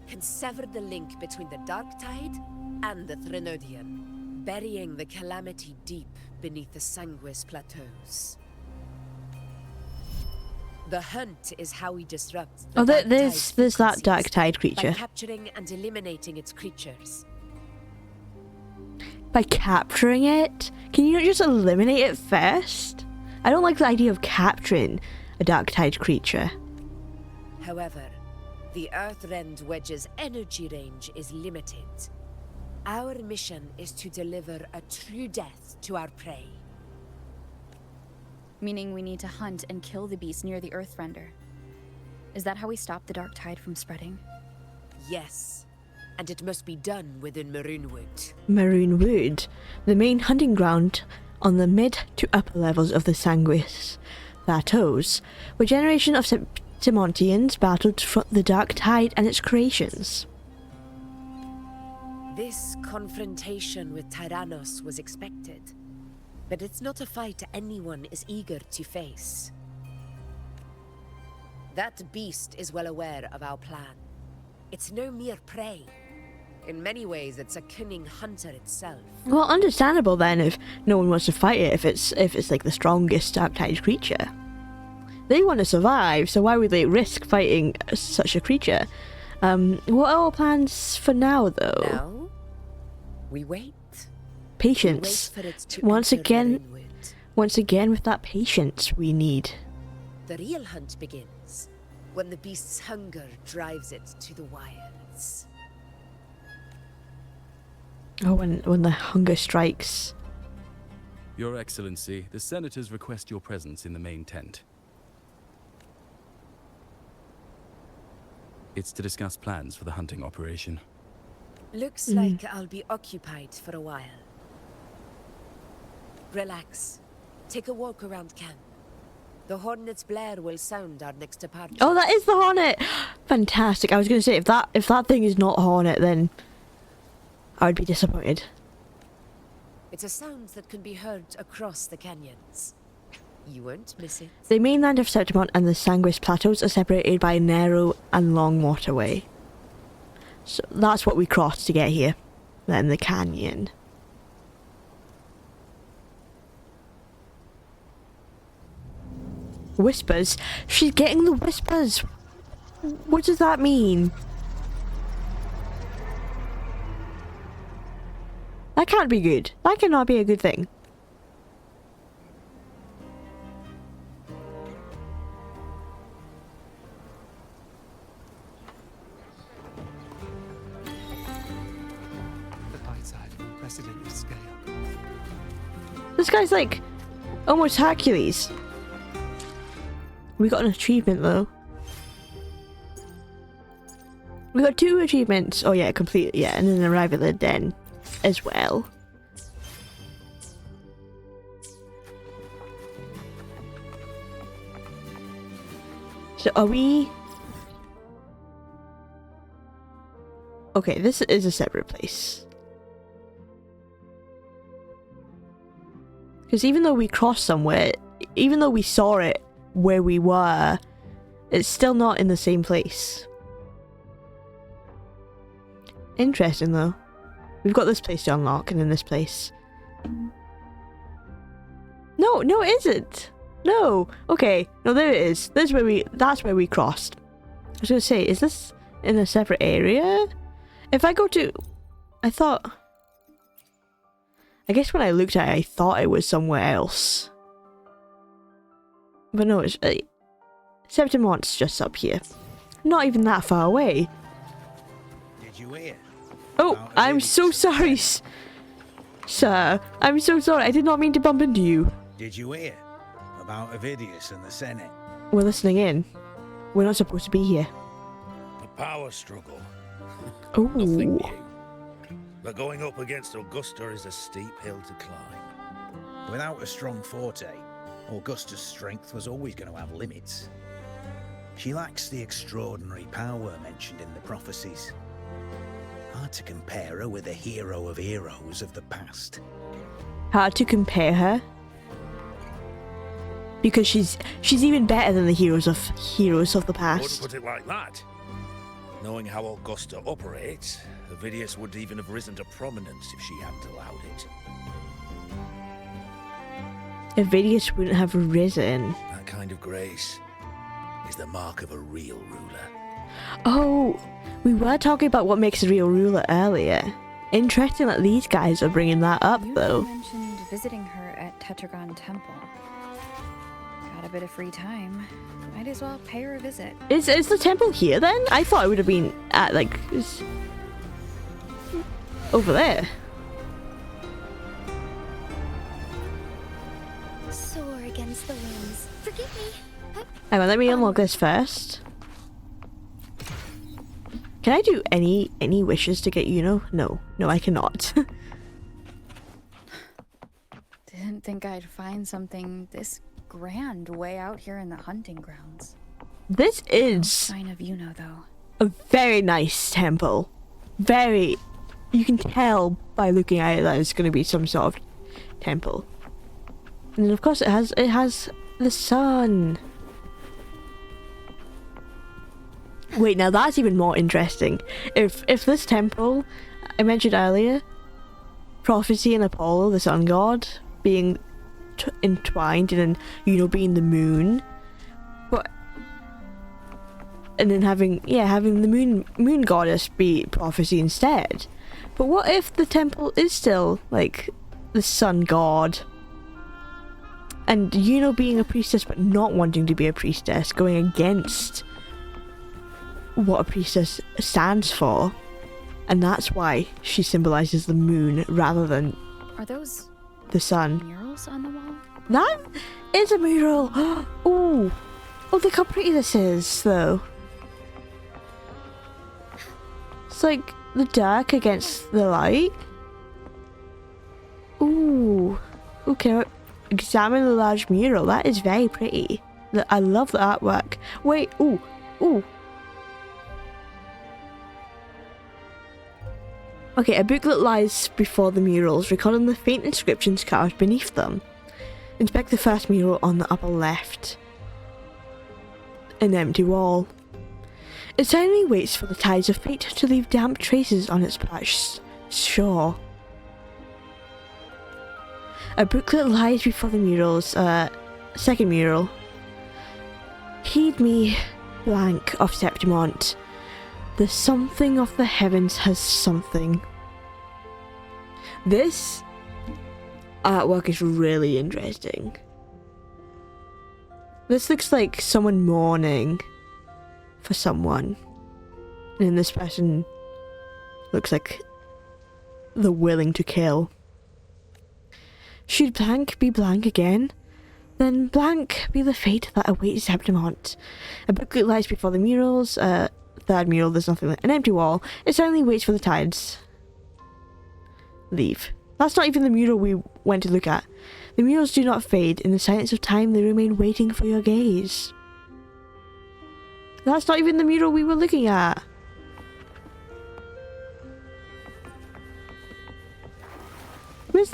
can sever the link between the Dark Tide and the Threnodian, burying the calamity deep beneath the Sanguis plateaus. The hunt is how we disrupt the Dark there's Tide's that Dark Tide frequencies creature. by capturing and eliminating its creatures. By capturing it? Can you not just eliminate it first? I don't like the idea of capturing a Dark Tide creature. However, the Earthrend Wedge's energy range is limited. Our mission is to deliver a true death to our prey. Meaning we need to hunt and kill the beast near the Earthrender. Is that how we stop the Dark Tide from spreading? Yes, and it must be done within Maroonwood. Maroonwood, the main hunting ground on the mid to upper levels of the Sanguis plateaus, where generations of Septimontians battled for the Dark Tide and its creations. This confrontation with Tyrannos was expected, but it's not a fight anyone is eager to face. That beast is well aware of our plan. It's no mere prey. In many ways, it's a cunning hunter itself. Well, understandable then if no one wants to fight it, if it's like the strongest Dark Tide creature. They want to survive, so why would they risk fighting such a creature? What are our plans for now, though? Now, we wait. Patience. We wait for it to Once enter again, Maroonwood. with that patience we need. The real hunt begins when the beast's hunger drives it to the wilds. Oh, when the hunger strikes. Your Excellency, the senators request your presence in the main tent. It's to discuss plans for the hunting operation. Looks like I'll be occupied for a while. Relax. Take a walk around camp. The Hornet's blare will sound our next departure. Oh, that is the Hornet! Fantastic. I was going to say, if that thing is not a Hornet, then I would be disappointed. It's a sound that can be heard across the canyons. You won't miss it. The mainland of Septimont and the Sanguis Plateaus are separated by a narrow and long waterway. So that's what we crossed to get here. Then the canyon. Whispers? She's getting the whispers! What does that mean? That can't be good. That cannot be a good thing. The heights had unprecedented scale. This guy's like almost Hercules. We got an achievement though. We got 2 achievements. Oh yeah, complete. Yeah, and then arrive at the den as well. So are we? Okay, this is a separate place. Because even though we crossed somewhere, even though we saw it where we were, it's still not in the same place. Interesting though. We've got this place to unlock and then this place. No, it isn't. No. Okay. No, there it is. That's where we crossed. I was gonna say, is this in a separate area? If I go to... I guess when I looked at it, I thought it was somewhere else. But no, it's... Septimont's just up here. Not even that far away. Did you hear? Oh, I'm so sorry, sir. I'm so sorry. I did not mean to bump into you. Did you hear about Ovidius and the Senate? We're listening in. We're not supposed to be here. A power struggle. Oh. Nothing new. But going up against Augusta is a steep hill to climb. Without a strong forte, Augusta's strength was always going to have limits. She lacks the extraordinary power mentioned in the prophecies. Hard to compare her with a hero of heroes of the past. Hard to compare her? Because she's even better than the heroes of the Wouldn't past. put it like that. Knowing how Augusta operates, Avidius would even have risen to prominence if she hadn't allowed it. Avidius wouldn't have risen. That kind of grace is the mark of a real ruler. Oh, we were talking about what makes a real ruler earlier. Interesting that these guys are bringing that up, though. You mentioned visiting her at Tetragon Temple. Got a bit of free time. Might as well pay her a visit. Is the temple here then? I thought it would have been at like over there. Soar against the winds. Forgive me. Hang on, let me unlock this first. Can I do any wishes to get Yuno? No, I cannot. Didn't think I'd find something this grand way out here in the hunting grounds. This is Sign of Yuno, though. a very nice temple. Very, you can tell by looking at it that it's going to be some sort of temple. And then of course it has the sun. Wait, now that's even more interesting. If this temple I mentioned earlier, prophecy and Apollo, the sun god, being entwined, and then being the moon, but and then having the moon goddess be prophecy instead. But what if the temple is still like the sun god, and being a priestess but not wanting to be a priestess, going against what a priestess stands for, and that's why she symbolizes the moon rather than Are those the sun. murals on the wall? That is a mural. Oh, look how pretty this is, though. It's like the dark against the light. Ooh, okay. Examine the large mural. That is very pretty. I love the artwork. Wait. Ooh. Okay, a booklet lies before the murals, recording the faint inscriptions carved beneath them. Inspect the first mural on the upper left. An empty wall. It silently waits for the tides of fate to leave damp traces on its parched shore. A booklet lies before the murals. Second mural. Heed me, blank of Septimont. The something of the heavens has something. This artwork is really interesting. This looks like someone mourning for someone. And then this person looks like the willing to kill. Should blank be blank again? Then blank be the fate that awaits Septimont. A booklet lies before the murals. Third mural, there's nothing there. An empty wall. It silently waits for the tides. Leave. That's not even the mural we went to look at. The murals do not fade. In the silence of time, they remain waiting for your gaze. That's not even the mural we were looking at. Where's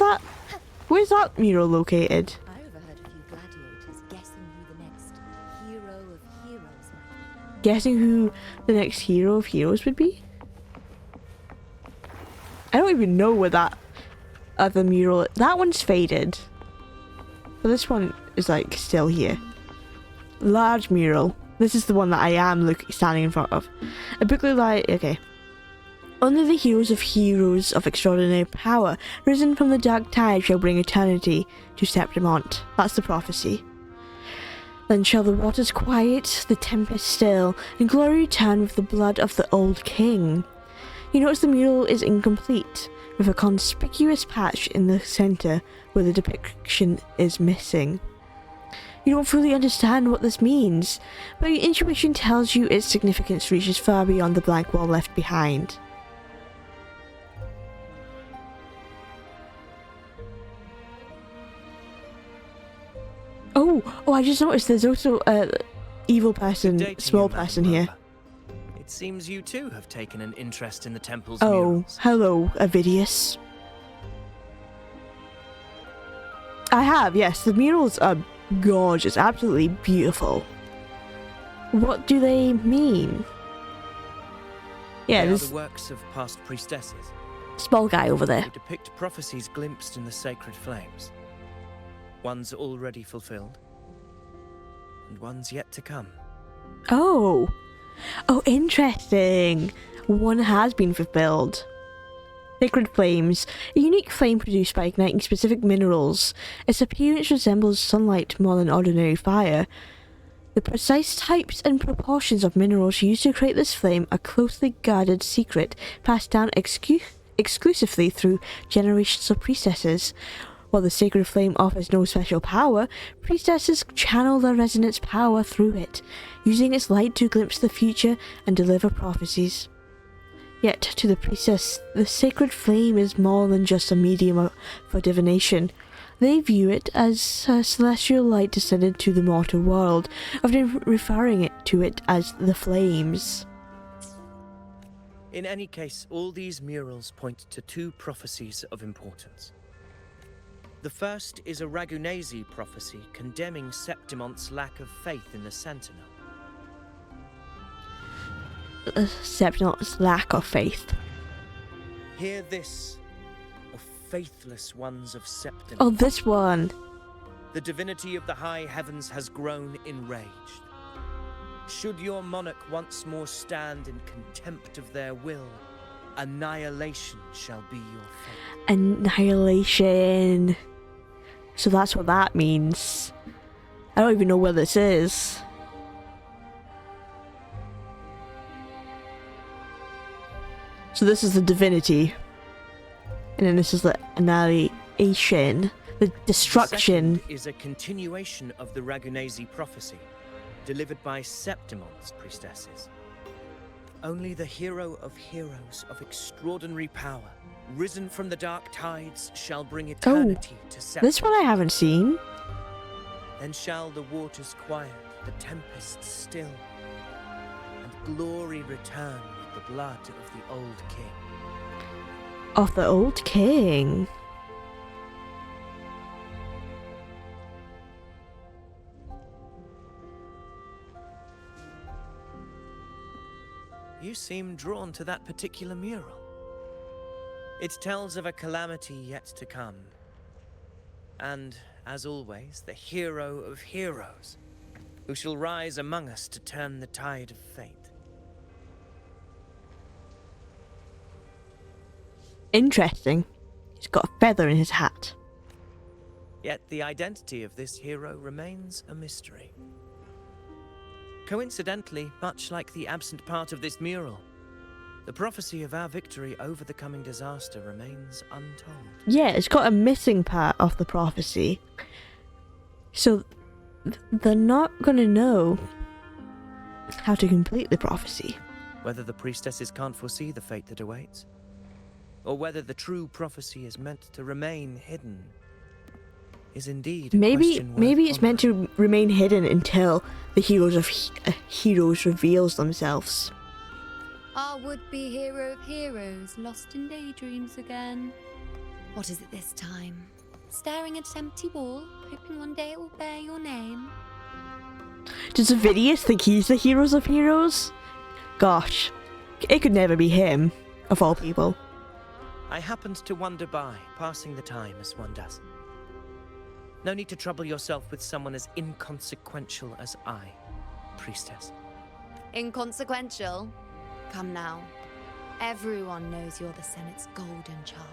that mural located? I overheard a few gladiators guessing who the next hero of heroes might be. Guessing who the next hero of heroes would be? I don't even know where that other mural... That one's faded. But this one is like still here. Large mural. This is the one that I am standing in front of. A booklet light... Okay. Only the heroes of extraordinary power, risen from the dark tide, shall bring eternity to Septimont. That's the prophecy. Then shall the waters quiet, the tempest still, and glory return with the blood of the old king. You notice the mural is incomplete, with a conspicuous patch in the centre where the depiction is missing. You don't fully understand what this means, but your intuition tells you its significance reaches far beyond the blank wall left behind. Oh, I just noticed there's also a evil person, small person here. It seems you too have taken an interest in the temple's Oh, murals. hello, Avidius. I have, yes. The murals are gorgeous, absolutely beautiful. What do they mean? Yeah, they are there's the works of past priestesses. small guy over there. They depict prophecies glimpsed in the sacred flames. Ones already fulfilled, and ones yet to come. Oh, interesting. One has been fulfilled. Sacred flames, a unique flame produced by igniting specific minerals. Its appearance resembles sunlight more than ordinary fire. The precise types and proportions of minerals used to create this flame are closely guarded secret, passed down exclusively through generations of priestesses. While the sacred flame offers no special power, priestesses channel their resonance power through it, using its light to glimpse the future and deliver prophecies. Yet, to the priestess, the sacred flame is more than just a medium for divination. They view it as a celestial light descended to the mortal world, often referring to it as the flames. In any case, all these murals point to two prophecies of importance. The first is a Ragunesi prophecy condemning Septimon's lack of faith in the Sentinel. Septimon's lack of faith. Hear this, O faithless ones of Septimon. Oh, this one. The divinity of the high heavens has grown enraged. Should your monarch once more stand in contempt of their will, annihilation shall be your fate. Annihilation. So that's what that means. I don't even know where this is. So this is the divinity. And then this is the annihilation. The destruction. The second is a continuation of the Ragunesi prophecy, delivered by Septimon's priestesses. Only the hero of heroes of extraordinary power, risen from the dark tides, shall bring eternity to Septimon. This one I haven't seen. Then shall the waters quiet, the tempests still, and glory return with the blood of the old king. Of the old king. You seem drawn to that particular mural. It tells of a calamity yet to come. And, as always, the hero of heroes, who shall rise among us to turn the tide of fate. Interesting. He's got a feather in his hat. Yet the identity of this hero remains a mystery. Coincidentally, much like the absent part of this mural, the prophecy of our victory over the coming disaster remains untold. Yeah, it's got a missing part of the prophecy. So they're not going to know how to complete the prophecy. Whether the priestesses can't foresee the fate that awaits, or whether the true prophecy is meant to remain hidden, is indeed a question worth maybe it's pondering. meant to remain hidden until the heroes of heroes reveals themselves. Our would-be hero of heroes, lost in daydreams again. What is it this time? Staring at an empty wall, hoping one day it will bear your name? Does Avidius think he's the heroes of heroes? Gosh, it could never be him, of all people. I happened to wander by, passing the time as one does. No need to trouble yourself with someone as inconsequential as I, priestess. Inconsequential? Come now. Everyone knows you're the Senate's golden child.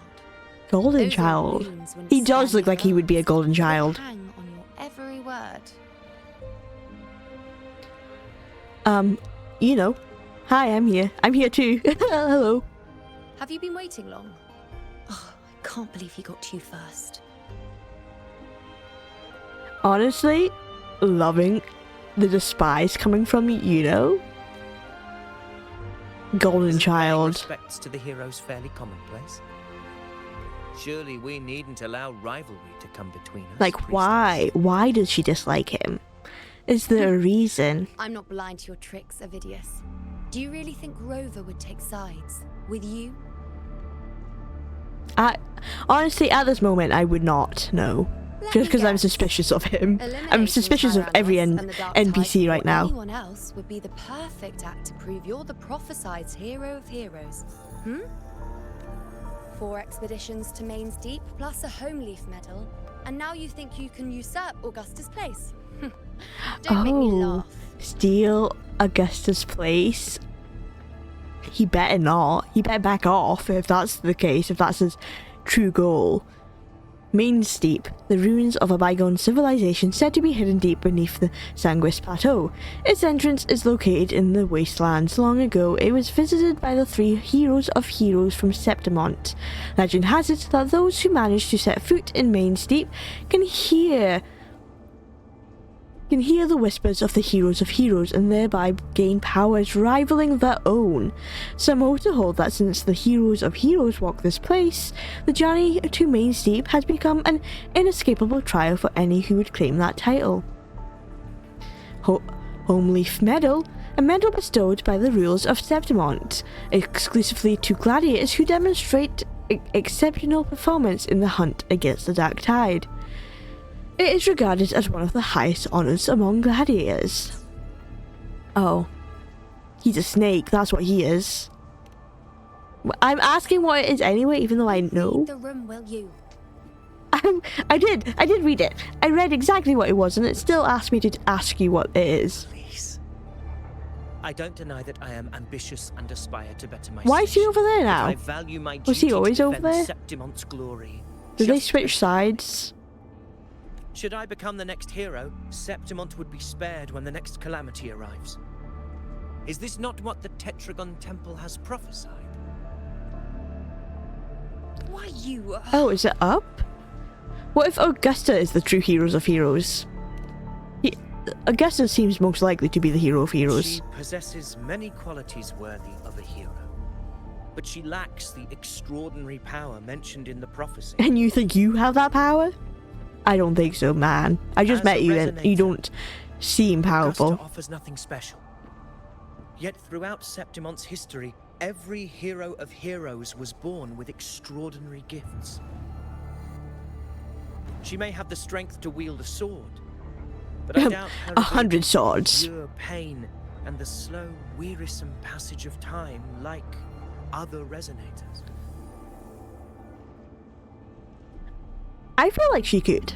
Golden Those child. wounds when He does standing look like he would be a golden child. hang on your every word. You know. Hi, I'm here. I'm here too. Hello. Have you been waiting long? Oh, I can't believe he got to you first. Honestly, loving the despise coming from you know. Golden child. Respects to the heroes fairly commonplace. Surely we needn't allow rivalry to come between us. Like, why? Why does she dislike him? Is there a reason? I'm not blind to your tricks, Avidius. Do you really think Rover would take sides with you? Honestly, at this moment, I would not know. Just because I'm suspicious of him. I'm suspicious of every NPC right now. Anyone else would be the perfect act to prove you're the prophesied hero of heroes. 4 expeditions to Main's Deep, plus a home leaf medal, and now you think you can usurp Augusta's place? Don't make me laugh. Steal Augusta's place? He better not. He better back off if that's the case, if that's his true goal. Main's Deep, the ruins of a bygone civilization said to be hidden deep beneath the Sanguis Plateau. Its entrance is located in the wastelands. Long ago, it was visited by the 3 heroes of heroes from Septimont. Legend has it that those who manage to set foot in Main's Deep can hear the whispers of the heroes of heroes and thereby gain powers rivaling their own. Some also hold that since the heroes of heroes walk this place, the journey to Main's Deep has become an inescapable trial for any who would claim that title. Home Leaf Medal, a medal bestowed by the rulers of Septimont, exclusively to gladiators who demonstrate exceptional performance in the hunt against the Dark Tide. It is regarded as one of the highest honours among gladiators. Oh. He's a snake, that's what he is. I'm asking what it is anyway, even though I know. Leave the room, will you? I did read it. I read exactly what it was, and it still asked me to ask you what it is. Please. I don't deny that I am ambitious and aspire to better my Why is he station, over there now? but I value my Was he duty always to over defend there? Septimont's glory. Did they Just switch sides? Should I become the next hero, Septimont would be spared when the next calamity arrives. Is this not what the Tetragon Temple has prophesied? Why you? Oh, is it up? What if Augusta is the true heroes of heroes? Augusta seems most likely to be the hero of heroes. She possesses many qualities worthy of a hero, but she lacks the extraordinary power mentioned in the prophecy. And you think you have that power? I don't think so, man. I just met you and you don't seem powerful. Augusta offers nothing special. Yet throughout Septimont's history, every hero of heroes was born with extraordinary gifts. She may have the strength to wield a sword, but I doubt her 100 swords. endure pain and the slow, wearisome passage of time like other resonators. I feel like she could.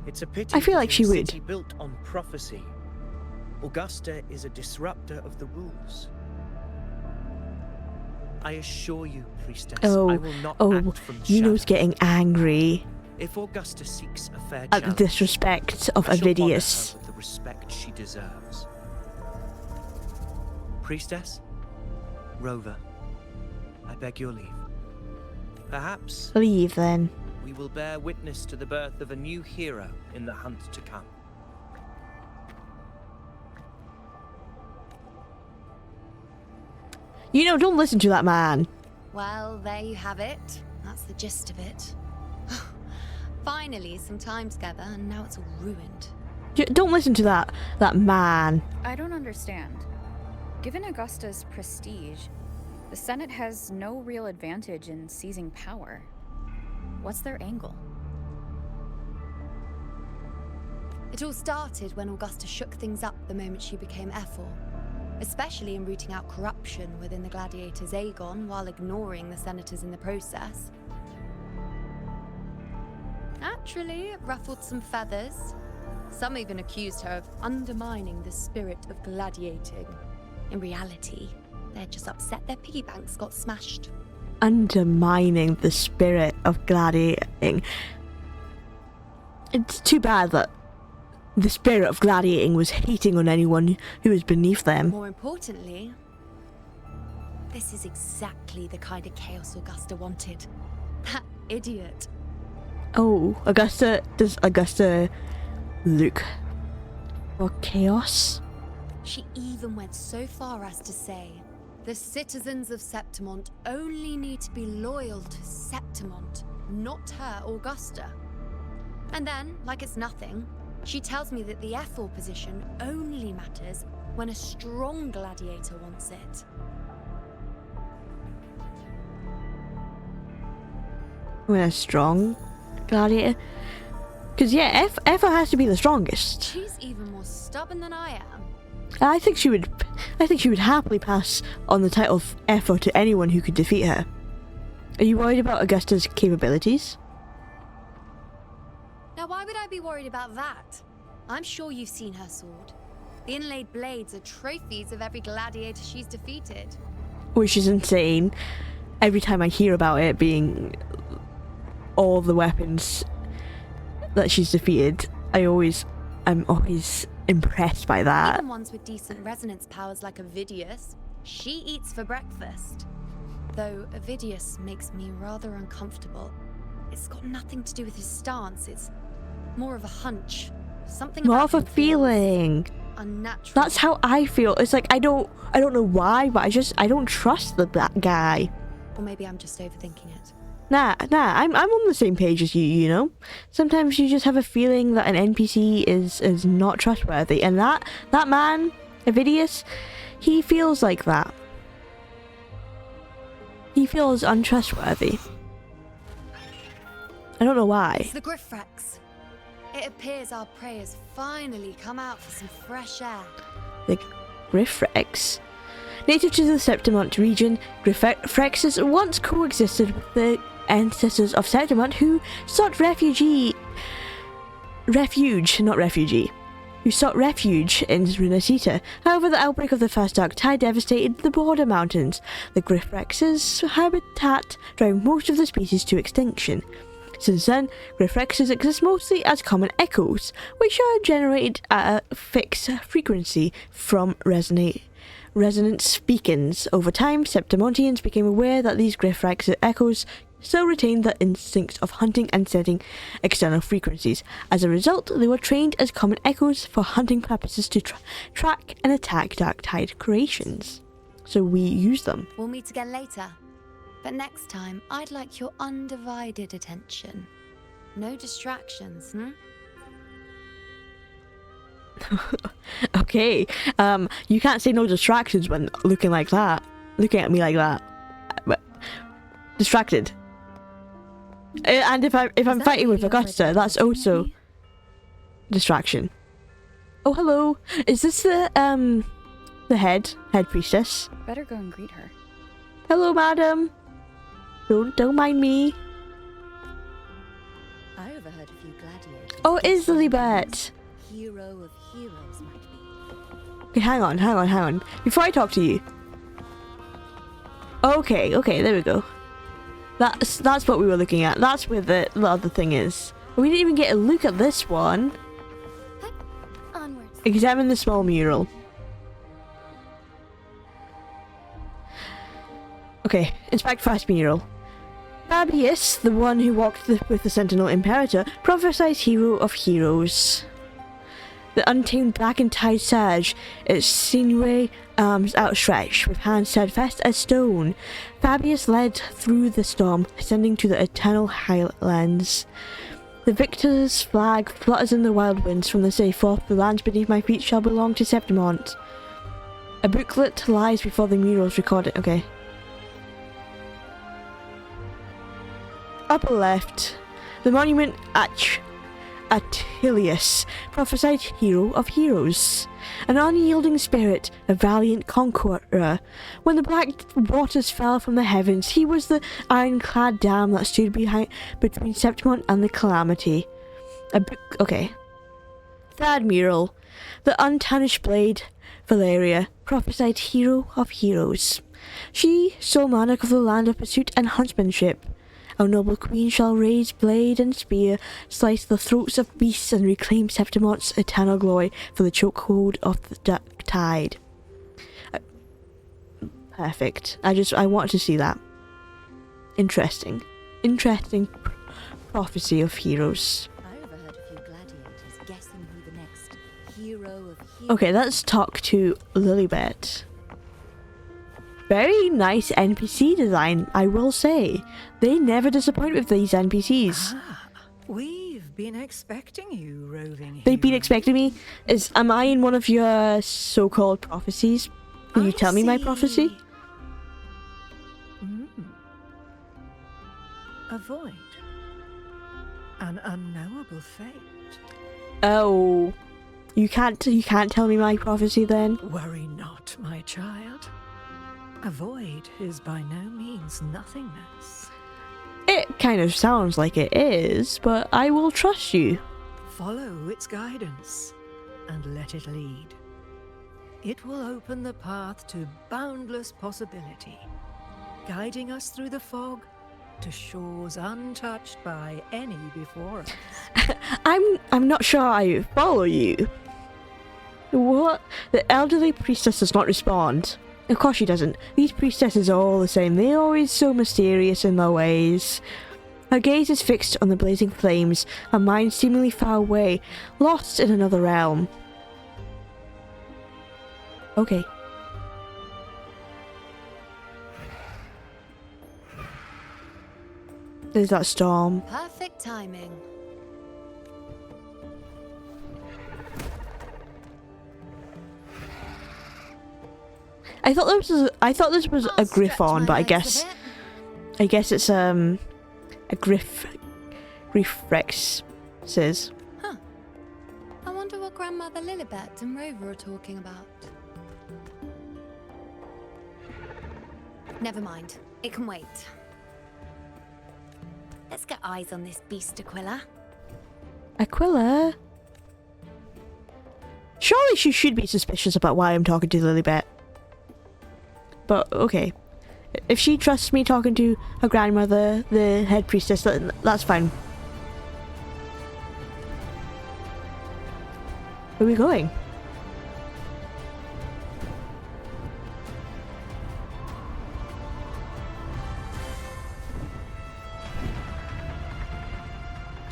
It's a pity I feel that like in she a would. city built on prophecy, Augusta is a disruptor of the rules. I assure you, priestess, I will not act from the Yuno's shadows. getting angry If Augusta seeks a fair at the challenge, disrespect of I shall honor Avidius. her with the respect she deserves. Priestess, Rover, I beg your leave. Perhaps Leave then. we will bear witness to the birth of a new hero in the hunt to come. Don't listen to that man. Well, there you have it. That's the gist of it. Finally, some time together, and now it's all ruined. Don't listen to that man. I don't understand. Given Augusta's prestige, the Senate has no real advantage in seizing power. What's their angle? It all started when Augusta shook things up the moment she became Ephor, especially in rooting out corruption within the gladiators Aegon while ignoring the senators in the process. Naturally, it ruffled some feathers. Some even accused her of undermining the spirit of gladiating. In reality, they're just upset their piggy banks got smashed. Undermining the spirit of gladiating. It's too bad that the spirit of gladiating was hating on anyone who was beneath them. More importantly, this is exactly the kind of chaos Augusta wanted. That idiot. Oh, does Augusta look for chaos? She even went so far as to say, the citizens of Septimont only need to be loyal to Septimont, not her, Augusta. And then, like it's nothing, she tells me that the Ephor position only matters when a strong gladiator wants it. When a strong gladiator? Because yeah, Effa has to be the strongest. She's even more stubborn than I am. I think she would happily pass on the title of Effa to anyone who could defeat her. Are you worried about Augusta's capabilities? Now, why would I be worried about that? I'm sure you've seen her sword. The inlaid blades are trophies of every gladiator she's defeated. Which is insane. Every time I hear about it being all the weapons that she's defeated, I'm always impressed by that. Even ones with decent resonance powers like Avidius, she eats for breakfast. Though Avidius makes me rather uncomfortable. It's got nothing to do with his stance, it's more of a hunch. Something More about of a him feels feeling. unnatural. That's how I feel. It's like I don't know why, but I don't trust that guy. Or maybe I'm just overthinking it. Nah, I'm on the same page as you, you know? Sometimes you just have a feeling that an NPC is not trustworthy, and that man, Avidius, he feels like that. He feels untrustworthy. I don't know why. It's the Griffrex. It appears our prey has finally come out for some fresh air. The Griffrex. Native to the Septimont region, Griffrexes once coexisted with the ancestors of Septimont who sought refuge in Runasita. However, the outbreak of the First Dark Tide devastated the border mountains. The Griffrexes' habitat drove most of the species to extinction. Since then, Griffrexes exist mostly as common echoes, which are generated at a fixed frequency from resonance beacons. Over time, Septimontians became aware that these Griffrex echoes still retained the instincts of hunting and setting external frequencies. As a result, they were trained as common echoes for hunting purposes to track and attack Dark Tide creations. So we use them. We'll meet again later. But next time, I'd like your undivided attention. No distractions, Okay, you can't say no distractions when looking like that. Looking at me like that. But distracted. And if I'm fighting with Augusta, that's also distraction. Oh, hello. Is this the head priestess? Better go and greet her. Hello, madam. Don't mind me. I overheard a few gladiators. Oh, it is Lilibet. Hero of heroes might be. Okay, hang on. Before I talk to you. Okay, there we go. That's what we were looking at. That's where the other thing is. We didn't even get a look at this one. Onwards. Examine the small mural. Okay, inspect first mural. Fabius, the one who walked with the Sentinel Imperator, prophesied hero of heroes. The untamed black and tide surge, its sinewy arms outstretched, with hands steadfast as stone. Fabius led through the storm, ascending to the eternal highlands. The victor's flag flutters in the wild winds from the sea forth. The lands beneath my feet shall belong to Septimont. A booklet lies before the murals recorded. Okay. Upper left. The monument Attilius, prophesied hero of heroes. An unyielding spirit, a valiant conqueror. When the black waters fell from the heavens, he was the ironclad dam that stood between Septimont and the calamity. Okay. Third mural. The untarnished blade, Valeria, prophesied hero of heroes. She, sole monarch of the land of pursuit and huntsmanship. Our noble queen shall raise blade and spear, slice the throats of beasts, and reclaim Septimont's eternal glory for the chokehold of the Dark Tide. Perfect. I want to see that. Interesting prophecy of heroes. I overheard a few gladiators guessing who the next hero of heroes. Okay, let's talk to Lilibet. Very nice NPC design, I will say. They never disappoint with these NPCs. We've been expecting you, roving. They've been expecting me? Am I in one of your so-called prophecies? Will you tell me my prophecy? A void. An unknowable fate. Oh, you can't tell me my prophecy then? Worry not, my child. A void is by no means nothingness. It kind of sounds like it is, but I will trust you. Follow its guidance and let it lead. It will open the path to boundless possibility, guiding us through the fog to shores untouched by any before us. I'm not sure I follow you. What? The elderly priestess does not respond. Of course she doesn't. These priestesses are all the same. They're always so mysterious in their ways. Her gaze is fixed on the blazing flames, her mind seemingly far away, lost in another realm. Okay. There's that storm. Perfect timing. I thought this was a Griffon, but I guess it's a Griffrex says. Huh. I wonder what Grandmother Lilibet and Rover are talking about. Never mind. It can wait. Let's get eyes on this beast, Aquila. Aquila? Surely she should be suspicious about why I'm talking to Lilibet. But, okay. If she trusts me talking to her grandmother, the head priestess, that's fine. Where are we going?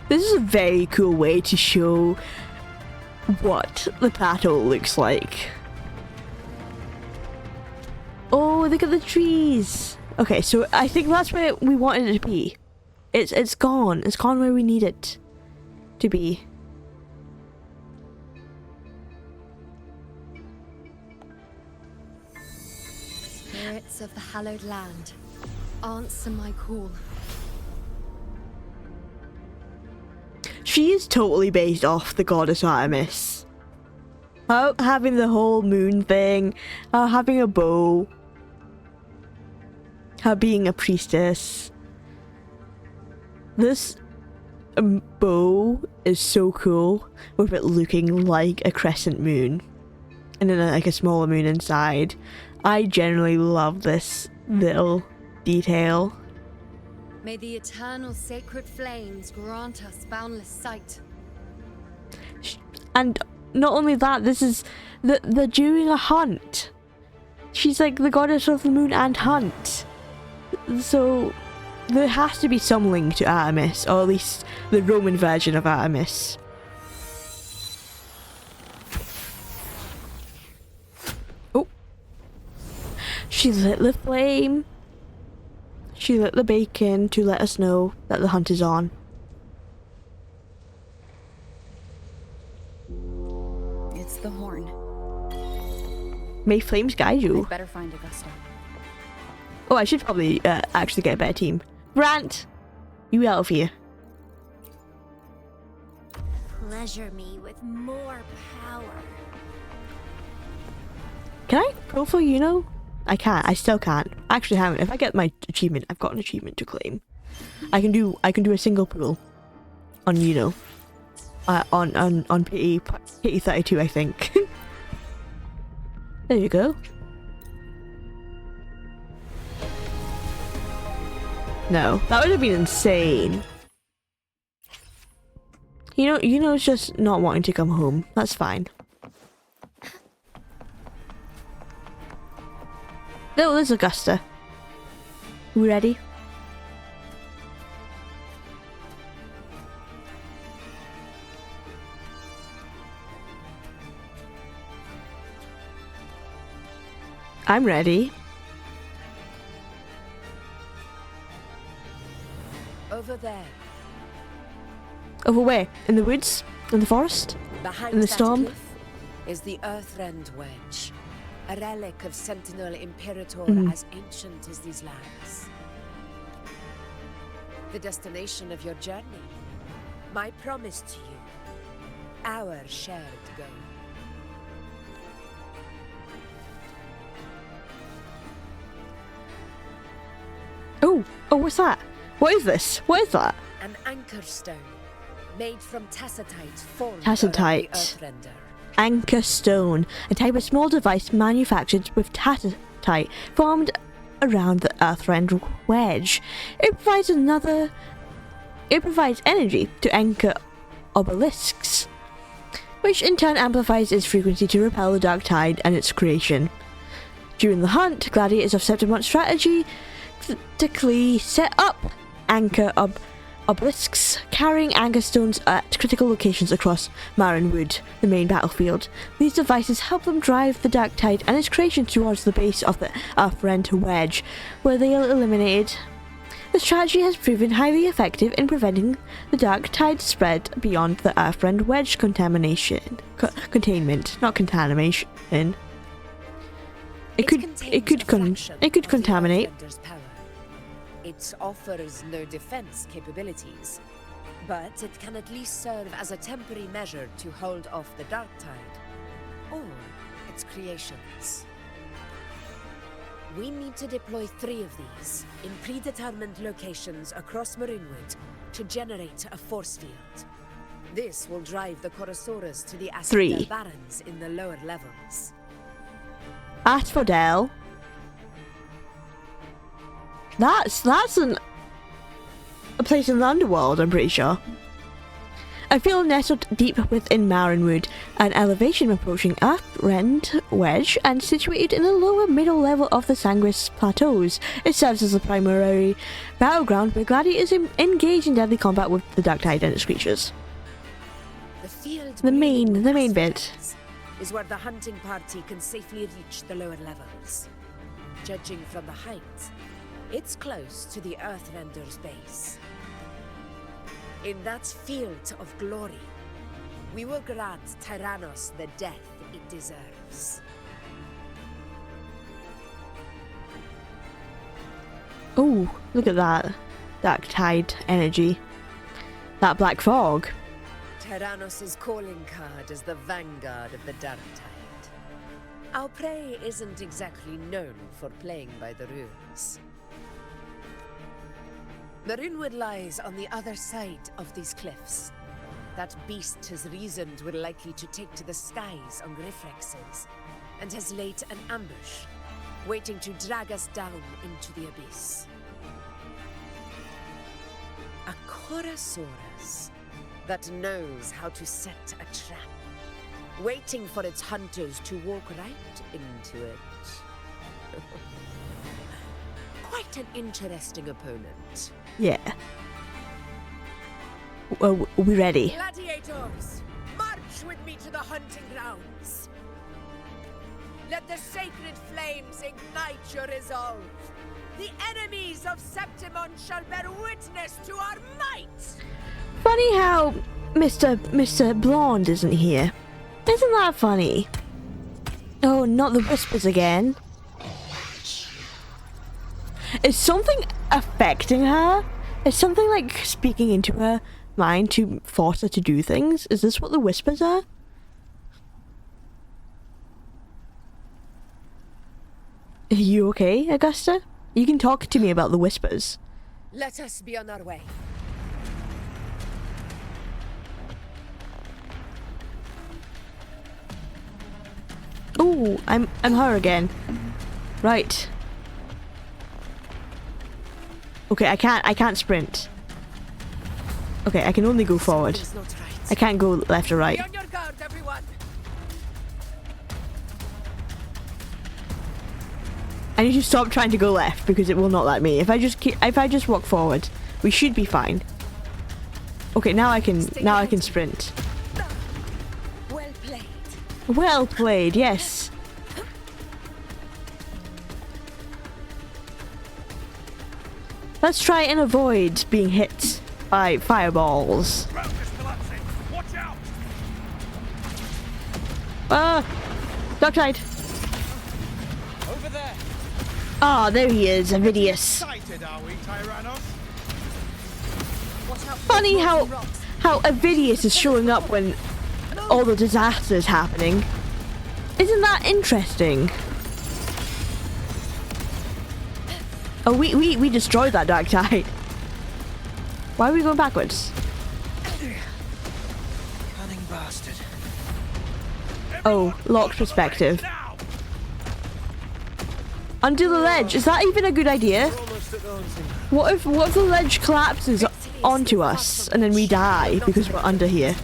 This is a very cool way to show what the battle looks like. Oh, look at the trees. Okay, so I think that's where we wanted it to be. It's gone. It's gone where we need it to be. Spirits of the hallowed land, answer my call. She is totally based off the goddess Artemis. Having the whole moon thing, having a bow, her being a priestess. This bow is so cool, with it looking like a crescent moon, and then like a smaller moon inside. I generally love this little detail. May the eternal sacred flames grant us boundless sight. And not only that, this is they're doing a hunt. She's like the goddess of the moon and hunt. So there has to be some link to Artemis, or at least the Roman version of Artemis. Oh. She lit the flame. She lit the bacon to let us know that the hunt is on. It's the horn. May flames guide you. I'd better find Augusta. Oh, I should probably actually get a better team. Brant, you out of here. Pleasure me with more power. Can I go for Yuno? I can't. I still can't. Actually, haven't. If I get my achievement, I've got an achievement to claim. I can do a single pool on Yuno. On pity 32, I think. There you go. No, that would have been insane. Yuno's just not wanting to come home. That's fine. Oh, there's Augusta. We ready? I'm ready. Over there. Over where? In the woods? In the forest? Behind in the that storm? cliff is the Earthrend Wedge, a relic of Sentinel Imperator as ancient as these lands. The destination of your journey. My promise to you. Our shared goal. Oh, what's that? What is this? What is that? An anchor stone made from tacitite formed Tacitite. around the Earthrender. Anchor stone, a type of small device manufactured with tacitite formed around the Earthrend wedge. It provides energy to anchor obelisks, which in turn amplifies its frequency to repel the dark tide and its creation. During the hunt, gladiators of Septimon's strategy tactically set up anchor obelisks, carrying anchor stones at critical locations across Marinwood, the main battlefield. These devices help them drive the dark tide and its creation towards the base of the Earthrend wedge, where they are eliminated. The strategy has proven highly effective in preventing the dark tide spread beyond the Earthrend wedge containment, not contamination. It could contaminate. It offers no defense capabilities, but it can at least serve as a temporary measure to hold off the dark tide, or its creations. We need to deploy 3 of these in predetermined locations across Marinwood to generate a force field. This will drive the Chorosaurus to the Asphodel Barrens in the lower levels. Asphodel? That's a place in the underworld, I'm pretty sure. A field nestled deep within Marinwood, an elevation approaching Earthrend wedge and situated in the lower middle level of the Sanguis Plateaus. It serves as the primary battleground where gladiators engage in deadly combat with the dark tide and its creatures. The main bit is where the hunting party can safely reach the lower levels. Judging from the height, it's close to the Earthrender's base. In that field of glory, we will grant Tyrannos the death it deserves. Oh, look at that. Dark tide energy. That black fog. Tyrannos' calling card is the vanguard of the dark tide. Our prey isn't exactly known for playing by the rules. Marinwood lies on the other side of these cliffs. That beast has reasoned we're likely to take to the skies on Griffrexes, and has laid an ambush, waiting to drag us down into the abyss. A Chorosaurus that knows how to set a trap, waiting for its hunters to walk right into it. Quite an interesting opponent. Yeah. Well, we ready? Gladiators, march with me to the hunting grounds. Let the sacred flames ignite your resolve. The enemies of Septimon shall bear witness to our might. Funny how Mr. Blonde isn't here. Isn't that funny? Oh, not the whispers again. Is something affecting her? Is something like speaking into her mind to force her to do things? Is this what the whispers are? Are you okay, Augusta? You can talk to me about the whispers. Let us be on our way. Oh, I'm her again. Right. Okay, I can't sprint. Okay, I can only go forward. I can't go left or right. Be on your guard, everyone. I need to stop trying to go left because it will not let me. If I just walk forward, we should be fine. Okay, now I can sprint. Well played. Well played, yes. Let's try and avoid being hit by fireballs. Dark tide. Over there. Ah, there he is, Avidius. Excited, are we, Tyrannos? Funny how Avidius is showing up when all the disaster is happening. Isn't that interesting? Oh, we destroyed that dark tide. Why are we going backwards? Cunning bastard. Oh, locked perspective. Under the ledge. Is that even a good idea? What if the ledge collapses onto us and then we die because we're under here?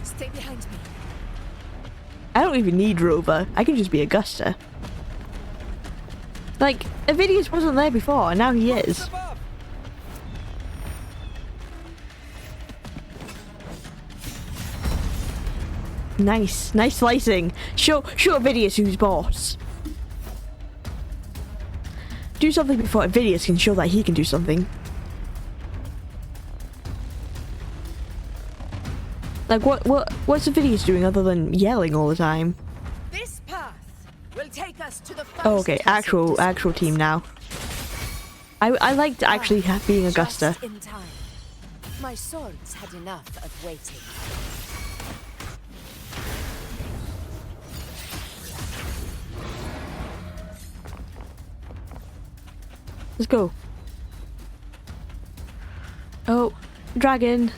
Stay behind me. I don't even need Rover. I can just be Augusta. Like, Avidius wasn't there before, and now he is. Nice. Nice slicing. Show Avidius who's boss. Do something before Avidius can show that he can do something. Like, what's Avidius doing other than yelling all the time? This path will take us to the Oh, okay, actual team now. I liked actually being Augusta. Just in time. My swords had enough of waiting. Let's go. Oh, dragon.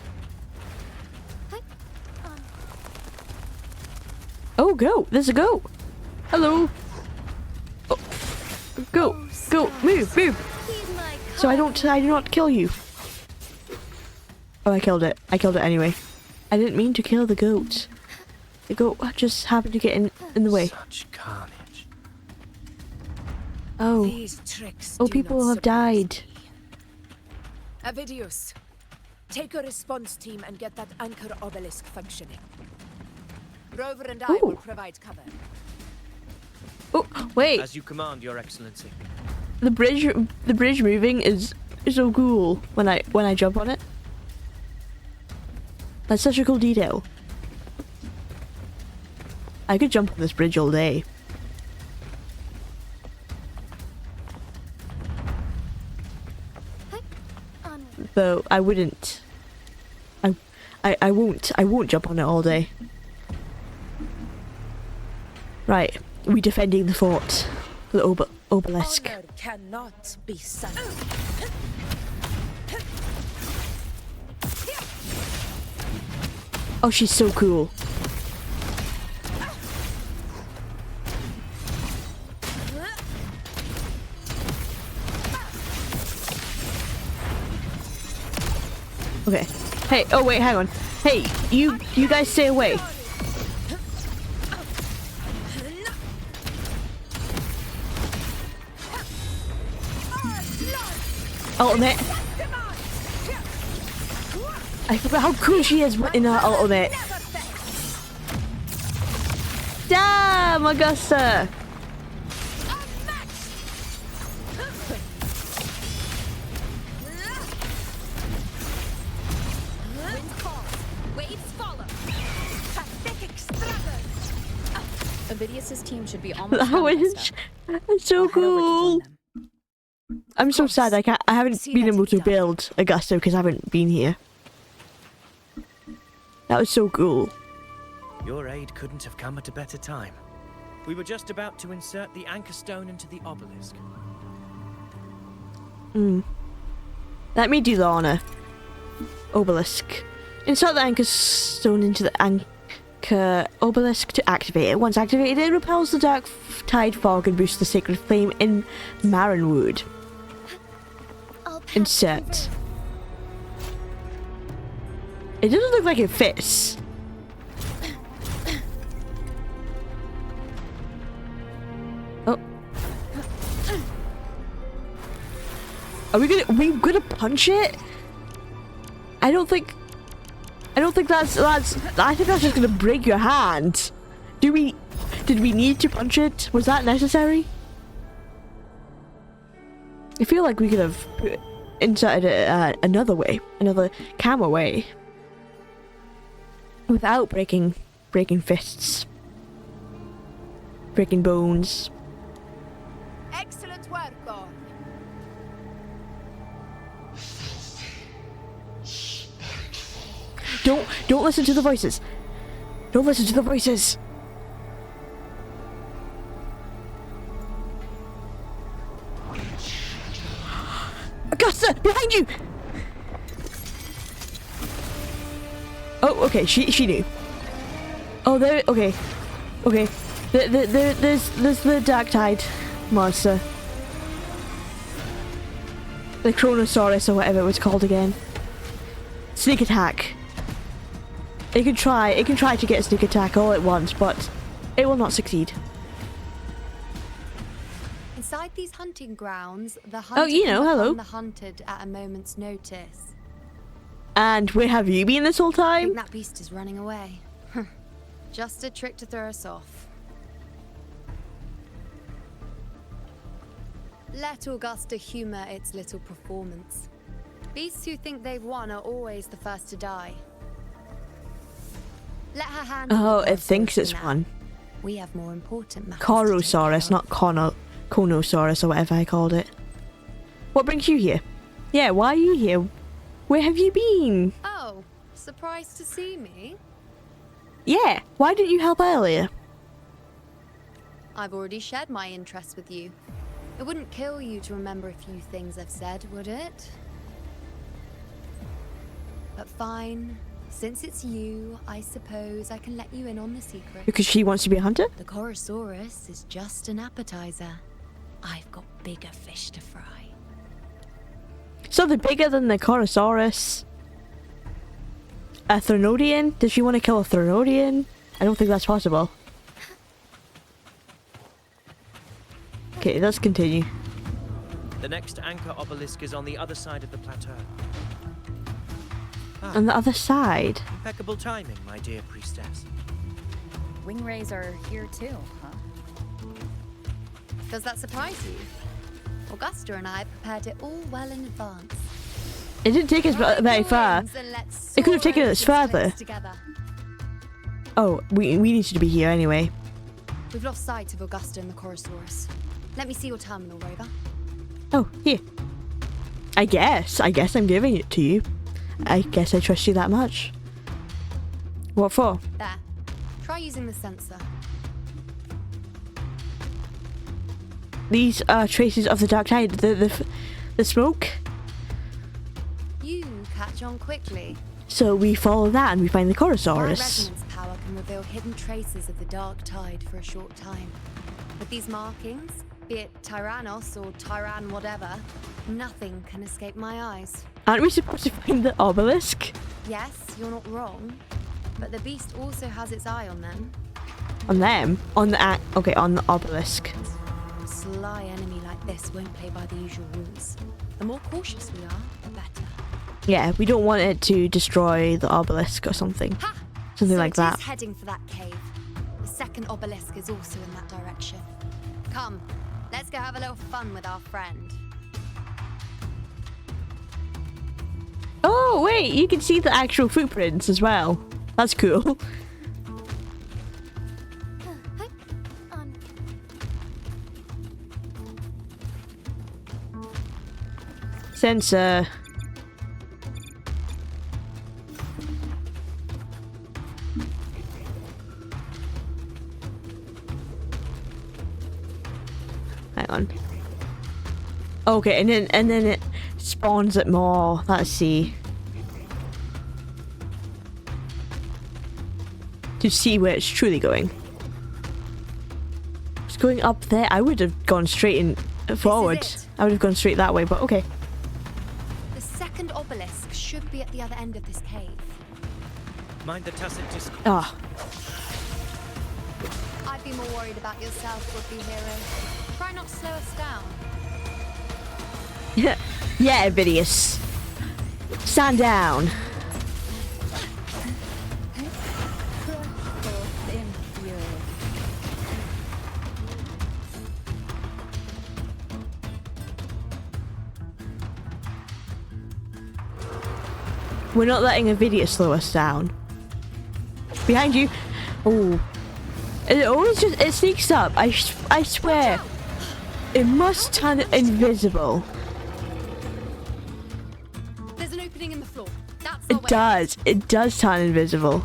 Oh, go. There's a goat. Hello. Oh. Go. Move. So I do not kill you. Oh, I killed it. I killed it anyway. I didn't mean to kill the goat. The goat just happened to get in the way. Such carnage. Oh. These tricks Oh, do people not have died. Avidius, take a response team and get that anchor obelisk functioning. Rover and I will provide cover. Oh, wait. As you command, Your Excellency. The bridge moving is so cool when I jump on it. That's such a cool detail. I could jump on this bridge all day. Though I wouldn't. I won't jump on it all day. Right, we defending the fort, the obelisk. Honor cannot be sunk. Oh, she's so cool. Okay. Hey, oh wait, hang on. Hey, you guys stay away. Ultimate. I forgot how cool she is in her ultimate. Damn, Augusta. Avidius's team should be almost That done, was Augusta. so cool. I'm so sad I haven't been able to build Augusta because I haven't been here. That was so cool. Your aid couldn't have come at a better time. We were just about to insert the anchor stone into the obelisk. Let me do the honor. Obelisk. Insert the anchor stone into the anchor obelisk to activate it. Once activated, it repels the dark tide fog and boosts the sacred flame in Marinwood. Insert. It doesn't look like it fits. Oh. Are we gonna punch it? I think that's I think that's just gonna break your hand. Did we need to punch it? Was that necessary? I feel like we could have inserted it another way, another camera way, without breaking fists, breaking bones. Excellent work, Gorn. Don't listen to the voices. Don't listen to the voices. Augusta, behind you. Oh, okay. She knew. Oh, there. Okay. Okay. There's the Dark Tide monster. The Chronosaurus or whatever it was called again. Sneak attack. It can try to get a sneak attack all at once, but it will not succeed. Inside these hunting grounds, the Oh, you know, hello. the hunted at a moment's notice. And where have you been this whole I time? think that beast is running away. Just a trick to throw us off. Let Augusta humor its little performance. Beasts who think they've won are always the first to die. Let her handle Oh, the it thinks it's now. won. We have more important matters. Corosaurus, not Conosaurus or whatever I called it. What brings you here? Yeah, why are you here? Where have you been? Oh, surprised to see me? Yeah, why didn't you help earlier? I've already shared my interest with you. It wouldn't kill you to remember a few things I've said, would it? But fine. Since it's you, I suppose I can let you in on the secret. Because she wants to be a hunter? The Corosaurus is just an appetizer. I've got bigger fish to fry. So they're bigger than the Corosaurus. A Threnodian? Does she want to kill a Threnodian? I don't think that's possible. Okay, let's continue. The next anchor obelisk is on the other side of the plateau. On the other side? Impeccable timing, my dear priestess. Wing rays are here too, huh? Does that surprise you? Augusta and I prepared it all well in advance. It didn't take us very far. It could have taken us further. Oh, we needed to be here anyway. We've lost sight of Augusta and the Corosaurus. Let me see your terminal, Rover. Oh, here. I guess I'm giving it to you. I guess I trust you that much. What for? There. Try using the sensor. These are traces of the Dark Tide. The smoke. You catch on quickly. So we follow that and we find the My Corosaurus. resonance power can reveal hidden traces of the Dark Tide for a short time. With these markings, be it Tyrannos or Tyran whatever, nothing can escape my eyes. Aren't we supposed to find the obelisk? Yes, you're not wrong. But the beast also has its eye on them. On them? On the okay, on the obelisk. A sly enemy like this won't play by the usual rules. The more cautious we are, the better. Yeah, we don't want it to destroy the obelisk or something. Ha! Something So like it that. is heading for that cave. The second obelisk is also in that direction. Come, let's go have a little fun with our friend. Oh, wait, you can see the actual footprints as well. That's cool. Sensor. Hang on. Okay, and then it spawns it more. Let's see. To see where it's truly going. It's going up there. I would have gone straight in forward. I would have gone straight that way, but okay. The second obelisk should be at the other end of this cave. Mind the tacit discourse. Ah. I'd be more worried about yourself, would-be hero. Try not to slow us down. Yeah, Vidius. Stand down. We're not letting a video slow us down. Behind you. Oh. It always just, it sneaks up. I swear. It must turn invisible. There's an opening in the floor. That's the It way. does. It does turn invisible.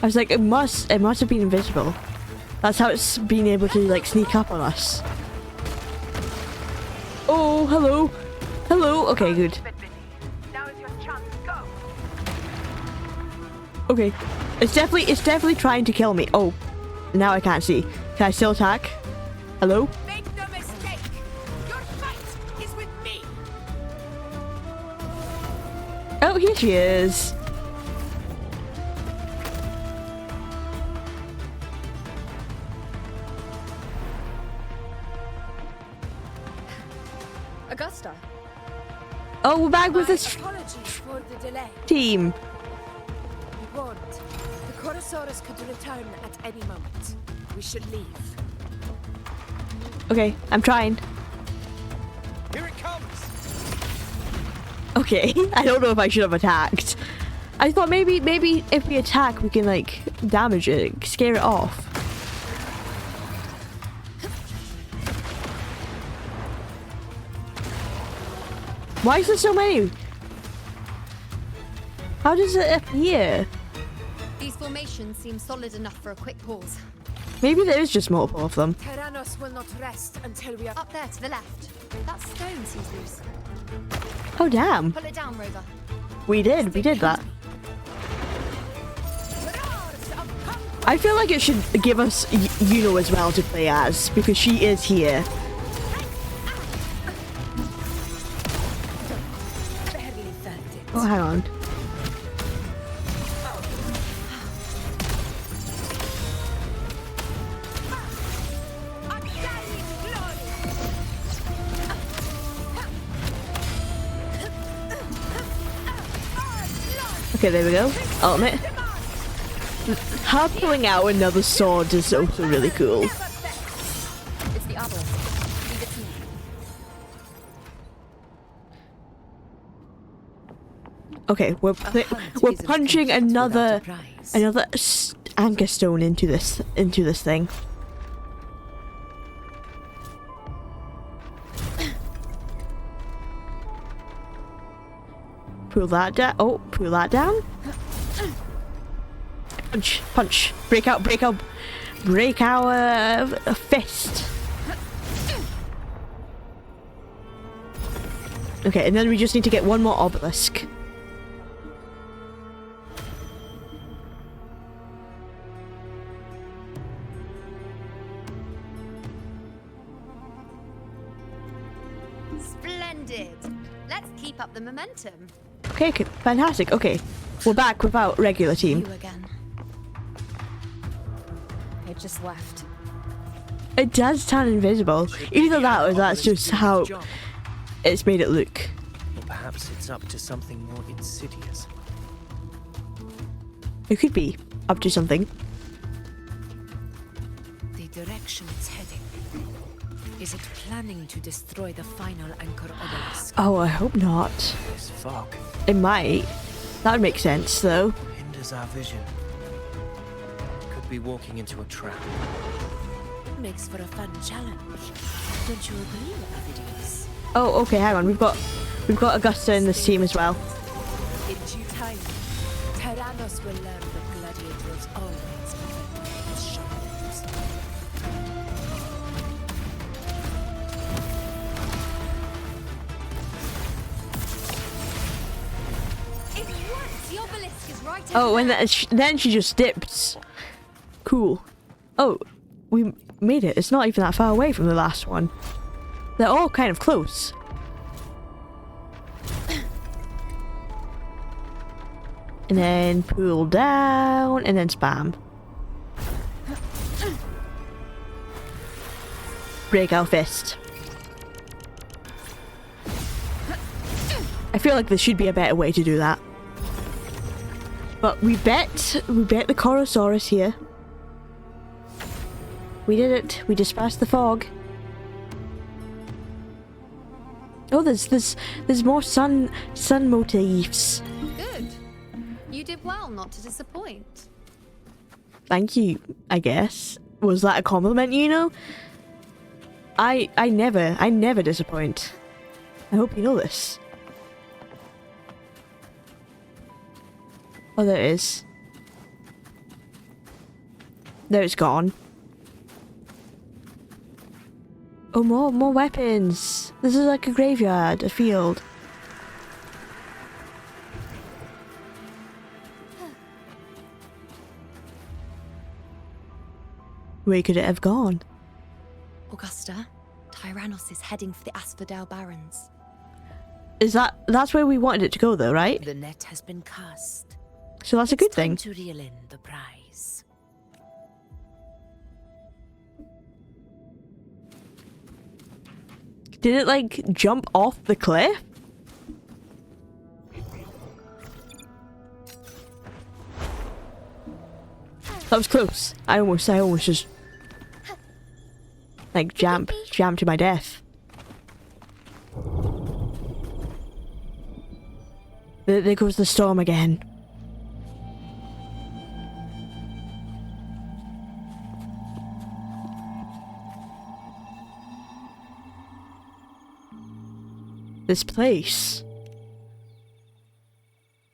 I was like, it must have been invisible. That's how it's been able to like sneak up on us. Oh, hello. Hello. Okay, good. Okay. It's definitely trying to kill me. Oh, now I can't see. Can I still attack? Hello? Make no mistake. Your fight is with me. Oh, here she is. Augusta. Oh, we're back with this Apologies for the delay. team. We warned. The Chorosaurus could return at any moment. We should leave. Okay, I'm trying. Here it comes. Okay, I don't know if I should have attacked. I thought maybe if we attack, we can like damage it, scare it off. Why is there so many? How does it appear? These formations seem solid enough for a quick pause. Maybe there is just multiple of them. Tyrannos will not rest until we are Up there to the left. That stone seems loose. Oh damn. Pull it down, Rover. We did that. I feel like it should give us Yuno as well to play as, because she is here. Oh, hang on. Okay, there we go. Ultimate. Her pulling out another sword is also really cool. It's the obelisk. Leave it to me. Okay, we're punching another anchor stone into this thing. Pull that down. Oh, pull that down. Punch, punch. Break out a fist. Okay, and then we just need to get one more obelisk. Splendid. Let's keep up the momentum. Okay, fantastic. Okay, we're back without regular team. You again. It just left. It does turn invisible. Either that or that's just how it's made it look. Or perhaps it's up to something more insidious. It could be up to something. The direction it's heading. Is it planning to destroy the final anchor obelisk? Oh, I hope not. This fog It might. That would make sense, though. hinders our vision. Could be walking into a trap. Makes for a fun challenge. Don't you agree, Avidius? Oh, okay. Hang on. We've got Augusta in this team as well. In due time, Tyrannos will learn that gladiators always prefer his shadows. It works! The obelisk is right Oh, over and there. then she just dips. Cool. Oh, we made it. It's not even that far away from the last one. They're all kind of close. And then pull down, and then spam. Break our fist. I feel like there should be a better way to do that. But we bet the Chorosaurus here. We did it. We dispersed the fog. Oh, there's more sun motifs. Good. You did well not to disappoint. Thank you, I guess. Was that a compliment, you know? I never disappoint. I hope you know this. Oh, there it is. There it's gone. Oh, more weapons. This is like a graveyard, a field. Where could it have gone? Augusta, Tyrannos is heading for the Asphodel Barrens. That's where we wanted it to go though, right? The net has been cast. So that's a good thing. To reel in the prize. Did it like jump off the cliff? That was close. I almost just like jammed to my death. There goes the storm again. This place.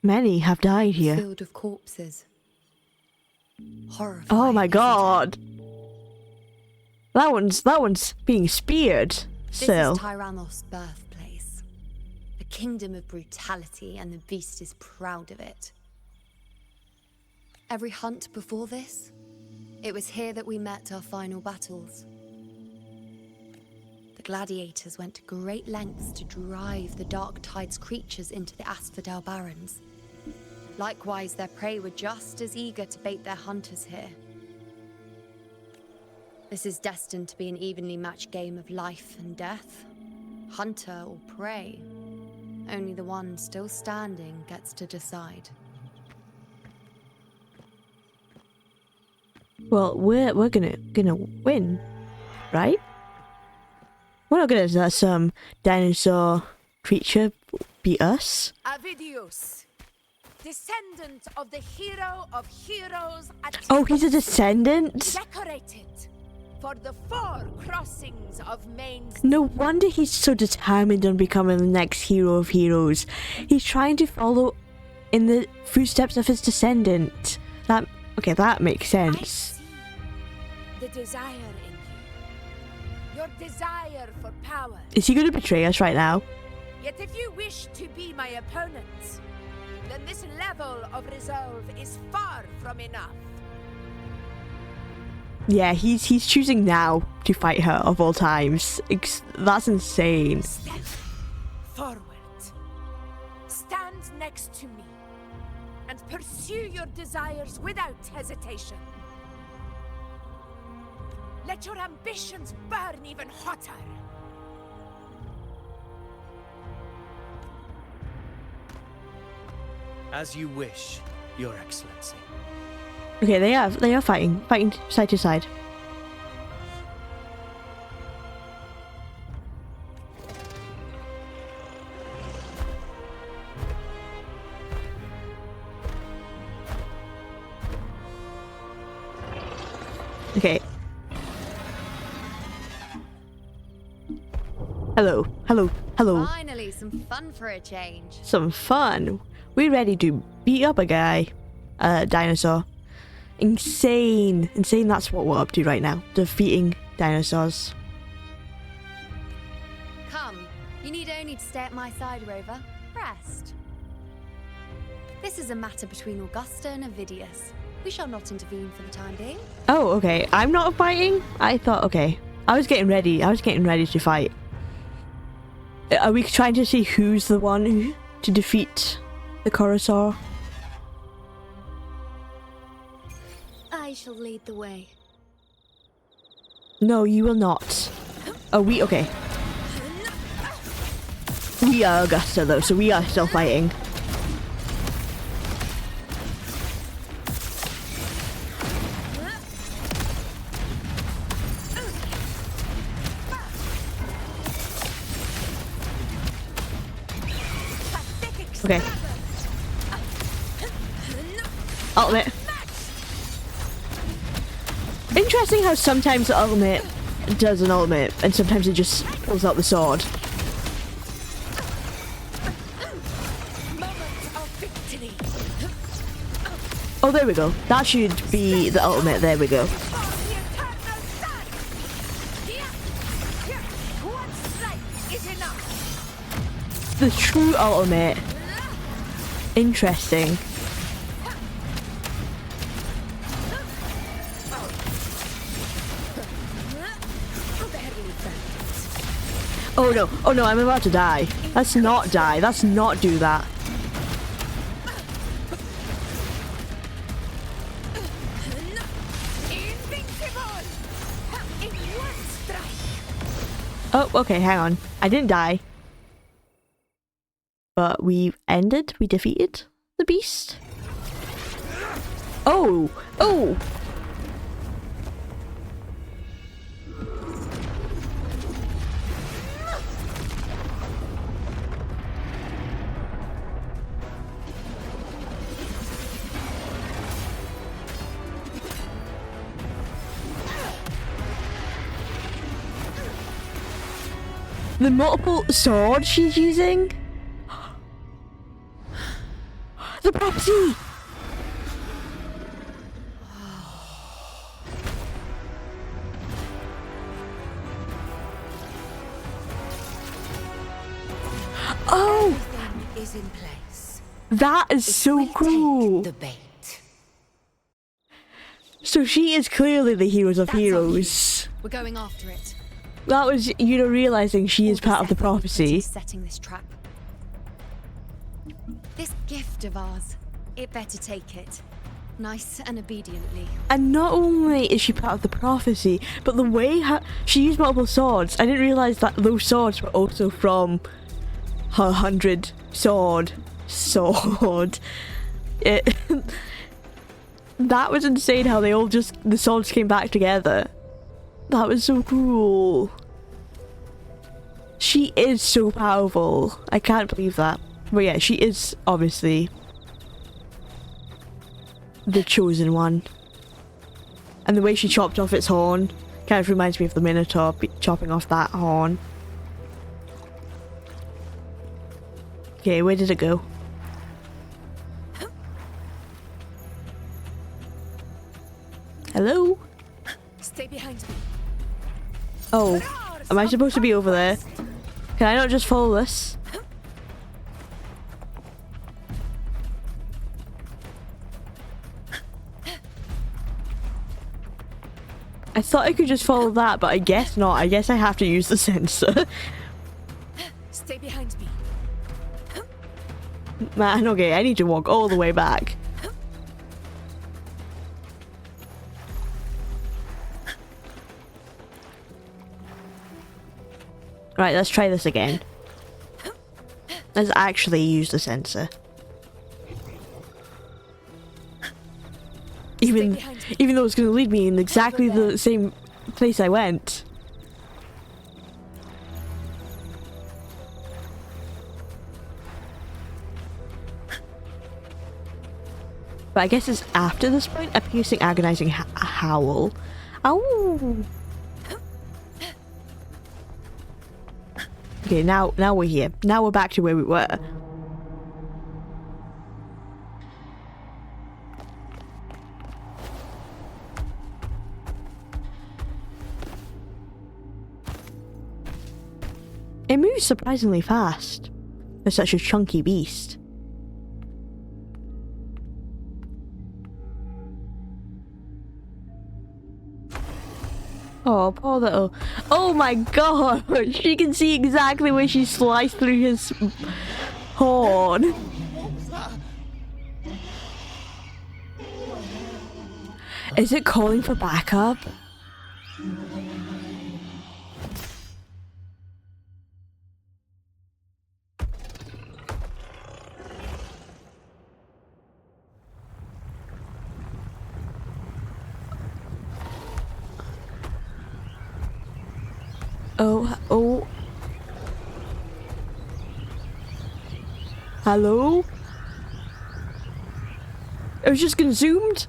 Many have died here. Field of corpses. Horrifying. Oh my god. That one's being speared. Still. This is Tyrannos' birthplace. A kingdom of brutality, and the beast is proud of it. Every hunt before this, it was here that we met our final battles. The gladiators went to great lengths to drive the Dark Tide's creatures into the Asphodel Barrens. Likewise, their prey were just as eager to bait their hunters here. This is destined to be an evenly matched game of life and death. Hunter or prey. Only the one still standing gets to decide. Well, we're gonna win, right? We're not gonna let some dinosaur creature beat us. Avidius, descendant of the hero of heroes. Oh, he's a descendant? Decorated for the 4 crossings of Main. No wonder he's so determined on becoming the next hero of heroes. He's trying to follow in the footsteps of his descendant. That makes sense. The desire in you. Your desire for power. Is he going to betray us right now? Yet if you wish to be my opponent, then this level of resolve is far from enough. Yeah, he's choosing now to fight her of all times. That's insane. Step forward. Stand next to me and pursue your desires without hesitation. Let your ambitions burn even hotter. As you wish, Your Excellency. Okay, they are fighting side to side. Okay. Hello. Finally, some fun for a change. Some fun. We're ready to beat up a guy. Dinosaur. Insane. That's what we're up to right now. Defeating dinosaurs. Come, you need only to stay at my side, Rover. Rest. This is a matter between Augusta and Avidius. We shall not intervene for the time being. Oh, okay. I'm not fighting? I thought, okay. I was getting ready to fight. Are we trying to see who's the one to defeat the Chorosaur? I shall lead the way. No, you will not. Oh, okay. We are Augusta though, so we are still fighting. Okay. Ultimate. Interesting how sometimes the ultimate does an ultimate and sometimes it just pulls out the sword. Oh, there we go. That should be the ultimate. There we go. The true ultimate. Interesting. Oh no, oh no, I'm about to die. Let's not die. Let's not do that. Oh, okay, hang on. I didn't die. But we defeated the beast. Oh, oh! The multiple swords she's using? The prophecy! Oh! Everything is in place. That is so cool! The bait. So she is clearly the heroes of heroes. We're going after it. That was, you know, realizing she is part of the prophecy. Setting this trap. This gift of ours, it better take it. Nice and obediently. And not only is she part of the prophecy, but the way she used multiple swords, I didn't realize that those swords were also from her 100 sword. It, that was insane how they all the swords came back together. That was so cool. She is so powerful. I can't believe that. But yeah, she is obviously the chosen one. And the way she chopped off its horn kind of reminds me of the Minotaur chopping off that horn. Okay, where did it go? Hello? Stay behind me. Oh, am I supposed to be over there? Can I not just follow this? I thought I could just follow that, but I guess not. I guess I have to use the sensor. Stay behind me. Man, okay, I need to walk all the way back. Right, let's try this again. Let's actually use the sensor. Even though it's going to lead me in exactly the same place I went. But I guess it's after this point, a piercing, agonizing howl. Ow! Okay, now we're here. Now we're back to where we were. It moves surprisingly fast for such a chunky beast. Oh, poor little... Oh my god! She can see exactly where she sliced through his horn. Is it calling for backup? Oh. Hello? It was just consumed?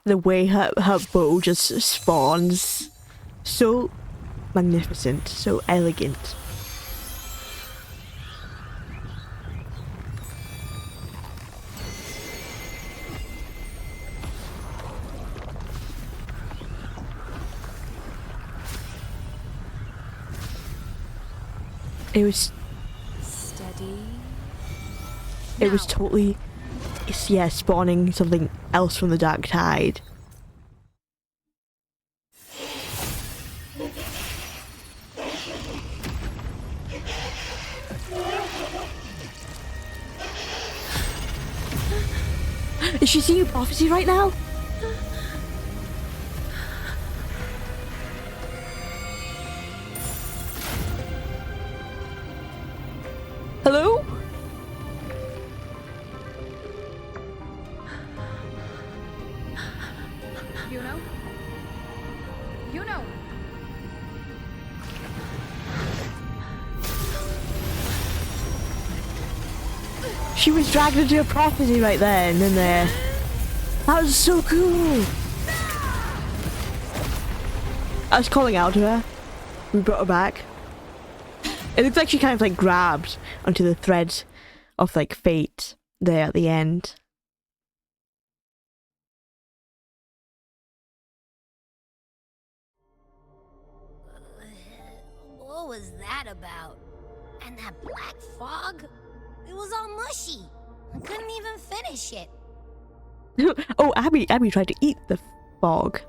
the way her bow just spawns. So magnificent, so elegant. It was steady. It was totally, yeah, spawning something else from the Dark Tide. Is she seeing prophecy right now? Hello? You know. She was dragged into a prophecy right then and there. That was so cool. I was calling out to her. We brought her back. It looks like she kind of like grabbed onto the thread of like fate there at the end. What was that about? And that black fog? It was all mushy. I couldn't even finish it. Oh, Abby tried to eat the fog.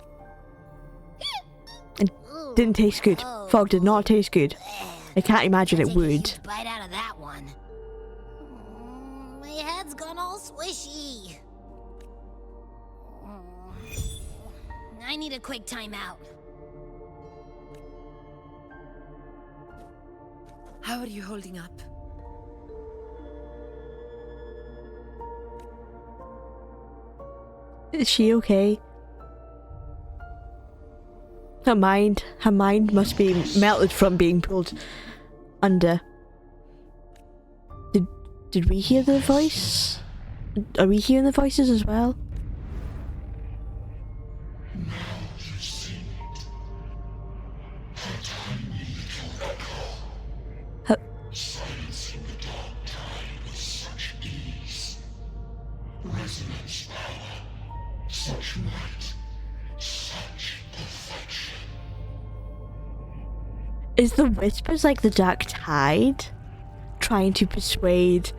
It didn't taste good. Fog did not taste good. I can't imagine it would. Bite out of that one. My head's gone all swishy. I need a quick timeout. How are you holding up? Is she okay? Her mind must be melted from being pulled under. Did we hear the voice? Are we hearing the voices as well? Silencing the dark tide with such ease. Resonance power, such might, such perfection. Is the whispers like the dark tide trying to persuade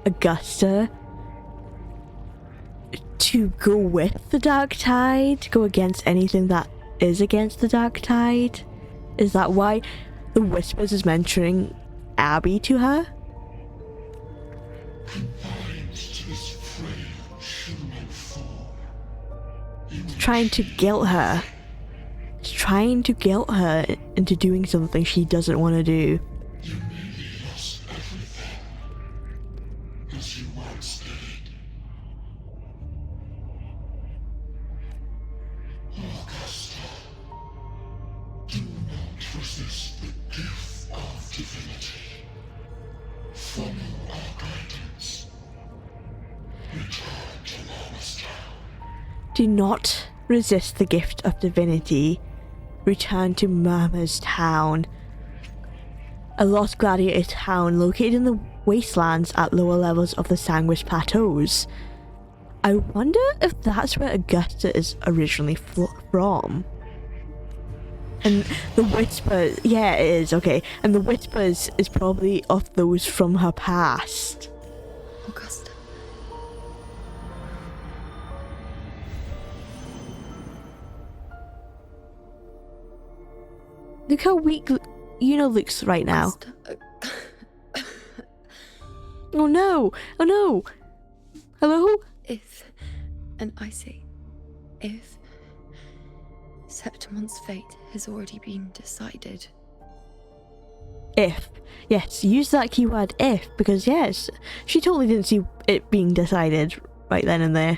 Augusta to go with the dark tide, go against anything that is against the dark tide? Is that why the whispers is mentioning Abby to her? It's trying to guilt her. It's trying to guilt her into doing something she doesn't want to do. You maybe lost everything, as you once did. Augusta, do not resist the gift of divinity. Follow our guidance. Return to Lawless Town. Do not resist the gift of divinity. Return to Murmur's Town. A lost gladiator town located in the wastelands at lower levels of the Sanguis Plateaus. I wonder if that's where Augusta is originally from. And the whispers, yeah, it is, okay. And the whispers is probably of those from her past. Augusta. Look how weak Una looks right now. Oh no! Oh no! Hello? If, and I say, if Septimon's fate has already been decided. If. Yes, use that keyword if, because yes, she totally didn't see it being decided right then and there.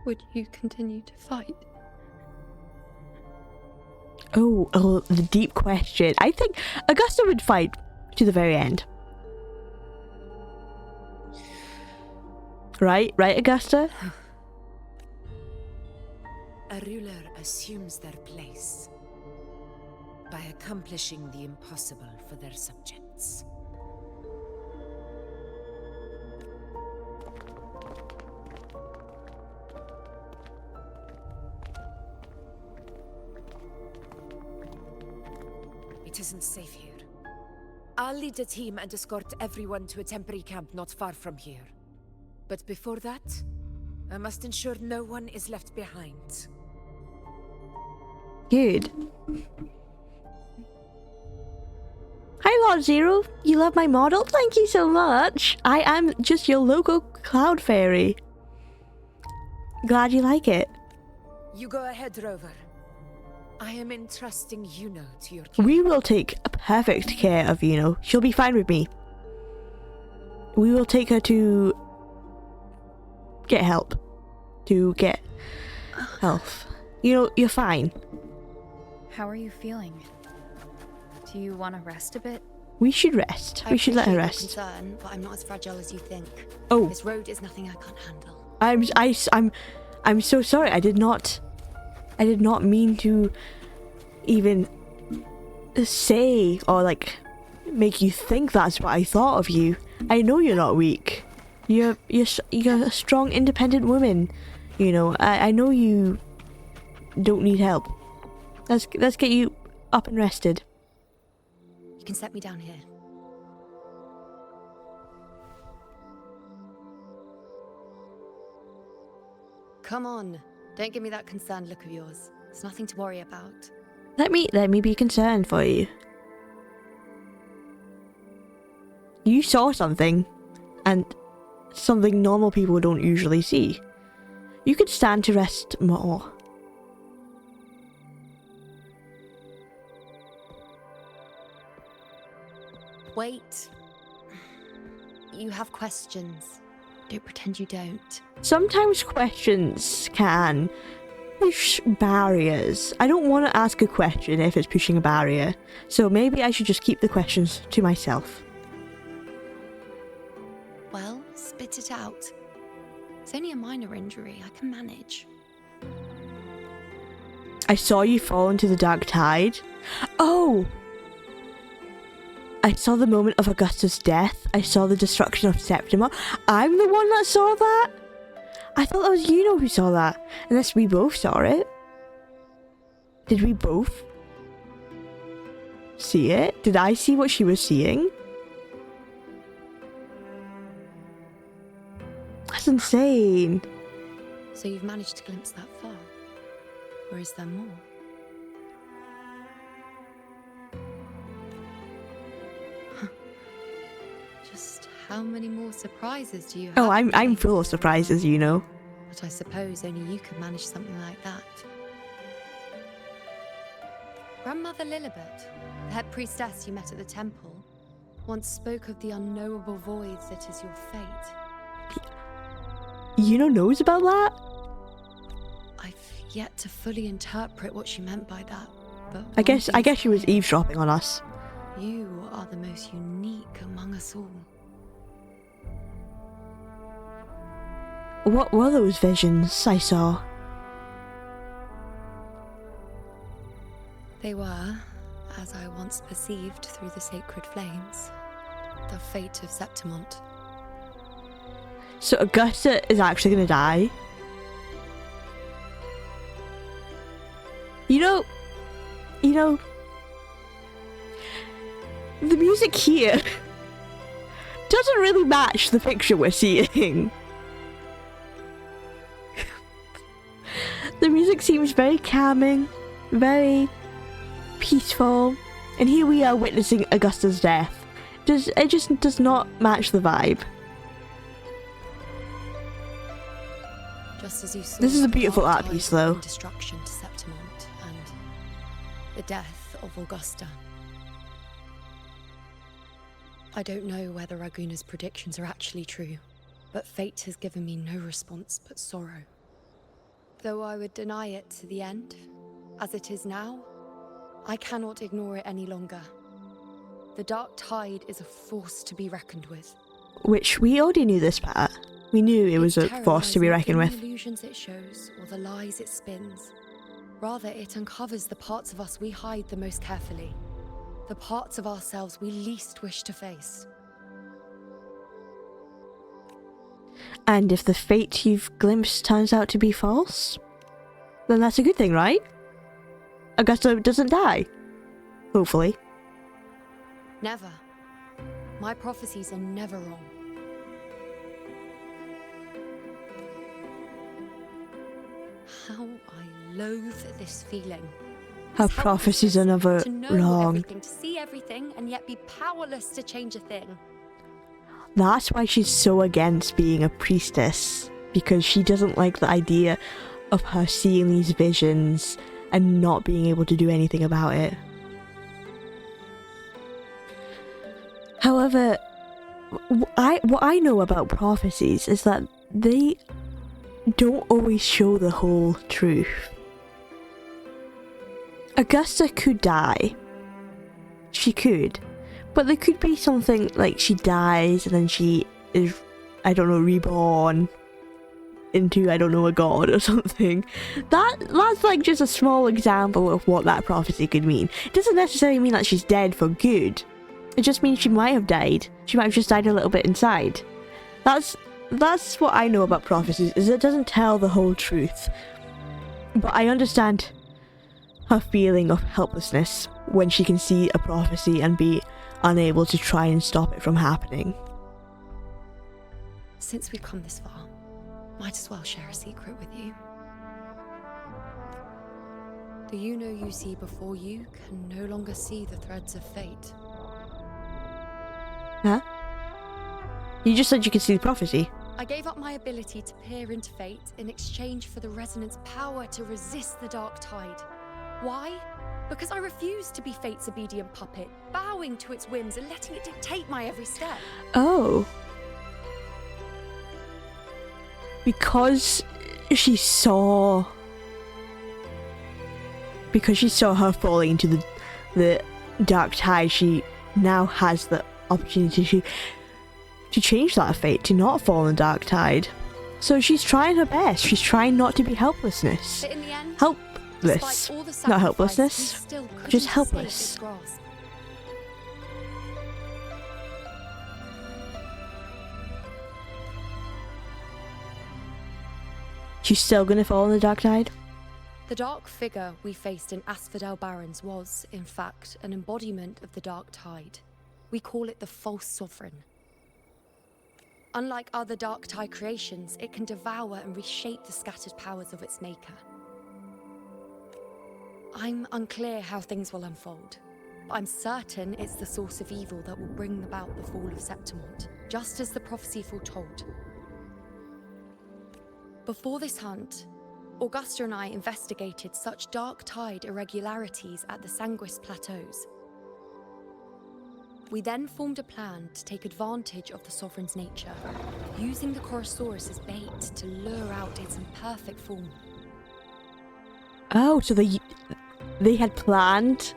Would you continue to fight? Oh, the deep question. I think Augusta would fight to the very end. Right, Augusta? a ruler assumes their place by accomplishing the impossible for their subjects. It isn't safe here. I'll lead a team and escort everyone to a temporary camp not far from here. But before that, I must ensure no one is left behind. Good. Hi, Lord Zero. You love my model? Thank you so much. I am just your local cloud fairy. Glad you like it. You go ahead, Rover. I am entrusting Yuno to your care. We will take perfect care of Yuno. She'll be fine with me. We will take her to get help. To get health. You know, you're fine. How are you feeling? Do you want to rest a bit? We should rest. We should let her rest. Concern, but I'm not as fragile as you think. Oh. This road is nothing I can't handle. I'm so sorry. I did not mean to even say or like make you think that's what I thought of you. I know you're not weak. You're a strong, independent woman. You know, I know you don't need help. Let's get you up and rested. You can set me down here. Come on. Don't give me that concerned look of yours. It's nothing to worry about. Let me be concerned for you. You saw something, and something normal people don't usually see. You could stand to rest more. Wait. You have questions. Don't pretend you don't. Sometimes questions can push barriers. I don't want to ask a question if it's pushing a barrier, so maybe I should just keep the questions to myself. Well, spit it out. It's only a minor injury. I can manage. I saw you fall into the dark tide. Oh! I saw the moment of Augusta's death. I saw the destruction of Septima. I'm the one that saw that? I thought that was Yuno who saw that. Unless we both saw it. Did we both see it? Did I see what she was seeing? That's insane. So you've managed to glimpse that far? Or is there more? Just how many more surprises do you have? Oh, I'm full of surprises, you know. But I suppose only you could manage something like that. Grandmother Lilibet, the head priestess you met at the temple, once spoke of the unknowable voids that is your fate. Yuno knows about that? I've yet to fully interpret what she meant by that, but I guess she was eavesdropping on us. You are the most unique among us all. What were those visions I saw? They were, as I once perceived through the sacred flames, the fate of Septimont. So Augusta is actually gonna die? You know, the music here doesn't really match the picture we're seeing. The music seems very calming, very peaceful, and here we are witnessing Augusta's death. It just does not match the vibe. Just as you saw This is a the beautiful dark art tide piece, though. bring destruction to Septimont and the death of Augusta. I don't know whether Raguna's predictions are actually true, but fate has given me no response but sorrow. Though I would deny it to the end, as it is now, I cannot ignore it any longer. The dark tide is a force to be reckoned with. Which we already knew this part. We knew it was a It force to be terrorizes reckoned not with. the illusions it shows or the lies it spins. Rather, it uncovers the parts of us we hide the most carefully. The parts of ourselves we least wish to face. And if the fate you've glimpsed turns out to be false, then that's a good thing, right? Augusta doesn't die. Hopefully. Never. My prophecies are never wrong. How I loathe this feeling. Her prophecies are never To know wrong. everything, to see everything, and yet be powerless to change a thing. That's why she's so against being a priestess, because she doesn't like the idea of her seeing these visions and not being able to do anything about it. However, what I know about prophecies is that they don't always show the whole truth. Augusta could die. She could. But there could be something like she dies and then she is, I don't know, reborn into, I don't know, a god or something. That's like just a small example of what that prophecy could mean. It doesn't necessarily mean that she's dead for good. It just means she might have died. She might have just died a little bit inside. That's what I know about prophecies, is it doesn't tell the whole truth. But I understand her feeling of helplessness when she can see a prophecy and be unable to try and stop it from happening. Since we've come this far, might as well share a secret with you. The you know you see before you can no longer see the threads of fate. Huh? You just said you could see the prophecy. I gave up my ability to peer into fate in exchange for the resonance power to resist the dark tide. Why? Because I refuse to be fate's obedient puppet, bowing to its whims and letting it dictate my every step. Oh. Because she saw her falling into the dark tide, she now has the opportunity to change that fate, to not fall in the dark tide. So she's trying her best. She's trying not to be helplessness. But in the end, Helpless. despite all the Not sacrifice, helplessness. we still couldn't Just escape helpless. its grasp. She's still gonna fall in the dark tide? The dark figure we faced in Asphodel Barrens was, in fact, an embodiment of the dark tide. We call it the false sovereign. Unlike other dark tide creations, it can devour and reshape the scattered powers of its maker. I'm unclear how things will unfold, but I'm certain it's the source of evil that will bring about the fall of Septimont, just as the prophecy foretold. Before this hunt, Augusta and I investigated such dark tide irregularities at the Sanguis Plateaus. We then formed a plan to take advantage of the Sovereign's nature, using the Chorosaurus as bait to lure out its imperfect form. Oh, so they had planned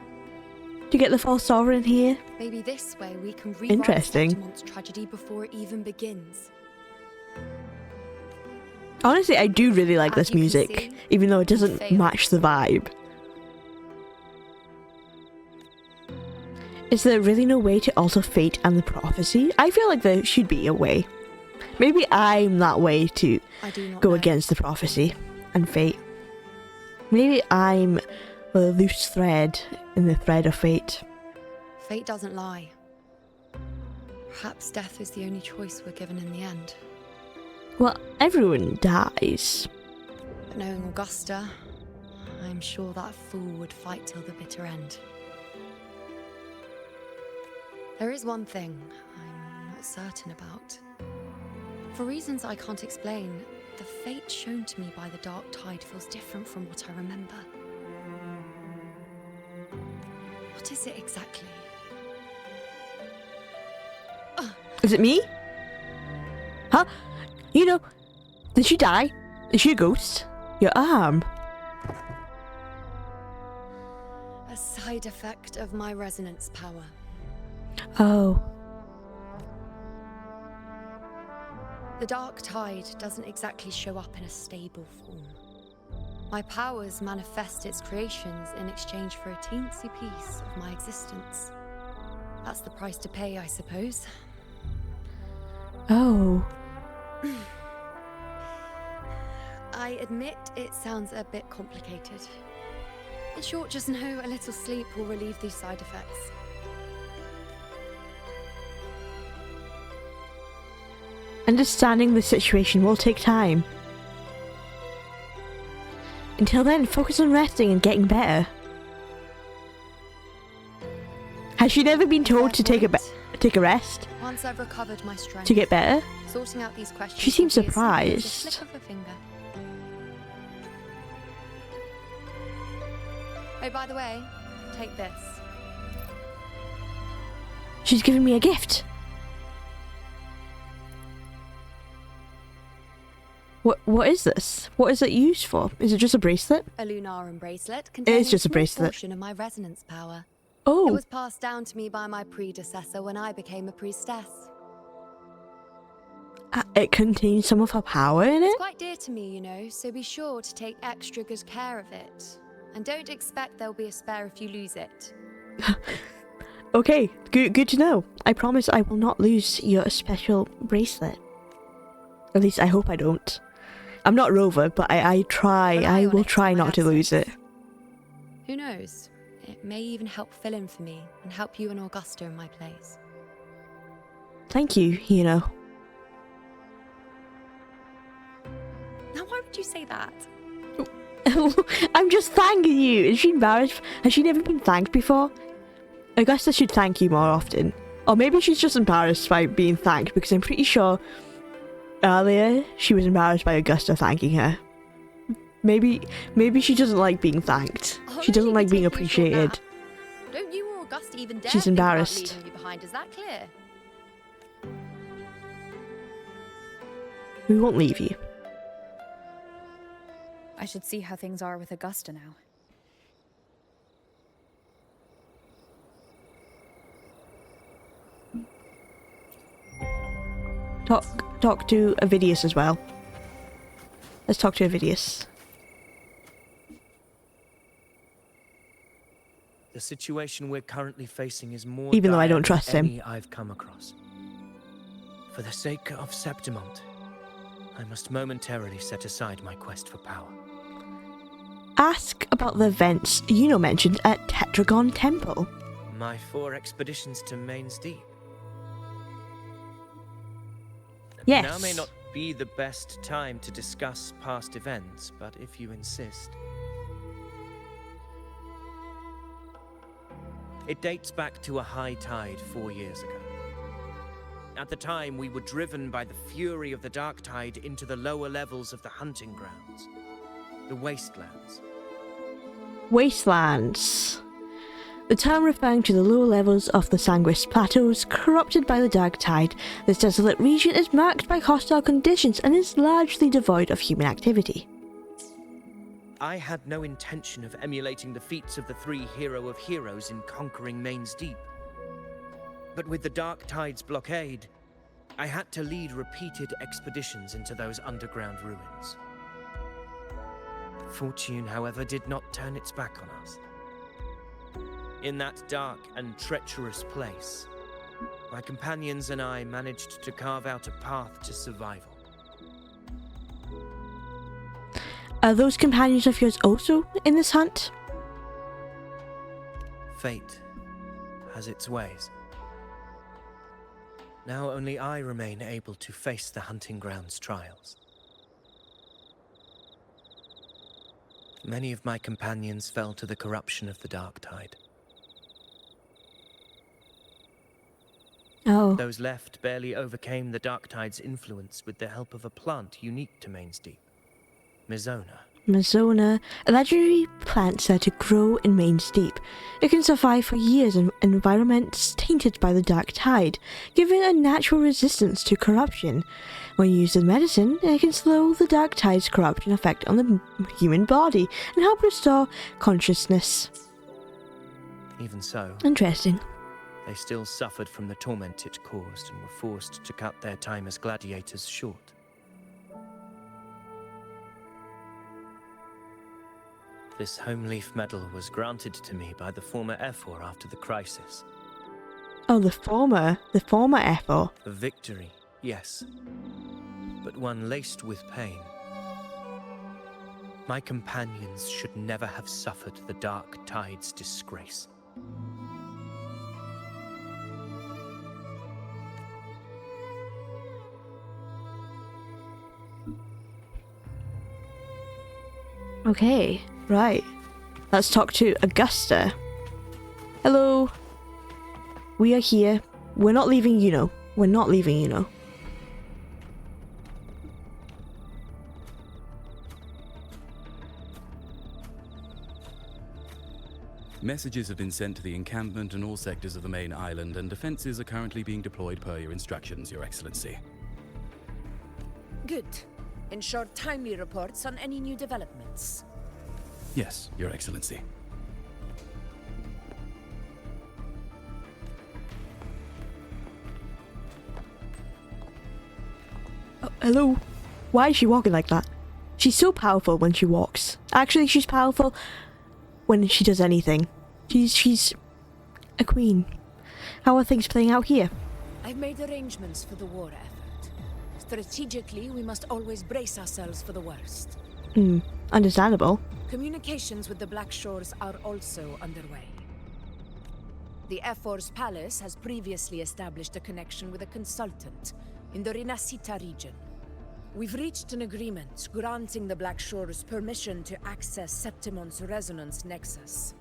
to get the false sovereign here? Maybe this way we can rewrite Interesting. Septimont's tragedy before it even begins. Honestly, I do really like As this you can music, see, even though it doesn't failed. match the vibe. Is there really no way to alter fate and the prophecy? I feel like there should be a way. Maybe I'm that way to I do not go know. against the prophecy and fate. Maybe I'm the loose thread in the thread of fate. Fate doesn't lie. Perhaps death is the only choice we're given in the end. Well, everyone dies. But knowing Augusta, I'm sure that fool would fight till the bitter end. There is one thing I'm not certain about. For reasons I can't explain, the fate shown to me by the dark tide feels different from what I remember. What is it exactly? Is it me? Huh? You know, did she die? Is she a ghost? Your arm. A side effect of my resonance power. Oh. The dark tide doesn't exactly show up in a stable form. My powers manifest its creations in exchange for a teensy piece of my existence. That's the price to pay, I suppose. Oh. I admit it sounds a bit complicated. In short, just know a little sleep will relieve these side effects. Understanding the situation will take time. Until then, focus on resting and getting better. Has she never been told to take a rest? Once I've recovered my strength, To get better? sorting out these questions. She seems will be as simple as a surprised. flick of a finger. Oh, by the way, take this. She's giving me a gift. What is this? What is it used for? Is it just a bracelet? A Lunarum bracelet It containing is just a small bracelet. portion of my resonance power. Oh. It was passed down to me by my predecessor when I became a priestess. It contains some of her power in it? It's quite dear to me, you know, so be sure to take extra good care of it. And don't expect there'll be a spare if you lose it. Okay, good to know. I promise I will not lose your special bracelet. At least I hope I don't. I'm not Rover, but I will try not to lose it. Who knows? It may even help fill in for me and help you and Augusta in my place. Thank you, you know. Now, why would you say that? I'm just thanking you. Is she embarrassed? Has she never been thanked before? Augusta should thank you more often. Or maybe she's just embarrassed by being thanked, because I'm pretty sure earlier she was embarrassed by Augusta thanking her. Maybe she doesn't like being thanked. She doesn't like being appreciated. Don't you or Augusta even dare She's think about embarrassed. leaving me behind, is that clear? We won't leave you. I should see how things are with Augusta now. Talk to Avidius as well. Let's talk to Avidius. The situation we're currently facing is more Even though I don't dire trust than him. any I've come across. For the sake of Septimont, I must momentarily set aside my quest for power. Ask about the events mentioned at Tetragon Temple. My 4 expeditions to Main's Deep. Yes. Now may not be the best time to discuss past events, but if you insist. It dates back to a high tide 4 years ago. At the time, we were driven by the fury of the dark tide into the lower levels of the hunting grounds, the wastelands. Wastelands. The term referring to the lower levels of the Sanguis Plateaus corrupted by the dark tide. This desolate region is marked by hostile conditions and is largely devoid of human activity. I had no intention of emulating the feats of the 3 Hero of Heroes in conquering Main's Deep. But with the dark tide's blockade, I had to lead repeated expeditions into those underground ruins. Fortune, however, did not turn its back on us. In that dark and treacherous place, my companions and I managed to carve out a path to survival. Are those companions of yours also in this hunt? Fate has its ways. Now only I remain able to face the hunting grounds trials. Many of my companions fell to the corruption of the dark tide. Oh. Those left barely overcame the dark tide's influence with the help of a plant unique to Main's Deep, Mizona. Mizona, a legendary plant said to grow in Main's Deep. It can survive for years in environments tainted by the dark tide, giving a natural resistance to corruption. When used as medicine, it can slow the dark tide's corruption effect on the human body and help restore consciousness. Even so, Interesting. they still suffered from the torment it caused and were forced to cut their time as gladiators short. This Homeleaf medal was granted to me by the former Ephor after the crisis. Oh, the former Ephor. A victory, yes, but one laced with pain. My companions should never have suffered the Dark Tide's disgrace. Okay, right. Let's talk to Augusta. Hello. We are here. We're not leaving, you know. We're not leaving, you know. Messages have been sent to the encampment and all sectors of the main island, and defenses are currently being deployed per your instructions, Your Excellency. Good. Ensure timely reports on any new developments. Yes, Your Excellency. Oh, hello. Why is she walking like that? She's so powerful when she walks. Actually, she's powerful when she does anything. She's a queen. How are things playing out here? I've made arrangements for the war effort. Strategically, we must always brace ourselves for the worst. Understandable. Communications with the Black Shores are also underway. The Ephor's palace has previously established a connection with a consultant in the Rinascita region. We've reached an agreement granting the Black Shores permission to access Septimon's resonance nexus.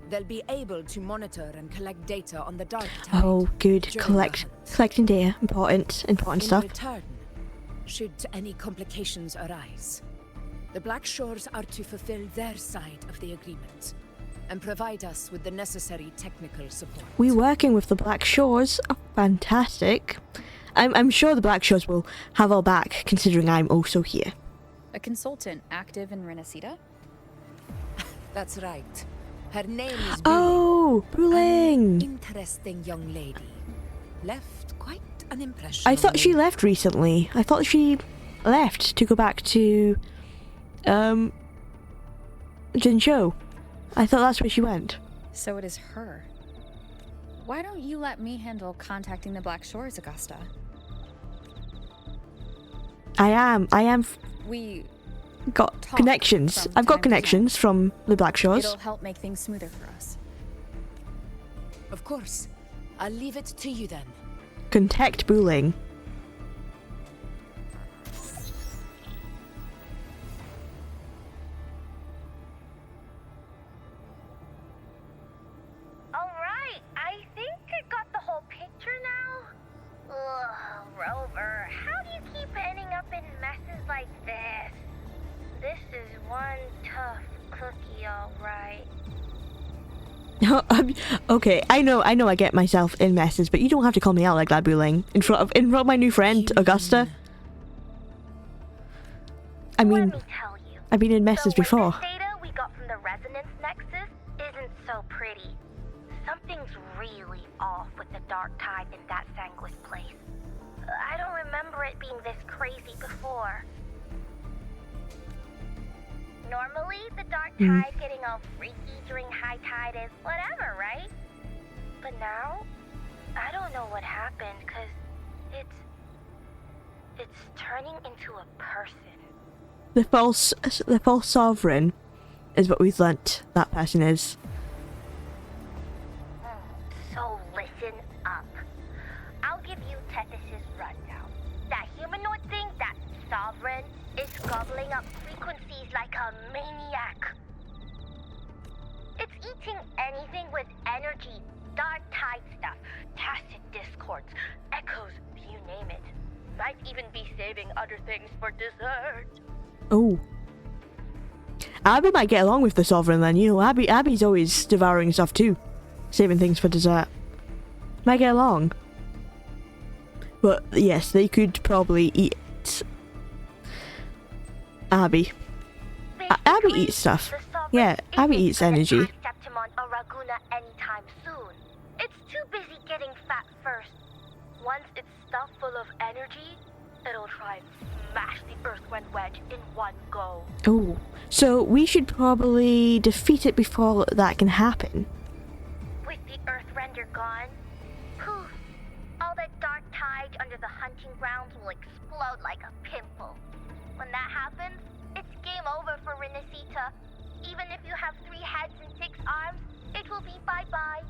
They'll be able to monitor and collect data on the Dark Tide. Oh, good. Collecting data. Important stuff. In return, should any complications arise, the Black Shores are to fulfill their side of the agreement and provide us with the necessary technical support. We're working with the Black Shores. Oh, fantastic. I'm sure the Black Shores will have our back, considering I'm also here. A consultant active in Rinascita? That's right. Her name is Buling. Oh, Buling! An interesting young lady. Left quite an impression. I thought she left recently. I thought she left to go back to Jinzhou. I thought that's where she went. So it is her. Why don't you let me handle contacting the Black Shores, Augusta? I am. We got connections. I've got connections from the Black Shores. It'll help make things smoother for us. Of course. I'll leave it to you then. Contact Buling. Alright, I think I got the whole picture now. Ugh, Rover, how do you keep ending up in messes like this? This is one tough cookie, alright. Okay, I know I get myself in messes, but you don't have to call me out like that, Buling. In front of my new friend, Augusta. I mean, I've been in messes before. The data we got from the resonance nexus isn't so pretty. Something's really off with the Dark Tide in that Sanguis place. I don't remember it being this crazy before. Normally, the Dark Tide getting all freaky during high tide is whatever, right? But now, I don't know what happened, cause it's turning into a person. The false sovereign is what we've learnt that person is. So listen up. I'll give you Tethys' rundown. That humanoid thing, that sovereign, is gobbling up frequencies like a maniac. It's eating anything with energy, Dark Tide stuff, tacit discords, echoes, you name it. Might even be saving other things for dessert. Oh. Abby might get along with the sovereign then. You know, Abby's always devouring stuff too. Saving things for dessert. Might get along. But yes, they could probably eat Abby. Abby eats stuff. Yeah, Abby eats energy. Septimon or Raguna anytime soon. It's too busy getting fat first. Once it's stuffed full of energy, it'll try and smash the Earthwind Wedge in one go. Oh, so we should probably defeat it before that can happen. With the Earthrender gone, poof, all that dark tide under the hunting grounds will explode like a pimple. When that happens, it's game over for Renacita. Even if you have 3 heads and 6 arms, it will be bye-bye.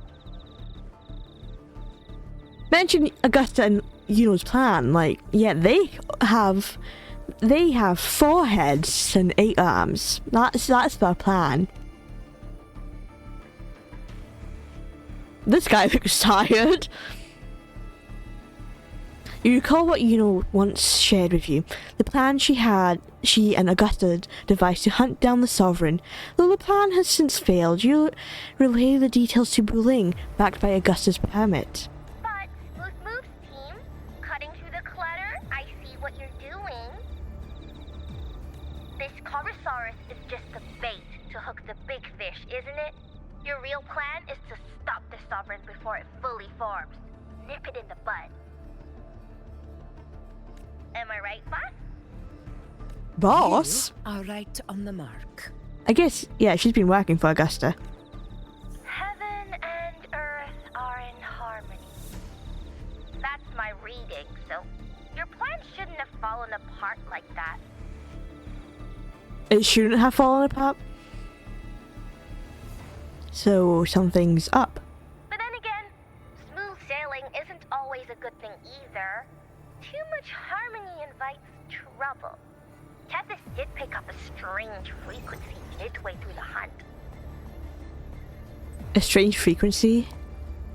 Mention Augusta and Yuno's plan. Like, yeah, they have 4 heads and 8 arms. That's their plan. This guy looks tired. You recall what Yuno once shared with you. The plan she and Augusta devised to hunt down the Sovereign. Though the plan has since failed, you relay the details to Buling, backed by Augusta's permit. But, Smooth Moves team, cutting through the clutter, I see what you're doing. This Corosaurus is just the bait to hook the big fish, isn't it? Your real plan is to stop the Sovereign before it fully forms. Nip it in the bud. Am I right, boss? Boss? You are right on the mark. I guess, yeah, she's been working for Augusta. Heaven and Earth are in harmony. That's my reading, so your plan shouldn't have fallen apart like that. It shouldn't have fallen apart. So something's up. But then again, smooth sailing isn't always a good thing either. Too much harmony invites trouble. Tethys did pick up a strange frequency midway through the hunt. A strange frequency?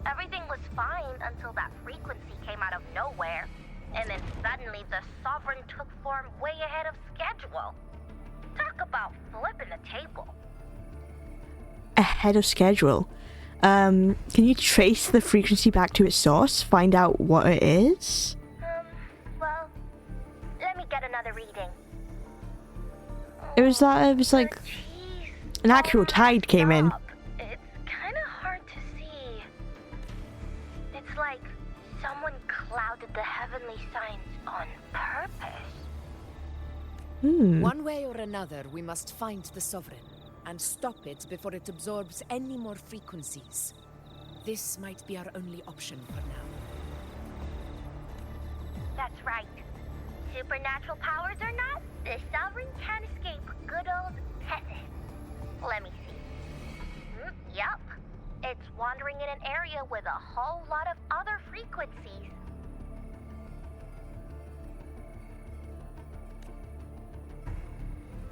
Everything was fine until that frequency came out of nowhere. And then suddenly the Sovereign took form way ahead of schedule. Talk about flipping the table. Ahead of schedule. Can you trace the frequency back to its source? Find out what it is? Well, let me get another reading. It was like an actual tide came in. It's kind of hard to see. It's like someone clouded the heavenly signs on purpose. One way or another, we must find the Sovereign and stop it before it absorbs any more frequencies. This might be our only option for now. That's right. Supernatural powers or not, the Sovereign can't escape good old Tethys. Let me see. Yup. It's wandering in an area with a whole lot of other frequencies.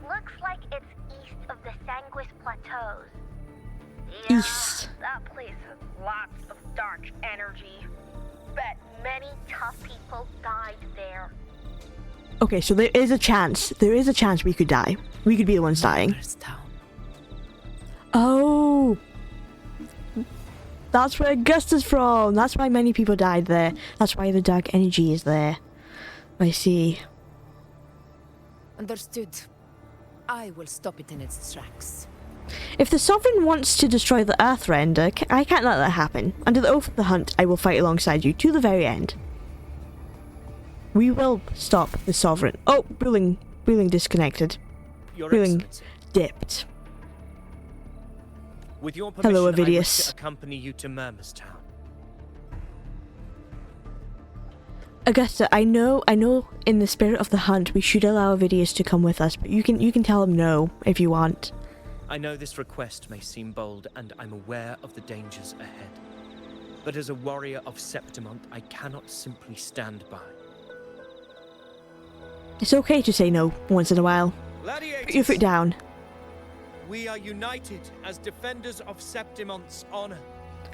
Looks like it's east of the Sanguis Plateaus. Yeah, East. that place has lots of dark energy. Bet many tough people died there. Okay, so there is a chance. There is a chance we could die. We could be the ones dying. Oh. That's where Augusta's from. That's why many people died there. That's why the dark energy is there. I see. Understood. I will stop it in its tracks. If the Sovereign wants to destroy the Earthrender, I can't let that happen. Under the oath of the hunt, I will fight alongside you to the very end. We will stop the Sovereign. Oh, Buling disconnected. Buling dipped. With your permission, Hello, I wish Ovidius. to accompany you to Murmustown. Augusta, I know in the spirit of the hunt we should allow Ovidius to come with us, but you can tell him no if you want. I know this request may seem bold, and I'm aware of the dangers ahead. But as a warrior of Septimont, I cannot simply stand by. It's okay to say no once in a while. Put your foot down. We are united as defenders of Septimont's honor.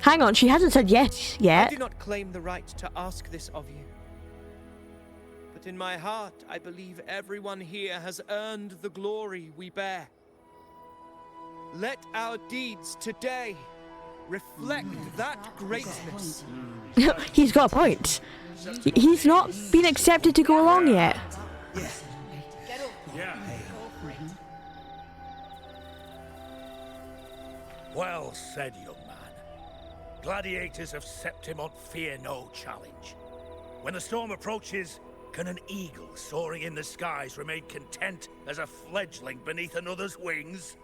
Hang on, she hasn't said yes I yet. do not claim the right to ask this of you. But in my heart, I believe everyone here has earned the glory we bear. Let our deeds today reflect that greatness. He's got a point. He's not been accepted to go along yet. Yeah. Well said, young man. Gladiators of Septimont fear no challenge. When the storm approaches, can an eagle soaring in the skies remain content as a fledgling beneath another's wings?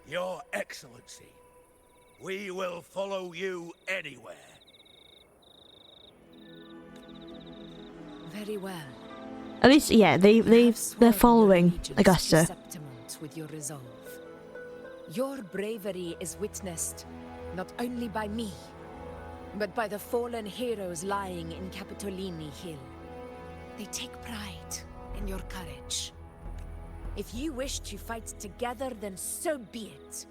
Your Excellency, we will follow you anywhere. Very well. At least, yeah, they're following Augusta. Septimont with your resolve. Your bravery is witnessed not only by me, but by the fallen heroes lying in Capitolini Hill. They take pride in your courage. If you wish to fight together, then so be it.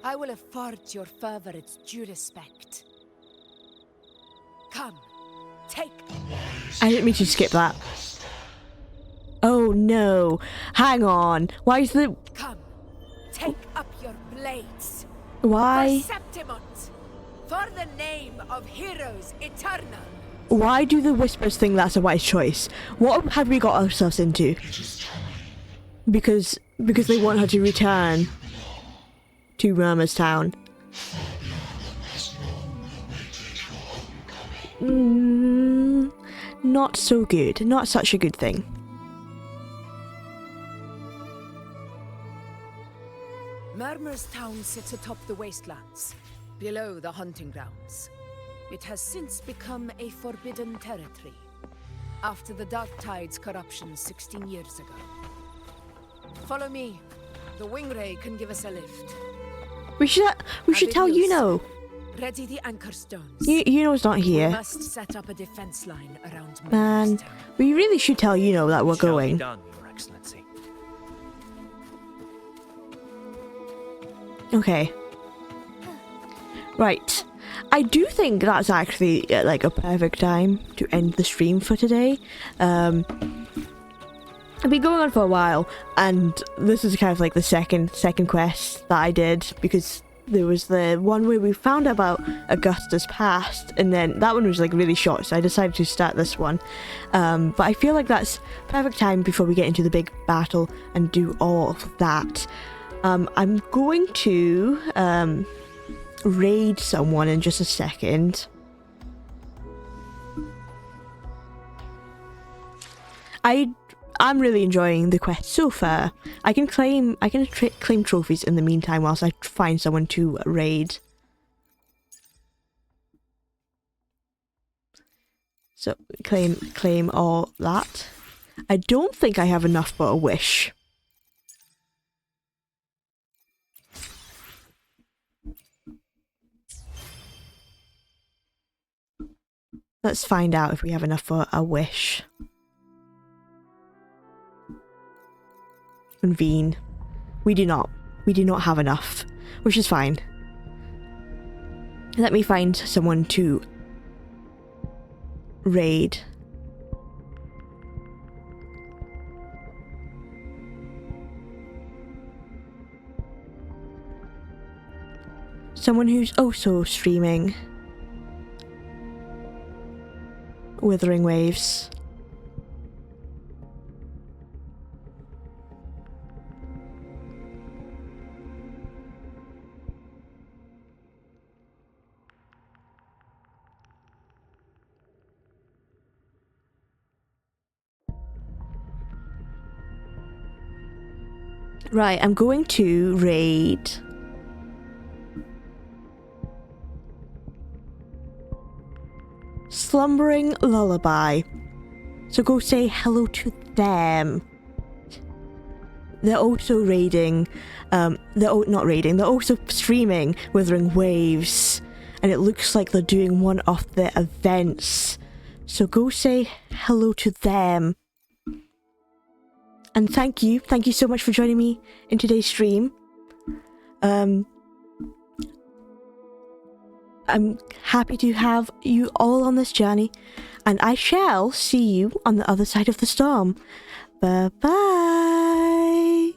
I will afford your fervor its due respect. Come, take... I didn't mean to skip that. Oh no. Hang on. Why is the... Come, take up your blades. Why? For Septimont, for the name of heroes eternal. Why do the Whispers think that's a wise choice? What have we got ourselves into? Because they want her to return to Murmur's Town. Not so good. Not such a good thing. Murmur's Town sits atop the wastelands, below the hunting grounds. It has since become a forbidden territory, after the Dark Tide's corruption 16 years ago. Follow me. The Wingray can give us a lift. We should tell Yuno. Ready the anchor stones. Yuno's not here. We must set up a defense line around Murmur's Man, Town. we really should tell Yuno that we're Shall going. be done, Your Excellency. Okay. Right. I do think that's actually like a perfect time to end the stream for today. I've been going on for a while, and this is kind of like the second quest that I did, because there was the one where we found out about Augusta's past, and then that one was like really short, so I decided to start this one. But I feel like that's perfect time before we get into the big battle and do all of that. I'm going to raid someone in just a second. I'm really enjoying the quest so far. I can claim trophies in the meantime whilst I find someone to raid. So claim all that. I don't think I have enough but a wish. Let's find out if we have enough for a wish. Convene. We do not have enough, which is fine. Let me find someone to raid. Someone who's also streaming Wuthering Waves. Right, I'm going to raid Slumbering Lullaby. So go say hello to them. They're also raiding, they're also streaming Wuthering Waves. And it looks like they're doing one of their events. So go say hello to them. And thank you so much for joining me in today's stream. I'm happy to have you all on this journey, and I shall see you on the other side of the storm. Bye bye.